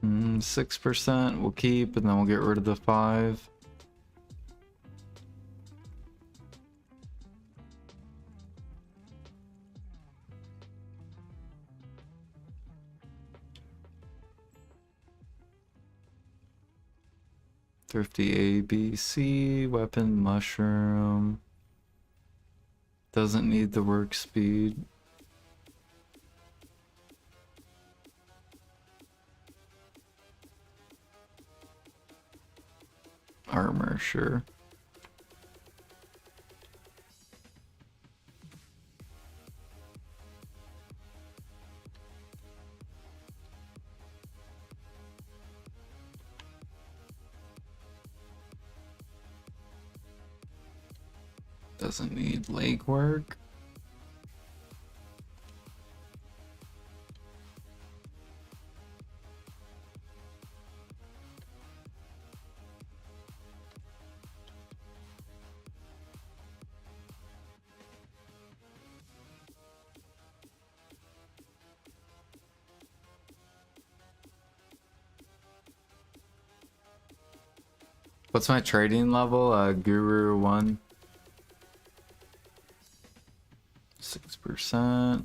Mm, 6% we'll keep, and then we'll get rid of the 5. Thrifty A, B, C, weapon, mushroom. Doesn't need the work speed. Armor, sure. Doesn't need leg work. What's my trading level? Guru 1. 6%.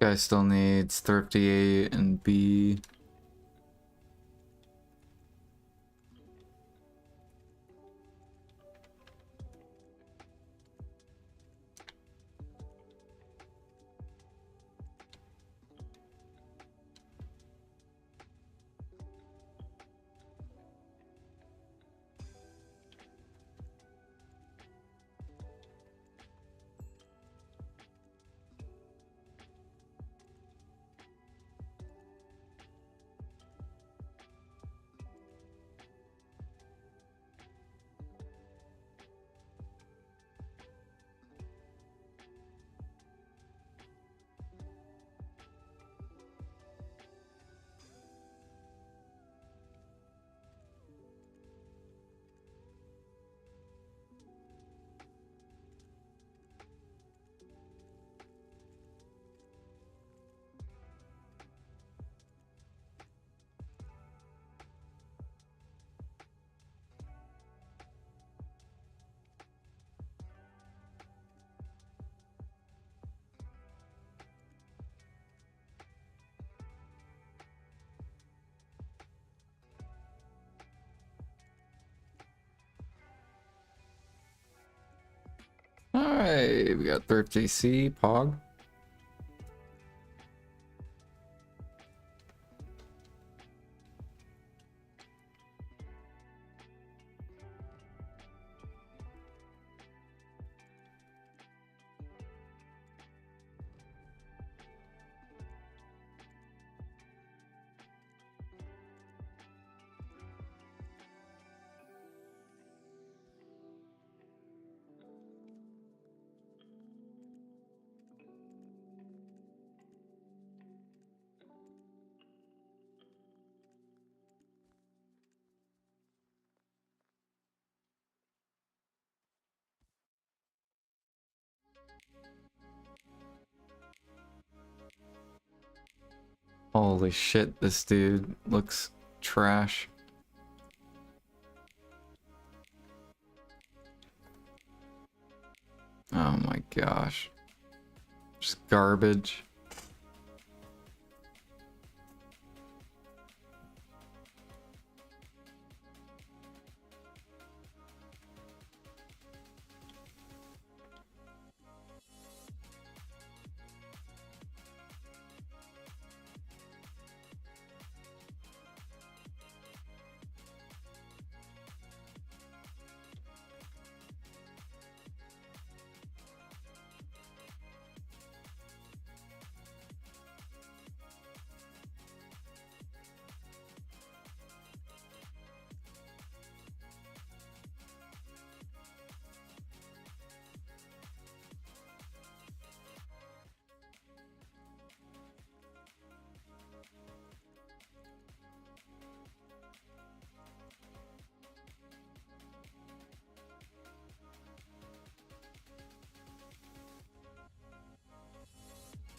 Guy still needs Thrifty 8 and B. Alright, we got Thrifty C, Pog. Holy shit, this dude looks trash. Oh my gosh. Just garbage.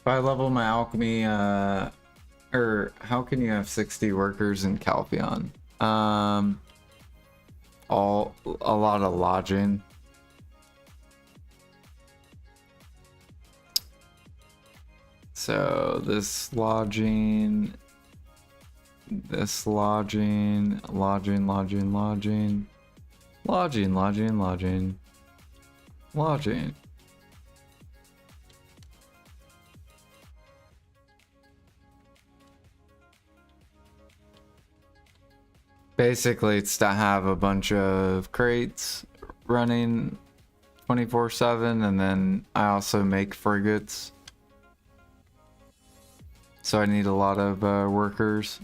If I level my alchemy, or how can you have 60 workers in Calpheon? A lot of lodging. So this lodging, lodging, lodging, lodging. Basically, it's to have a bunch of crates running 24/7, and then I also make frigates. So I need a lot of workers.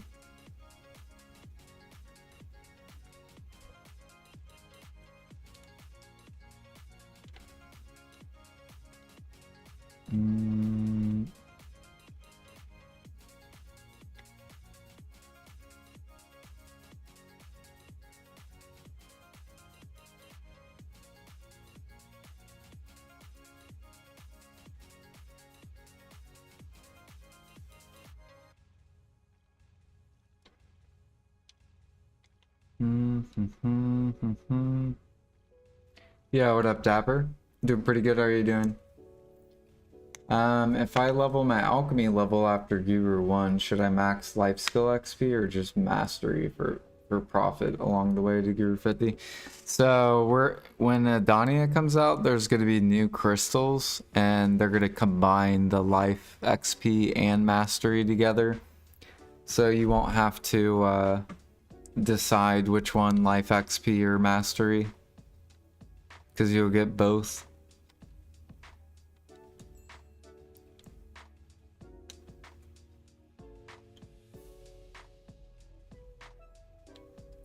Yeah, what up, Dapper? Doing pretty good. How are you doing? If I level my alchemy level after Guru 1, should I max life skill XP or just mastery for profit along the way to Guru 50? So when Adania comes out, there's going to be new crystals, and they're going to combine the life XP and mastery together. So you won't have to decide which one, life XP or mastery, because you'll get both.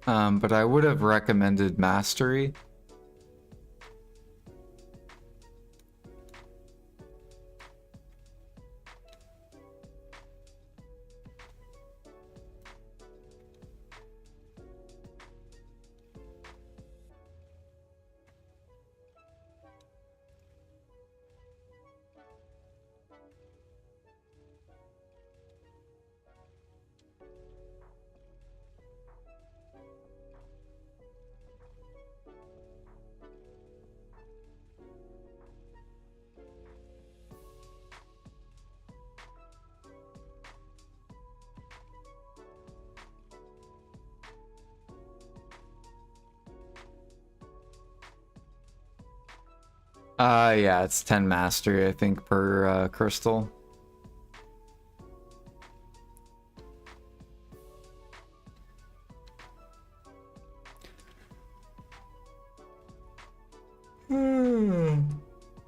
But I would have recommended mastery. Yeah, it's 10 mastery, I think, per crystal.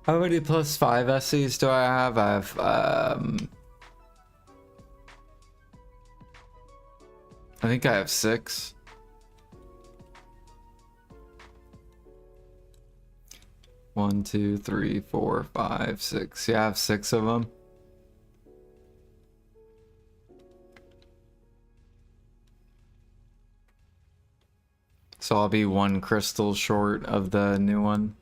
How many plus 5 SCs do I have? I have, I think I have 6. One, two, three, four, five, 6. Yeah, I have 6 of them. So I'll be 1 crystal short of the new one.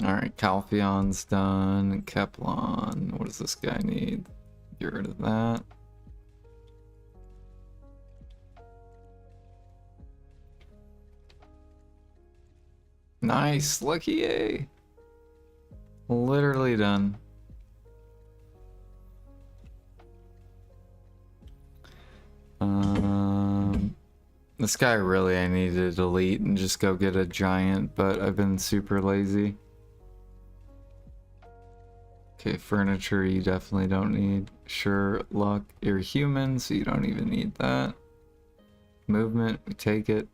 Alright, Calpheon's done. Keplon. What does this guy need? Get rid of that. Nice, lucky A. Literally done. This guy really I need to delete and just go get a giant, but I've been super lazy. Okay, furniture you definitely don't need. Sure, luck. You're human, so you don't even need that. Movement, we take it.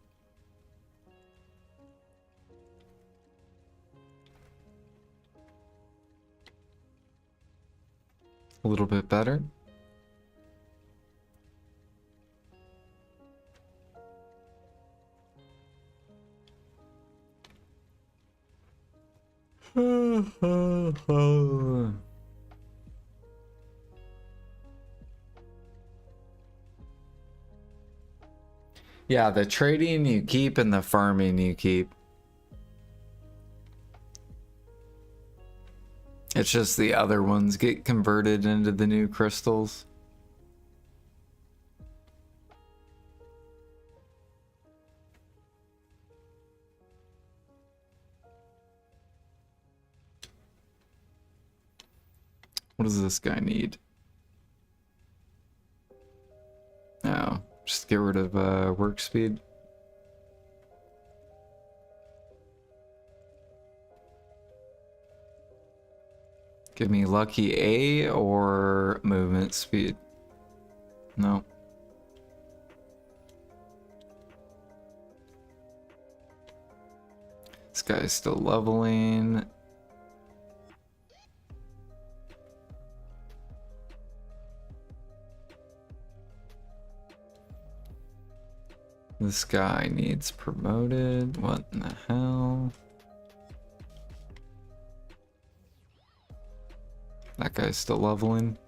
A little bit better. Yeah, the trading you keep and the farming you keep. It's just the other ones get converted into the new crystals. What does this guy need? No, just get rid of work speed. Give me lucky A or movement speed. No. This guy's still leveling. This guy needs promoted. What in the hell? That guy's still leveling.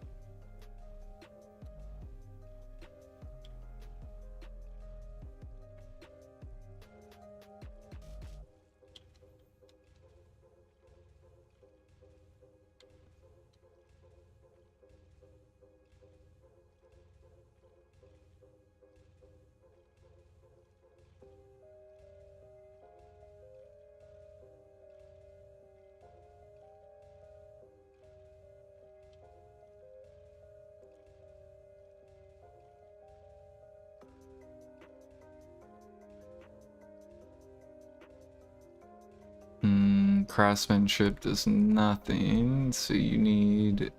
Craftsmanship does nothing, so you need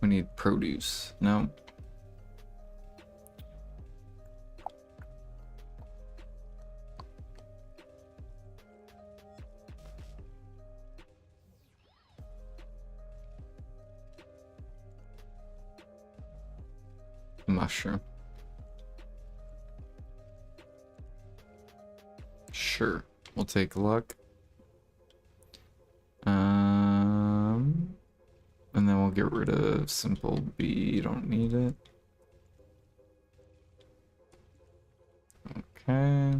we need produce. No. Mushroom. Sure, we'll take luck. And then we'll get rid of simple B. You don't need it. Okay.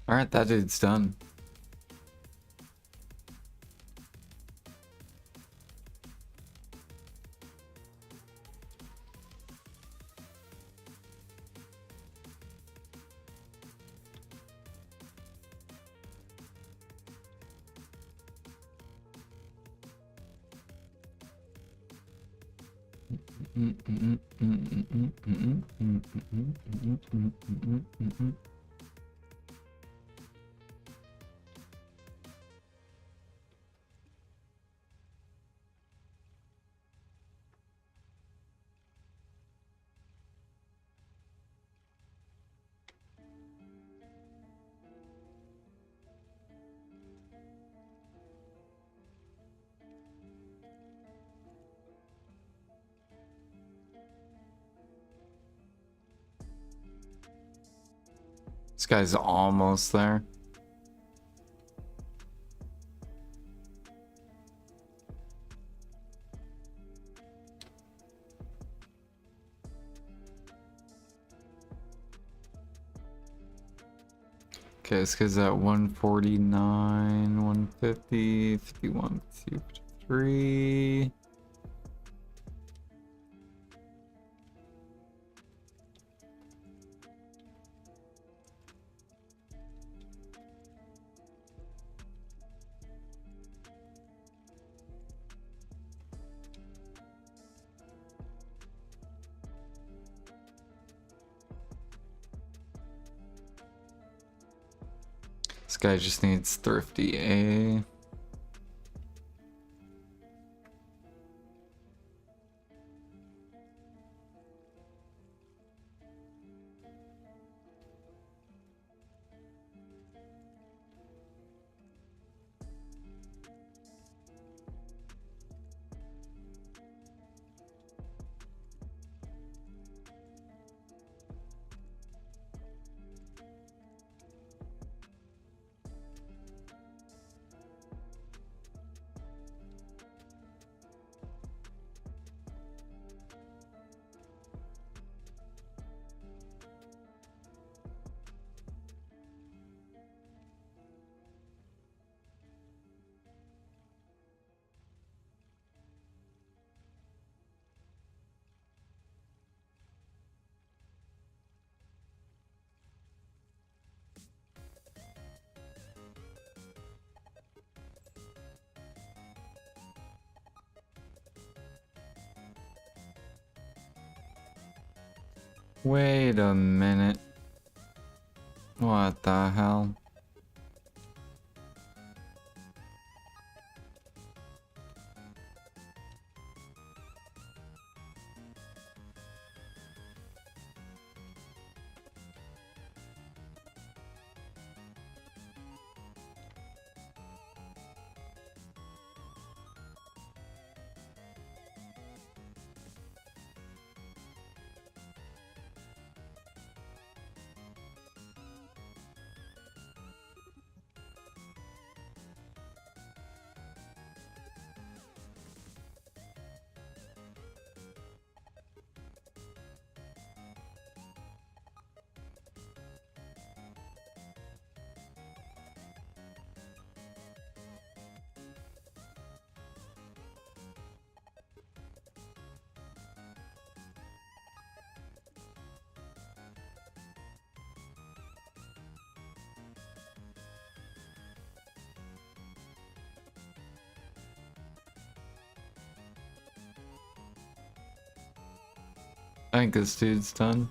All right, that dude's done. This guy's almost there. Okay, this guy's at 149, 150, 51, 53. This guy just needs thrifty A. Wait a minute. What the hell? I think this dude's done.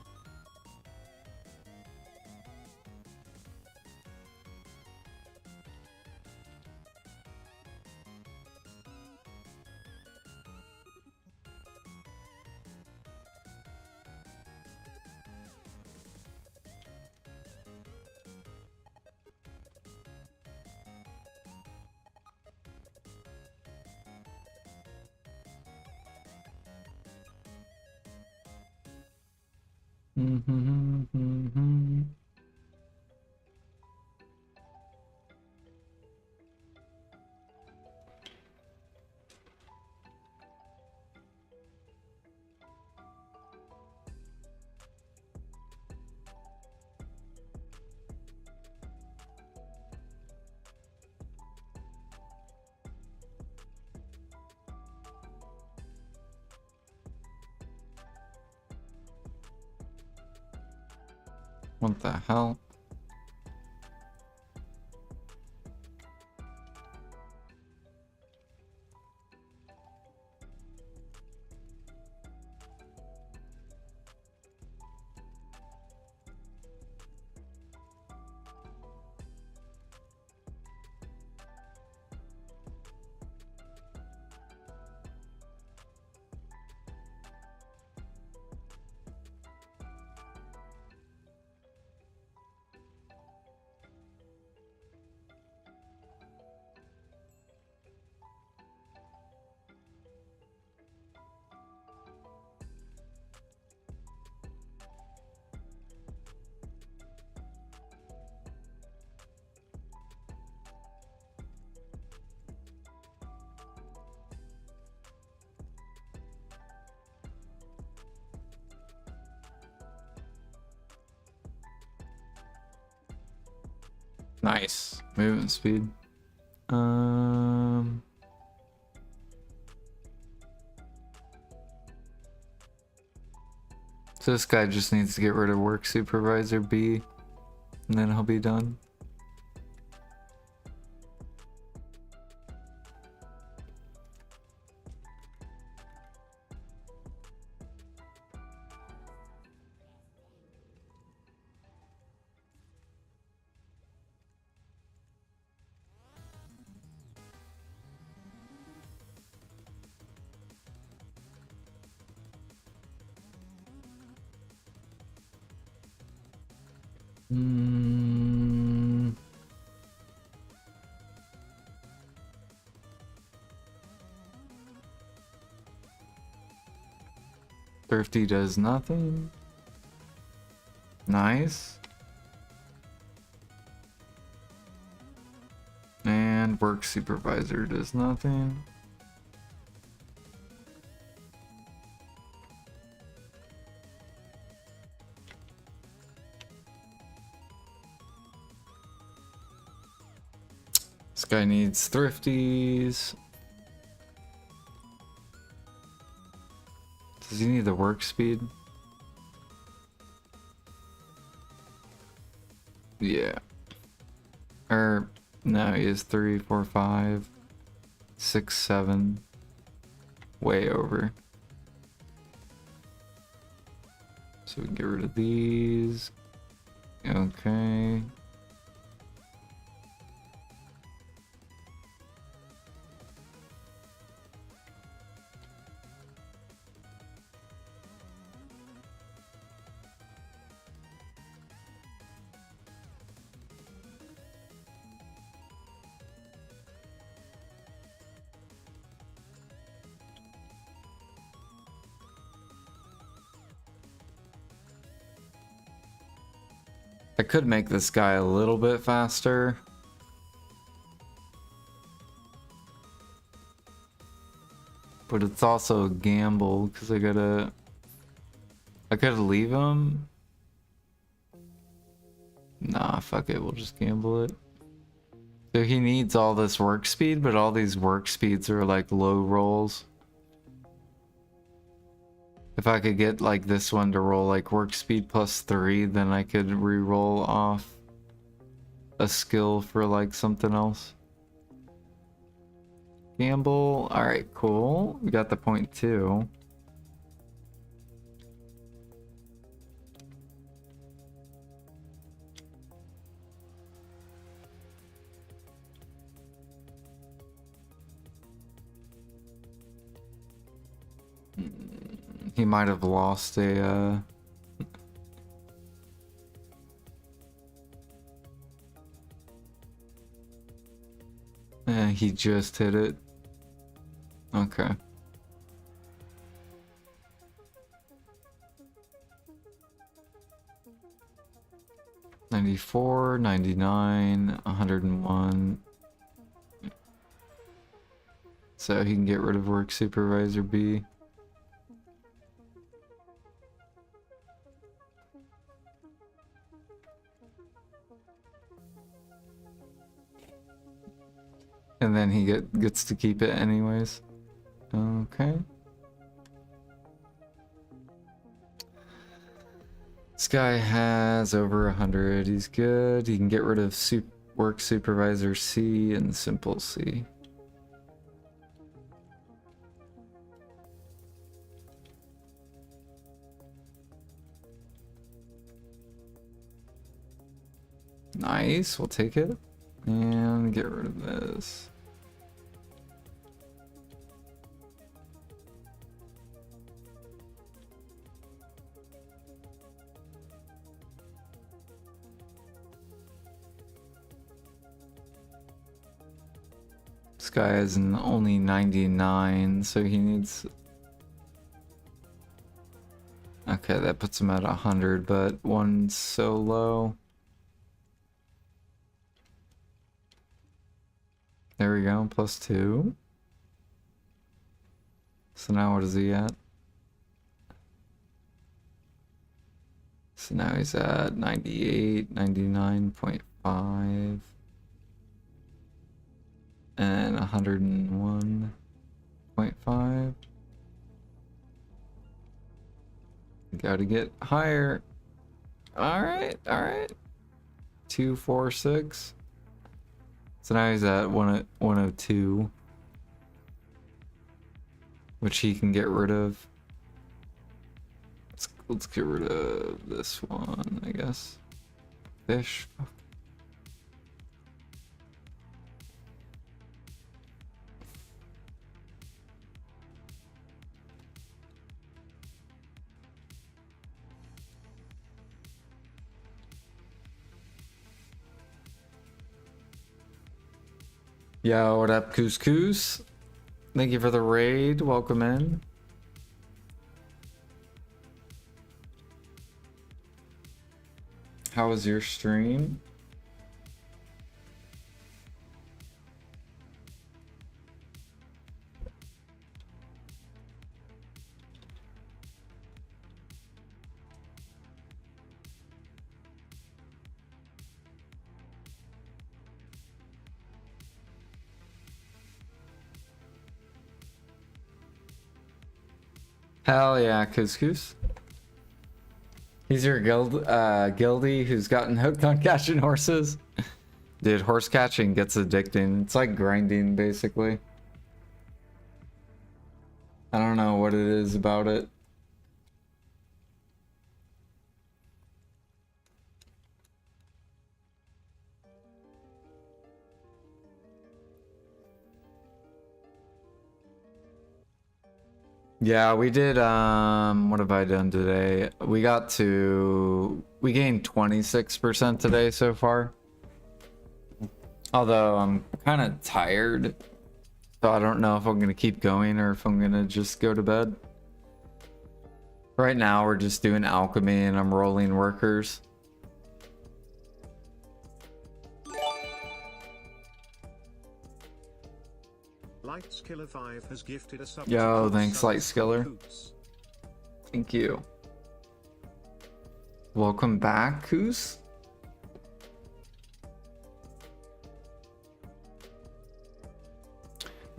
What the hell? Nice. Movement speed. So this guy just needs to get rid of work supervisor B, and then he'll be done. Mm. Thrifty does nothing. Nice. And work supervisor does nothing. This guy needs thrifties. Does he need the work speed? Yeah. No, he has 3, 4, 5, 6, 7. Way over. So we can get rid of these. Okay. I could make this guy a little bit faster. But it's also a gamble because I could leave him. Nah, fuck it, we'll just gamble it. So he needs all this work speed, but all these work speeds are like low rolls. If I could get like this one to roll like work speed +3, then I could re-roll off a skill for like something else. Gamble. Alright, cool. We got the .2. He might have lost a he just hit it. Okay. $94, $99, $101. So he can get rid of work supervisor B. And then he gets to keep it anyways. Okay. This guy has over 100. He's good. He can get rid of work supervisor C and simple C. Nice. We'll take it. And get rid of this. This guy is only 99, so he needs... Okay, that puts him at 100, but one's so low. There we go, +2. So now what is he at? So now he's at 98, 99.5. And 101.5. Gotta get higher. Alright, alright. 246. So now he's at 102. Which he can get rid of. Let's get rid of this one, I guess. Fish. Fuck. Yo, what up, Couscous? Thank you for the raid. Welcome in. How was your stream? Hell yeah, Couscous. He's your guildie who's gotten hooked on catching horses. Dude, horse catching gets addicting. It's like grinding, basically. I don't know what it is about it. Yeah, we did, what have I done today? We gained 26% today so far. Although I'm kind of tired, so I don't know if I'm going to keep going or if I'm going to just go to bed. Right now we're just doing alchemy and I'm rolling workers. Lightskiller5 has gifted a sub. Yo, thanks, Lightskiller. Thank you. Welcome back, Koos.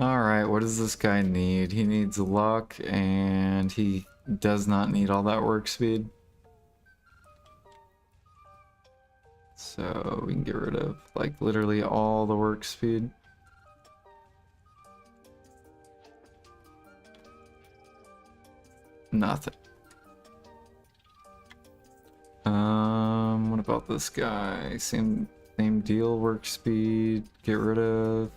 Alright, what does this guy need? He needs luck, and he does not need all that work speed. So we can get rid of, like, literally all the work speed. Nothing. What about this guy? Same deal, work speed, get rid of.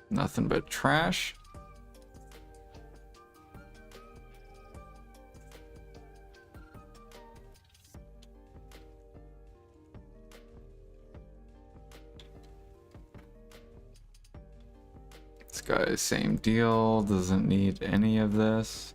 Nothing but trash. This guy, same deal, doesn't need any of this.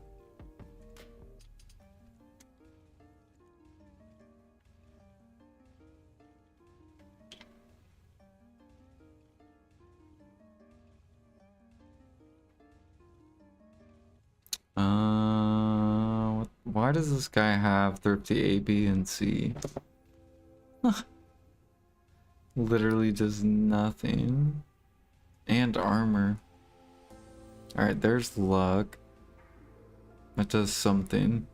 Why does this guy have thrifty A, B, and C? Literally does nothing. And armor. Alright, there's luck. That does something.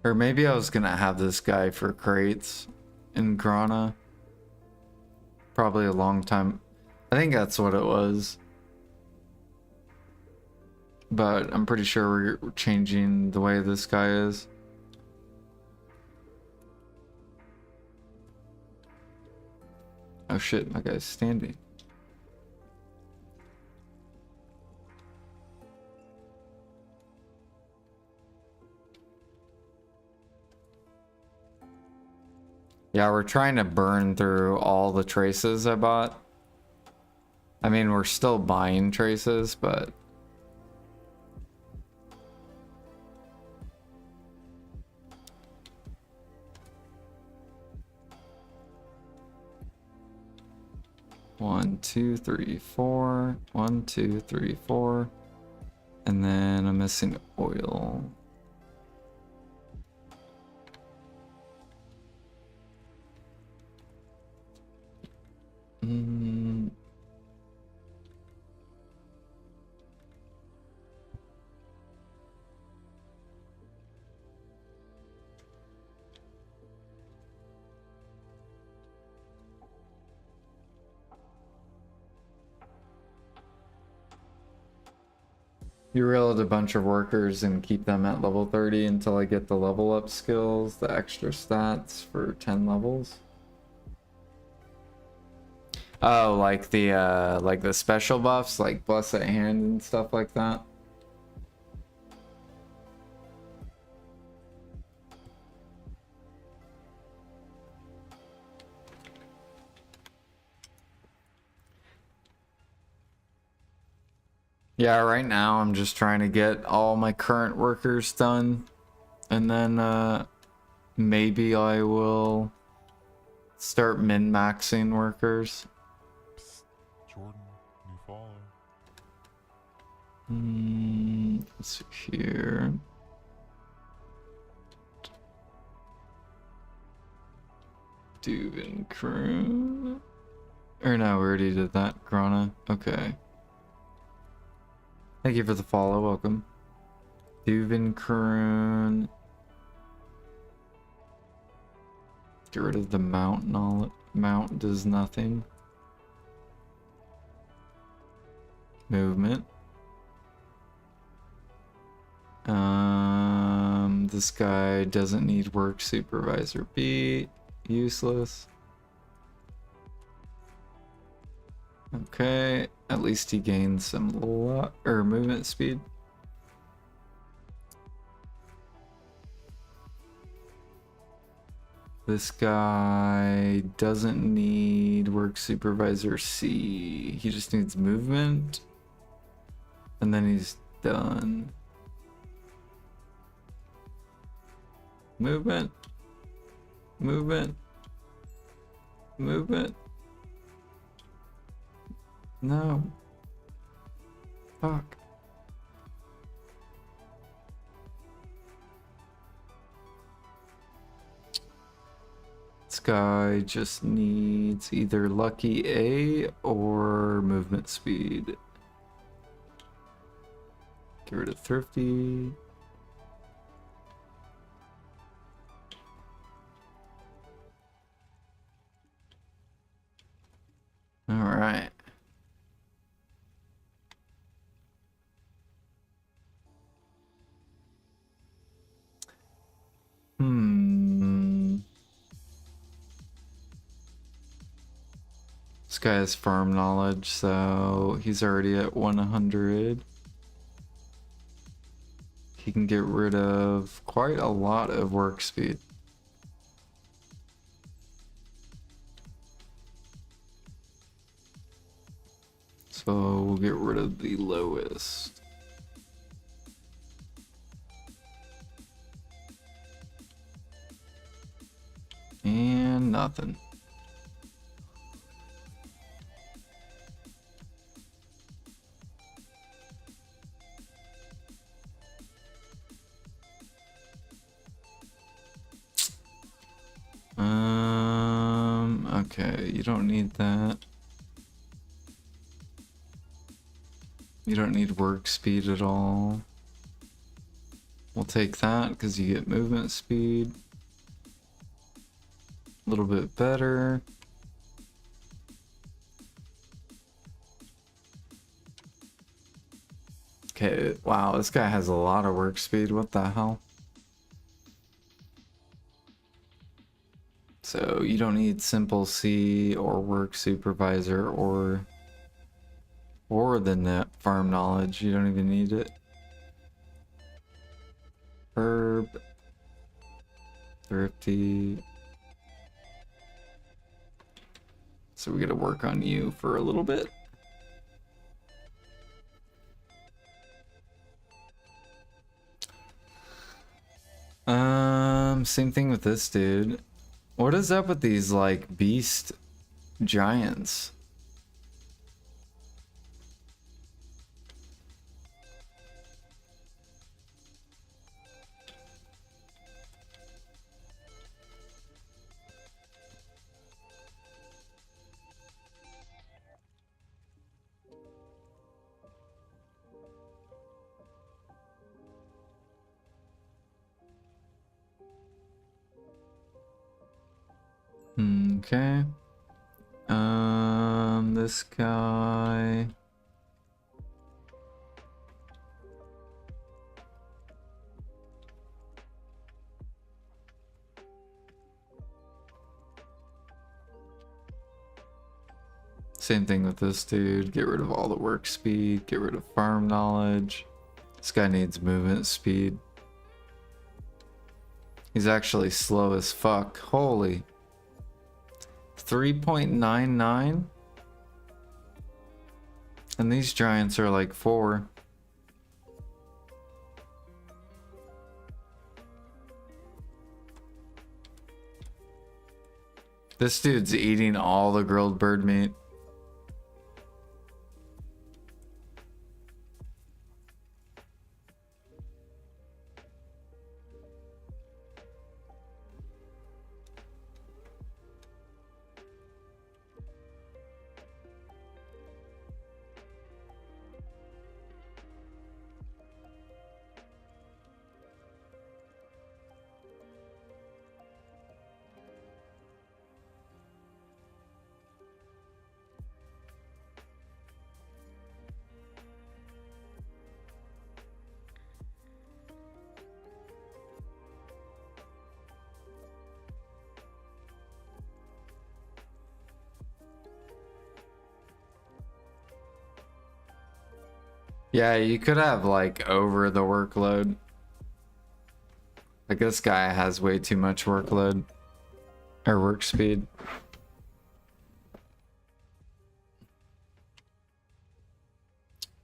Or maybe I was gonna have this guy for crates in Grana. Probably a long time. I think that's what it was. But I'm pretty sure we're changing the way this guy is. Oh shit, my guy's standing. Yeah, we're trying to burn through all the traces I bought. I mean, we're still buying traces, but... 1, 2, 3, 4. 1, 2, 3, 4. And then I'm missing oil. Mm. You reload a bunch of workers and keep them at level 30 until I get the level up skills, the extra stats for 10 levels. Oh, like the special buffs, like Blessed Hand and stuff like that. Yeah, right now I'm just trying to get all my current workers done, and then maybe I will start min-maxing workers. Psst, Jordan, new follow. Let's see here. Duvin Crew. Or no, we already did that. Grana. Okay. Thank you for the follow. Welcome. Duvin Crew. Get rid of the mount. Mount does nothing. Movement. This guy doesn't need work supervisor B. Useless. Okay, at least he gains some movement speed. This guy doesn't need work supervisor C. He just needs movement. And then he's done. Movement. Movement. Movement. No. Fuck. This guy just needs either lucky A or movement speed. Get rid of thrifty. All right. This guy has farm knowledge, so he's already at 100. He can get rid of quite a lot of work speed. So we'll get rid of the lowest. And nothing. Okay, you don't need that. You don't need work speed at all. We'll take that because you get movement speed. A little bit better. Okay, wow, this guy has a lot of work speed. What the hell? So you don't need simple C or work supervisor or the net farm knowledge. You don't even need it. Herb. Thrifty. So we gotta work on you for a little bit. Same thing with this dude. What is up with these like beast giants? Okay. This guy. Same thing with this dude. Get rid of all the work speed. Get rid of farm knowledge. This guy needs movement speed. He's actually slow as fuck. Holy. 3.99? And these giants are like 4. This dude's eating all the grilled bird meat. Yeah, you could have like over the workload. Like this guy has way too much workload or work speed.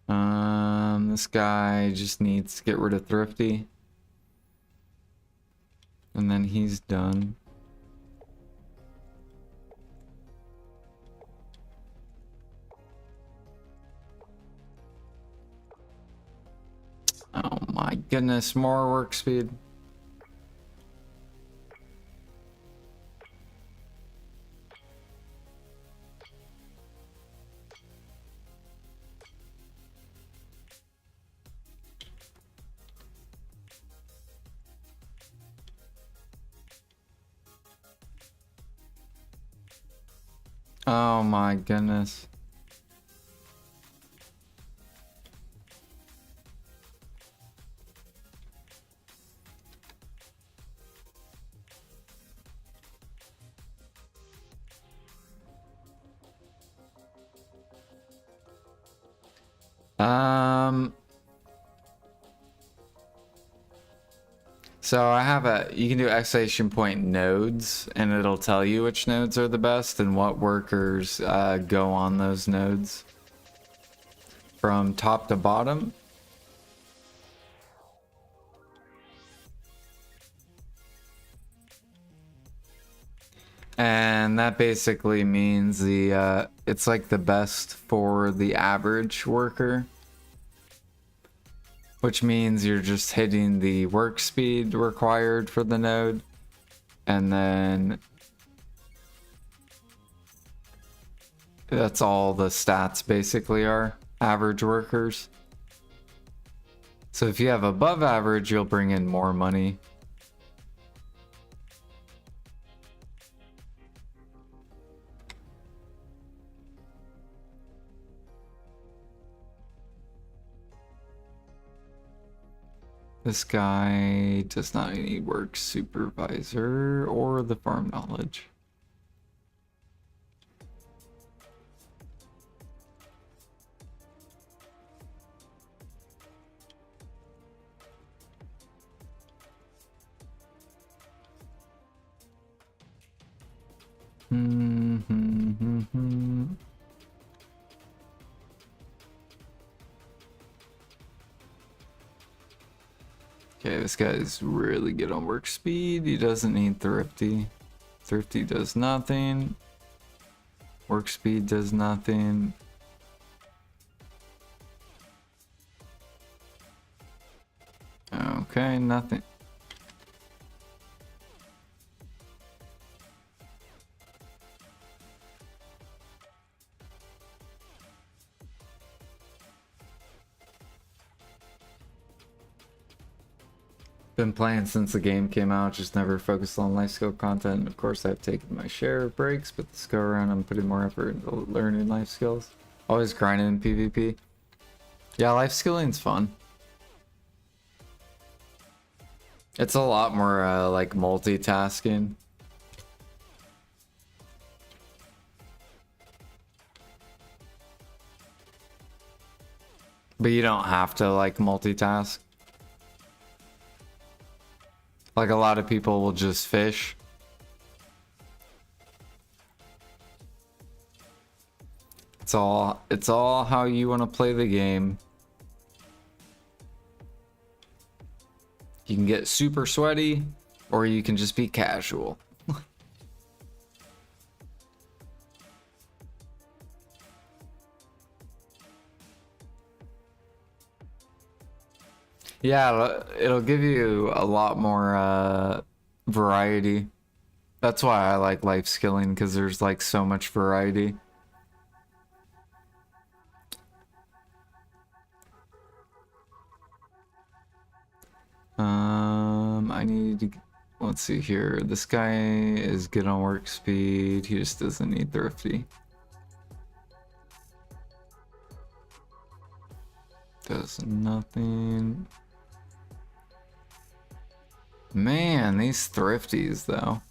This guy just needs to get rid of Thrifty. And then he's done. Oh my goodness, more work speed. Oh my goodness. So I have you can do exclamation point nodes and it'll tell you which nodes are the best and what workers go on those nodes from top to bottom. And that basically means it's like the best for the average worker. Which means you're just hitting the work speed required for the node. And then that's all the stats basically are. Average workers. So if you have above average, you'll bring in more money. This guy does not need work supervisor or the farm knowledge. Okay, this guy's really good on work speed. He doesn't need Thrifty. Thrifty does nothing. Work speed does nothing. Okay, nothing. Been playing since the game came out, just never focused on life skill content. Of course, I've taken my share of breaks, but this go around I'm putting more effort into learning life skills. Always grinding in PvP. Yeah, life skilling's fun. It's a lot more like multitasking. But you don't have to like multitask. Like a lot of people will just fish. It's all how you want to play the game. You can get super sweaty, or you can just be casual. Yeah, it'll give you a lot more variety. That's why I like life skilling, because there's like so much variety. I need to, let's see here. This guy is good on work speed. He just doesn't need thrifty. Does nothing. Man, these thrifties though.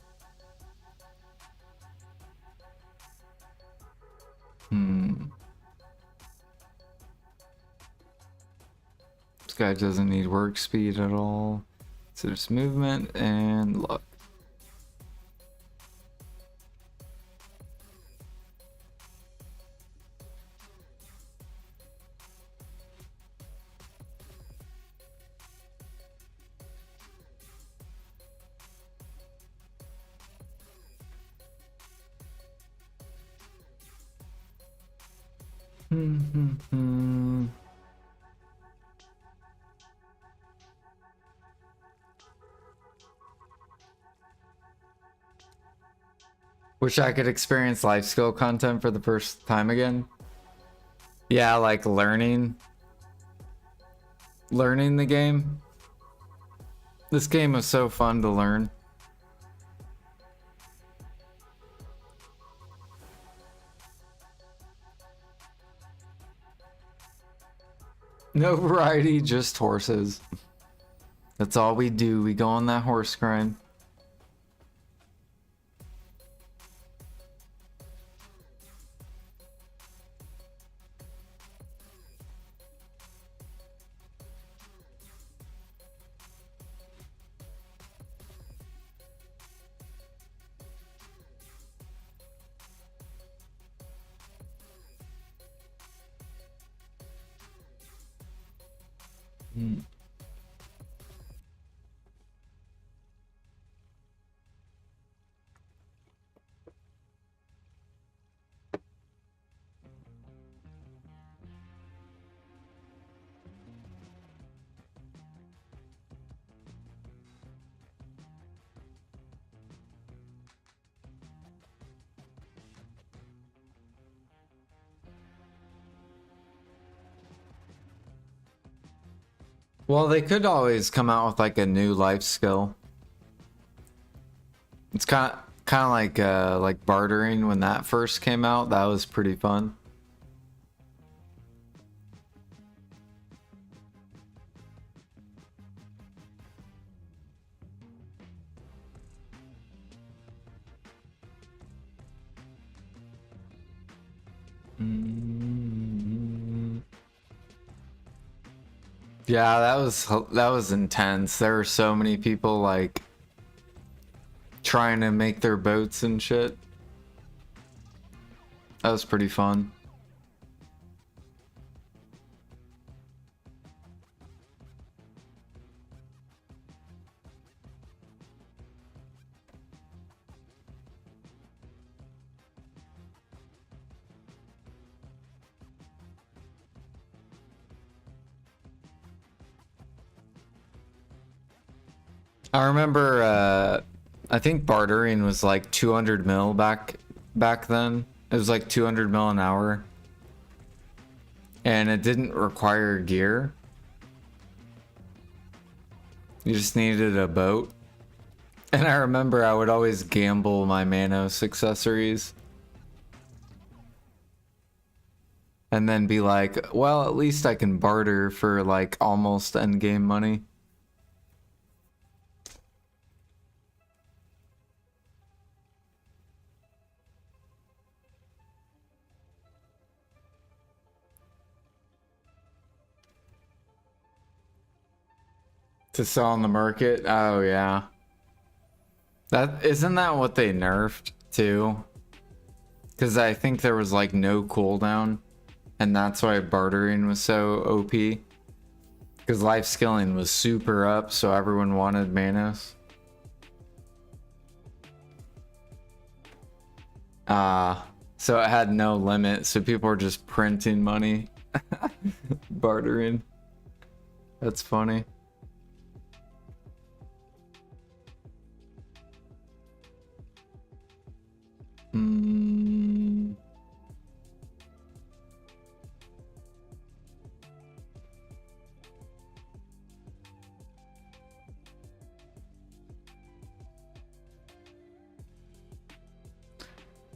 This guy doesn't need work speed at all. So there's movement and luck. Wish I could experience life skill content for the first time again. Yeah, like learning the game. This game was so fun to learn. No variety, just horses. That's all we do. We go on that horse grind. Well, they could always come out with like a new life skill. It's kind of like bartering when that first came out. That was pretty fun. Yeah, that was intense. There were so many people like trying to make their boats and shit. That was pretty fun. I remember I think bartering was like 200 mil back then. It was like 200 mil an hour. And it didn't require gear. You just needed a boat. And I remember I would always gamble my Manos accessories. And then be like, well, at least I can barter for like almost endgame money. To sell on the market? Oh yeah. That isn't that what they nerfed too? Because I think there was like no cooldown, and that's why bartering was so OP. Because life skilling was super up, so everyone wanted Manos. So it had no limit, so people were just printing money. Bartering. That's funny.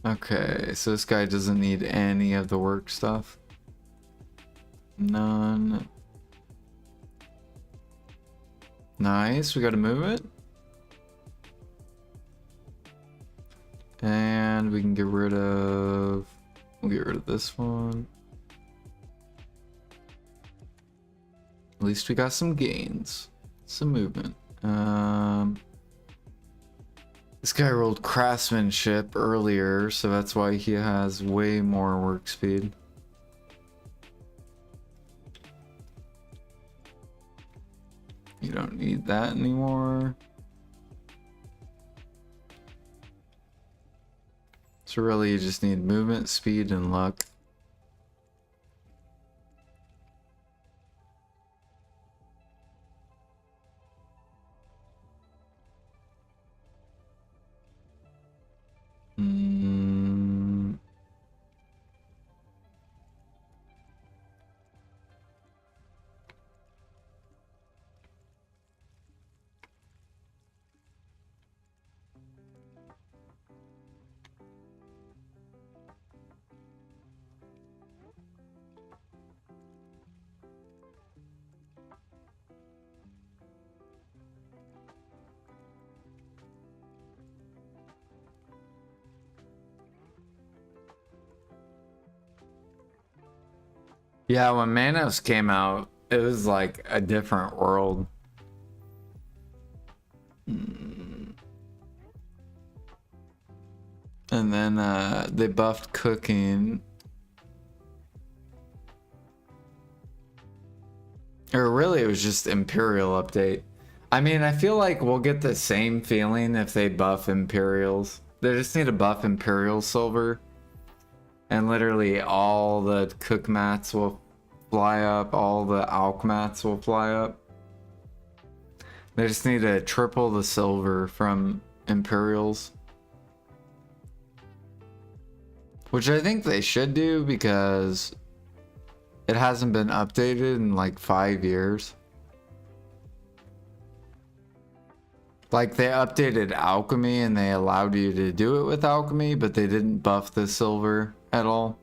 Okay, so this guy doesn't need any of the work stuff. None. Nice, we gotta move it. And we can get rid of... We'll get rid of this one. At least we got some gains. Some movement. This guy rolled craftsmanship earlier, so that's why he has way more work speed. You don't need that anymore. So really you just need movement, speed, and luck. Yeah, when Manos came out, it was like a different world. And then they buffed cooking. Or really, it was just Imperial update. I mean, I feel like we'll get the same feeling if they buff Imperials. They just need to buff Imperial Silver. And literally all the cook mats will fly up, all the alch mats will fly up. They just need to triple the silver from Imperials. Which I think they should do because it hasn't been updated in like 5 years. Like they updated alchemy and they allowed you to do it with alchemy, but they didn't buff the silver at all.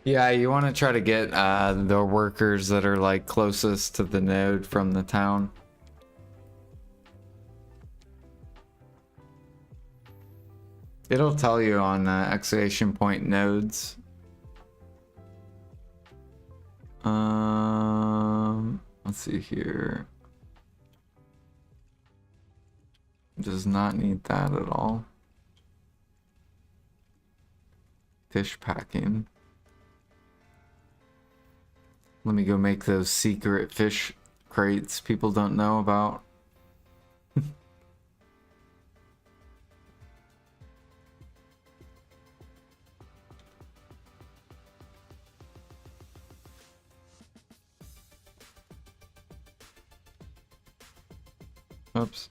Yeah, you want to try to get the workers that are like closest to the node from the town. It'll tell you on excavation point nodes. Let's see here. Does not need that at all. Fish packing. Let me go make those secret fish crates people don't know about. Oops.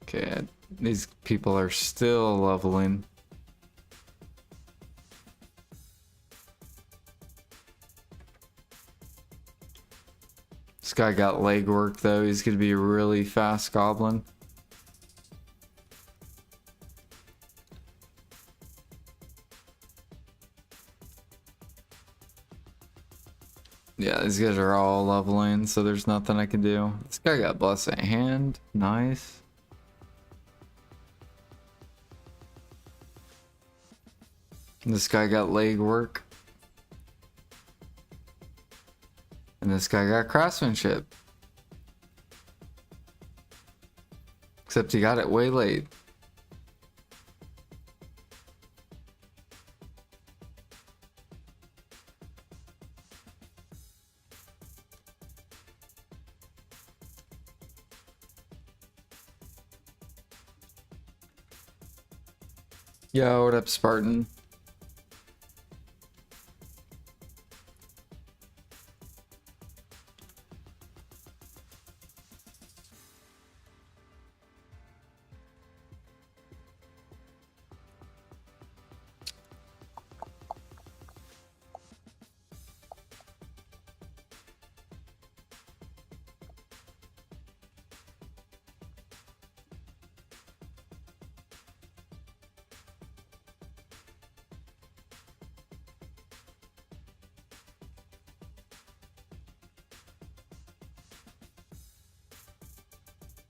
Okay, these people are still leveling. This guy got legwork though. He's gonna be a really fast goblin. Yeah, these guys are all leveling, so there's nothing I can do. This guy got Blessed Hand. Nice. This guy got legwork. And this guy got craftsmanship. Except he got it way late. Yo, what up, Spartan?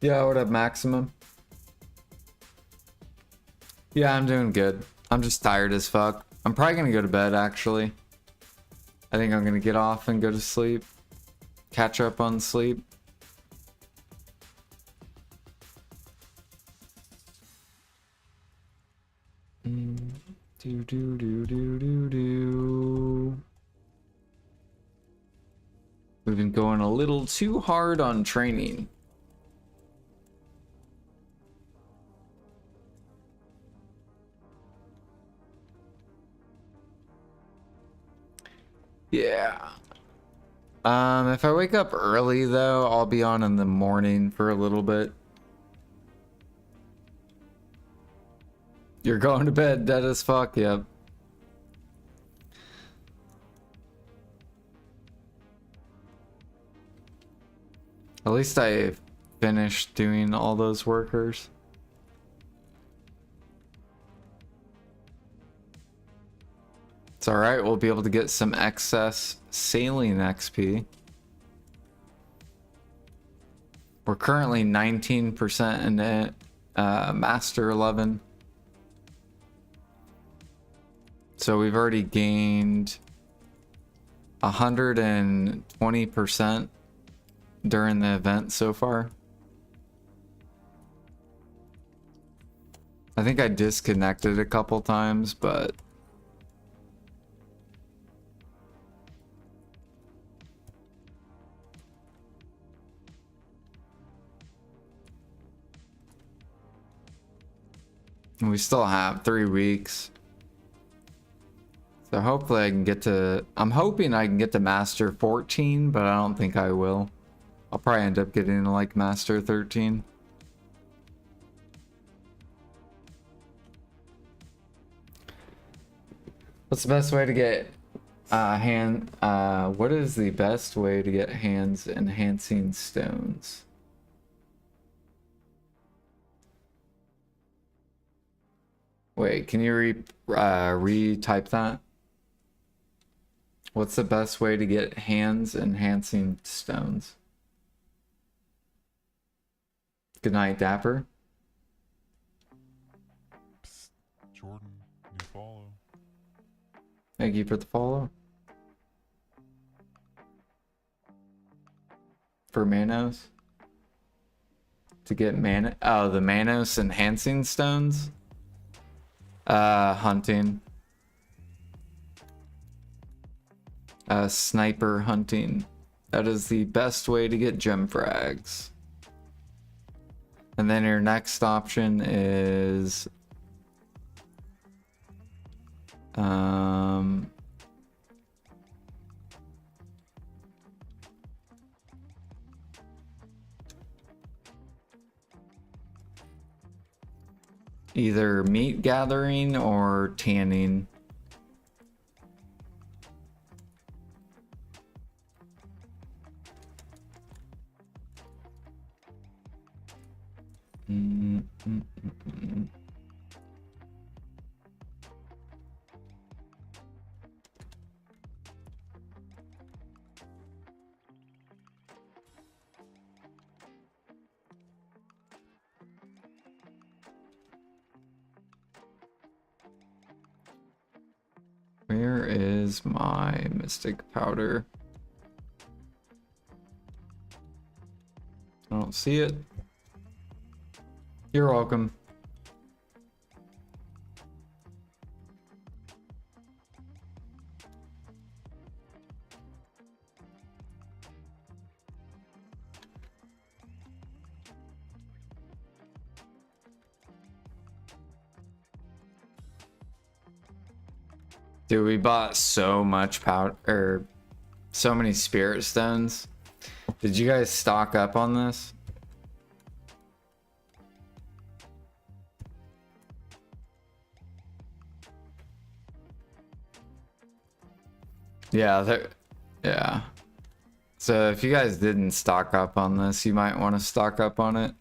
Yeah, what up, Maximum? Yeah, I'm doing good. I'm just tired as fuck. I'm probably gonna go to bed, actually. I think I'm gonna get off and go to sleep. Catch up on sleep. Do do do do do do. We've been going a little too hard on training. Yeah. If I wake up early though, I'll be on in the morning for a little bit. You're going to bed dead as fuck, yep. At least I finished doing all those workers. It's alright, we'll be able to get some excess sailing XP. We're currently 19% in it, Master 11. So we've already gained 120% during the event so far. I think I disconnected a couple times, but we still have 3 weeks. So hopefully I can get to... I'm hoping I can get to Master 14, but I don't think I will. I'll probably end up getting to like Master 13. What's the best way to get what is the best way to get hands enhancing stones? Wait, can you retype that? What's the best way to get hands enhancing stones? Good night, Dapper. Psst, Jordan, new follow. Thank you for the follow. For Manos? To get the Manos enhancing stones? Hunting. Sniper hunting. That is the best way to get gem frags. And then your next option is either meat gathering or tanning. Where is my mystic powder? I don't see it. You're welcome. Dude, we bought so much powder, or so many spirit stones. Did you guys stock up on this? Yeah, yeah. So if you guys didn't stock up on this, you might want to stock up on it.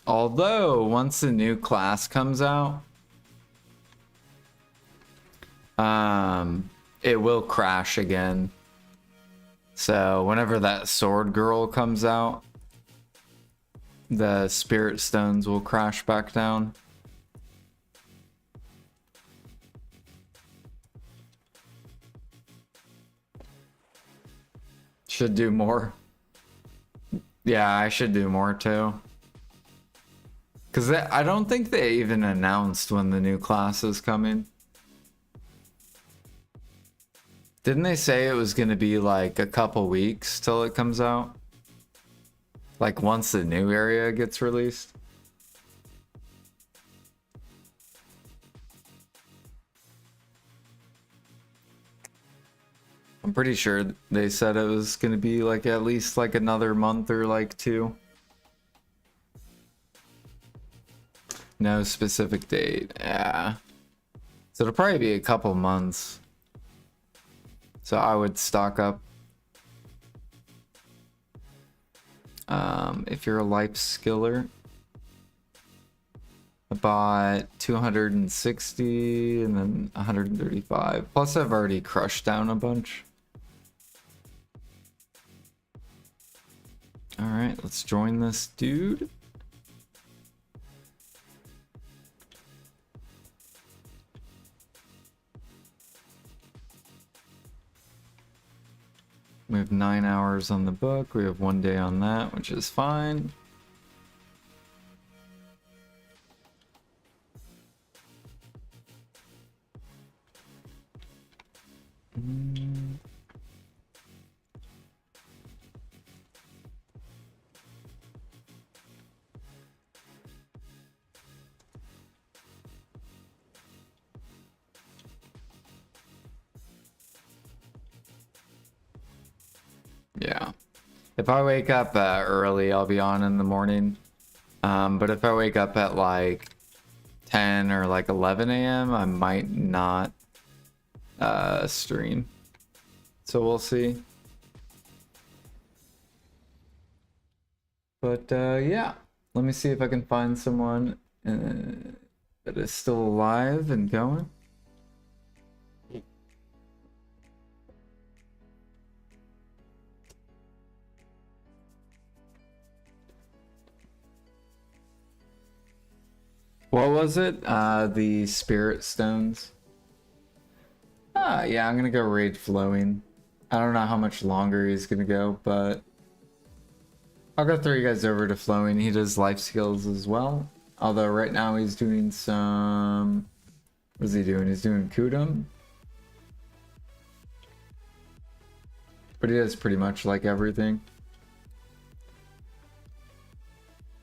Although once the new class comes out, it will crash again. So whenever that sword girl comes out, the spirit stones will crash back down. Should do more. Yeah, I should do more too. Because I don't think they even announced when the new class is coming. Didn't they say it was going to be like a couple weeks till it comes out? Like once the new area gets released? I'm pretty sure they said it was going to be like at least like another month or like 2. No specific date. Yeah. So it'll probably be a couple months. So I would stock up. If you're a life skiller. I bought 260 and then 135. Plus I've already crushed down a bunch. Alright, let's join this dude. We have 9 hours on the book. We have 1 day on that, which is fine. Yeah. If I wake up early, I'll be on in the morning. But if I wake up at like 10 or like 11 a.m., I might not stream. So we'll see. But yeah, let me see if I can find someone that is still alive and going. What was it? The spirit stones. Ah, yeah, I'm gonna go raid flowing. I don't know how much longer he's gonna go, but I'll go throw you guys over to Flowing. He does life skills as well. Although right now he's doing some... What is he doing? He's doing Kudum. But he does pretty much like everything.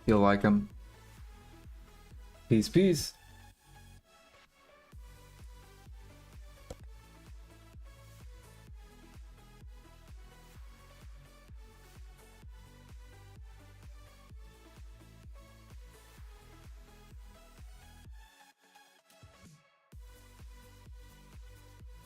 You'll like him. Peace, peace.